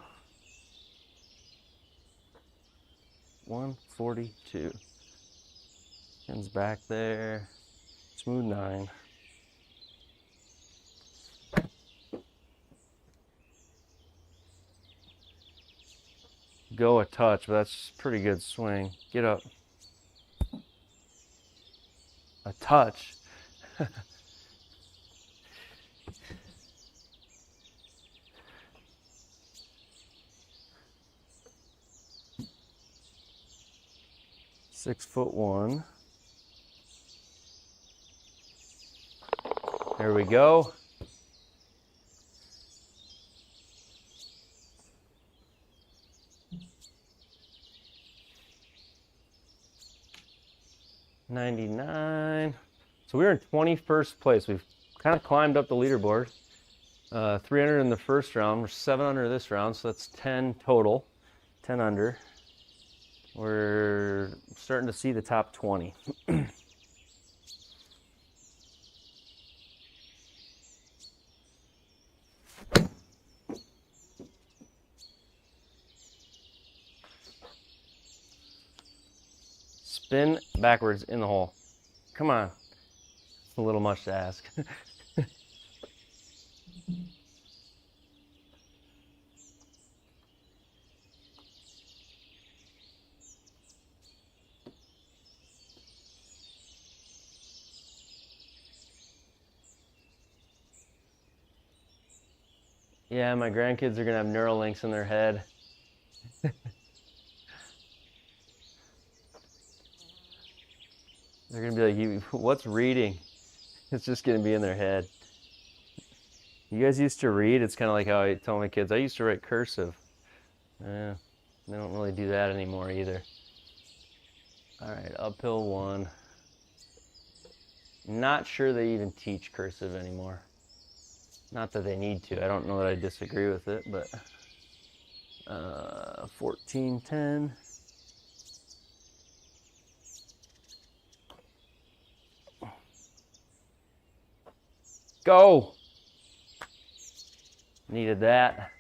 [SPEAKER 1] 142. Pins back there. Smooth 9. go a touch, but that's a pretty good swing. Get up. A touch. (6'1". There we go. (99). So we're in 21st place. We've kind of climbed up the leaderboard. 300 in the first round. We're 700 this round, so that's 10 total. 10 under. We're starting to see the top 20. Spin backwards in the hole. Come on. It's a little much to ask. Yeah, my grandkids are gonna have neural links in their head. They're gonna be like, what's reading? It's just gonna be in their head. You guys used to read? It's kind of like how I tell my kids, I used to write cursive. They don't really do that anymore either. All right, uphill one. Not sure they even teach cursive anymore. Not that they need to. I don't know that I disagree with it, but 14-10. Go! Needed that.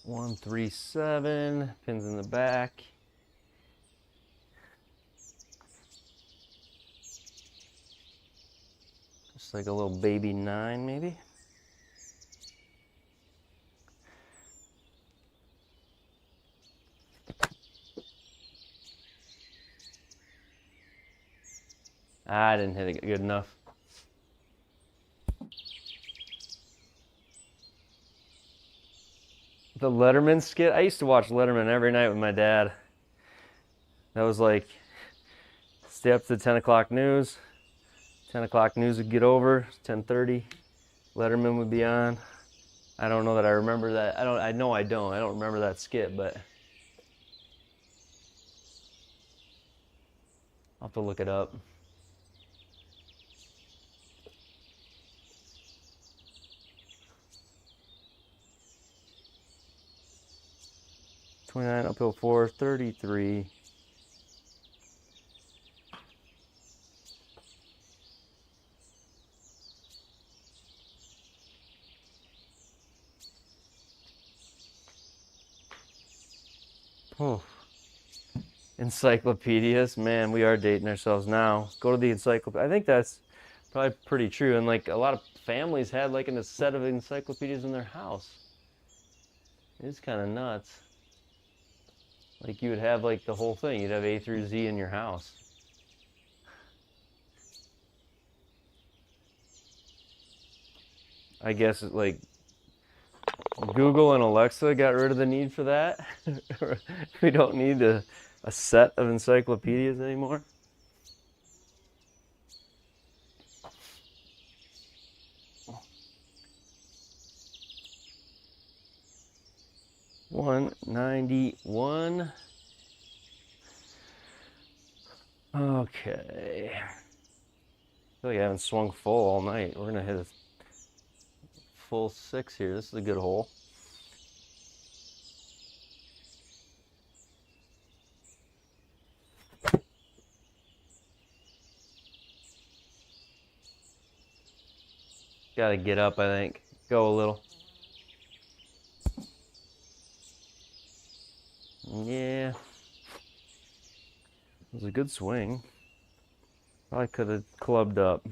[SPEAKER 1] One, 3, 7. Pins in the back. Just like a little baby 9, maybe. I didn't hit it good enough. The Letterman skit. I used to watch Letterman every night with my dad. That was like, stay up to the 10 o'clock news. 10 o'clock news would get over. 10:30. Letterman would be on. I don't know that I remember that. I know I don't. I don't remember that skit, but I'll have to look it up. (29) uphill 4, 33. Oh. Encyclopedias, man, we are dating ourselves now. Go to the encyclopedia. I think that's probably pretty true. And like a lot of families had like a set of encyclopedias in their house. It's kind of nuts. Like you would have like the whole thing. You'd have A through Z in your house. I guess like Google and Alexa got rid of the need for that. We don't need a set of encyclopedias anymore. $191. Okay. I feel like I haven't swung full all night. We're gonna hit a full 6 here. This is a good hole. Gotta get up, I think. Go a little. Yeah. It was a good swing. Probably could have clubbed up.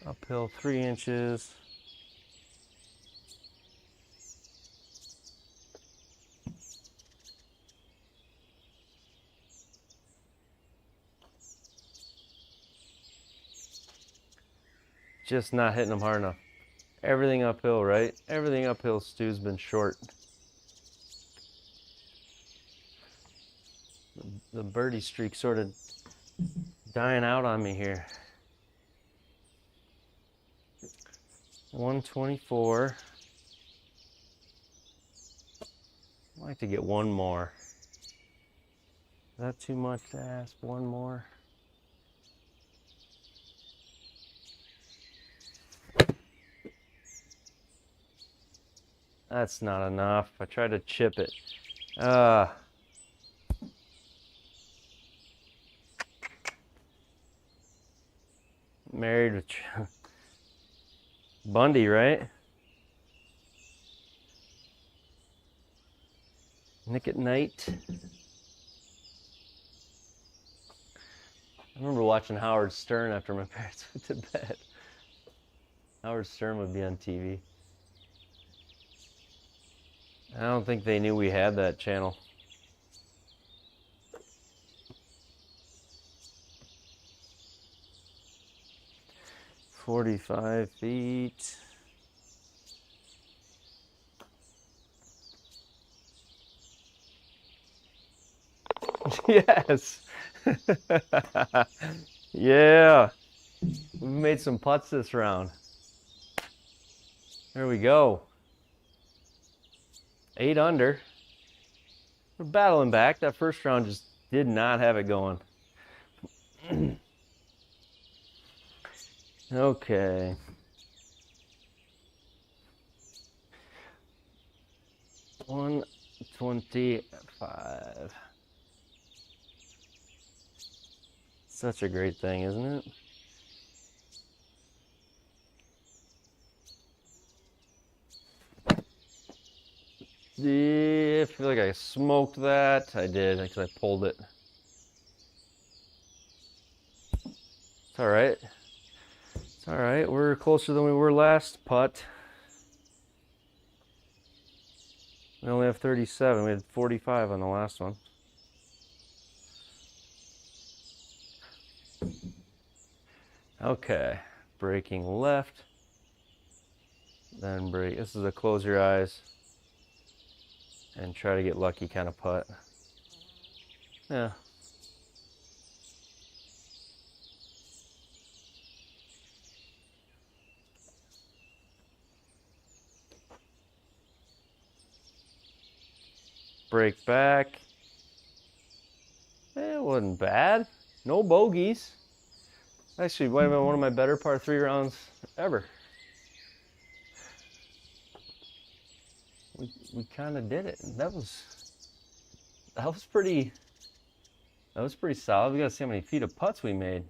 [SPEAKER 1] Uphill 3 inches. Just not hitting them hard enough. Everything uphill, right? Everything uphill, Stu's been short. The birdie streak sort of dying out on me here. 124. I'd like to get one more. Is that too much to ask? One more? That's not enough. I tried to chip it. Married with Bundy, right? Nick at Night. I remember watching Howard Stern after my parents went to bed. Howard Stern would be on TV. I don't think they knew we had that channel. "45 feet. Yes. Yeah. We've made some putts this round. There we go. 8 under. We're battling back. That first round just did not have it going. Okay. $125. Such a great thing, isn't it? Yeah, I feel like I smoked that. I did, because I pulled it. It's all right. It's all right. We're closer than we were last putt. We only have 37. We had 45 on the last one. Okay, breaking left. Then break. This is a close your eyes and try to get lucky kind of putt. Yeah. Break back. It wasn't bad. No bogeys. Actually, might have been one of my better par 3 rounds ever. We kind of did it. That was pretty solid. We gotta see how many feet of putts we made.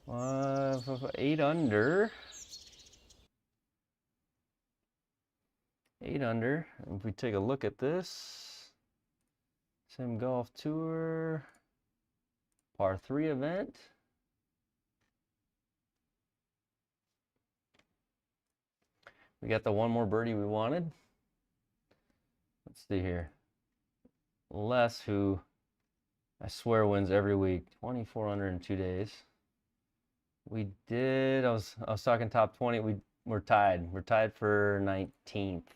[SPEAKER 1] 8 under. 8 under. If we take a look at this, Sim Golf Tour, par 3 event. We got the one more birdie we wanted. Let's see here. Les, who I swear wins every week, 24 under in 2 days. We did. I was talking top 20. We're tied. We're tied for 19th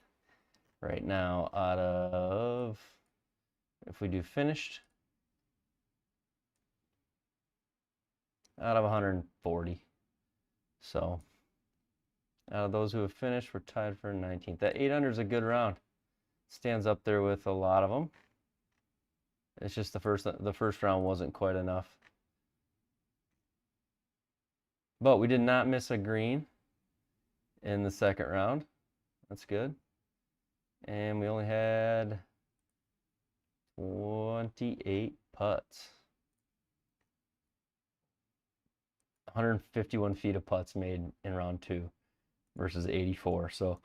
[SPEAKER 1] right now out of, if we do finished, out of 140. So out of those who have finished, we're tied for 19th. That 8 under is a good round. Stands up there with a lot of them. It's just the first round wasn't quite enough. But we did not miss a green in the second round. That's good. And we only had 28 putts. 151 feet of putts made in round 2. versus 84. So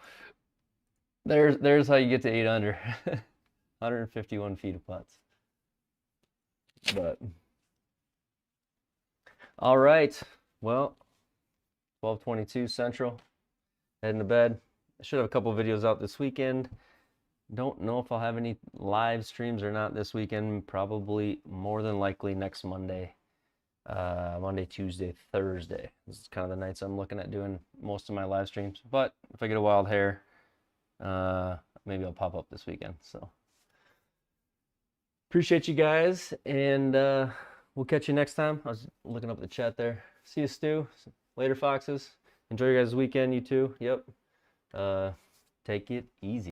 [SPEAKER 1] there's how you get to 8 under. 151 feet of putts. But all right, well, 12:22 Central, heading to bed. I should have a couple videos out this weekend. Don't know if I'll have any live streams or not this weekend. Probably more than likely next Monday. Monday, Tuesday, Thursday. This is kind of the nights I'm looking at doing most of my live streams. But if I get a wild hair, maybe I'll pop up this weekend. So appreciate you guys, and we'll catch you next time. I was looking up the chat there. See you, Stu. Later, Foxes. Enjoy your guys' weekend, you too. Yep. Take it easy.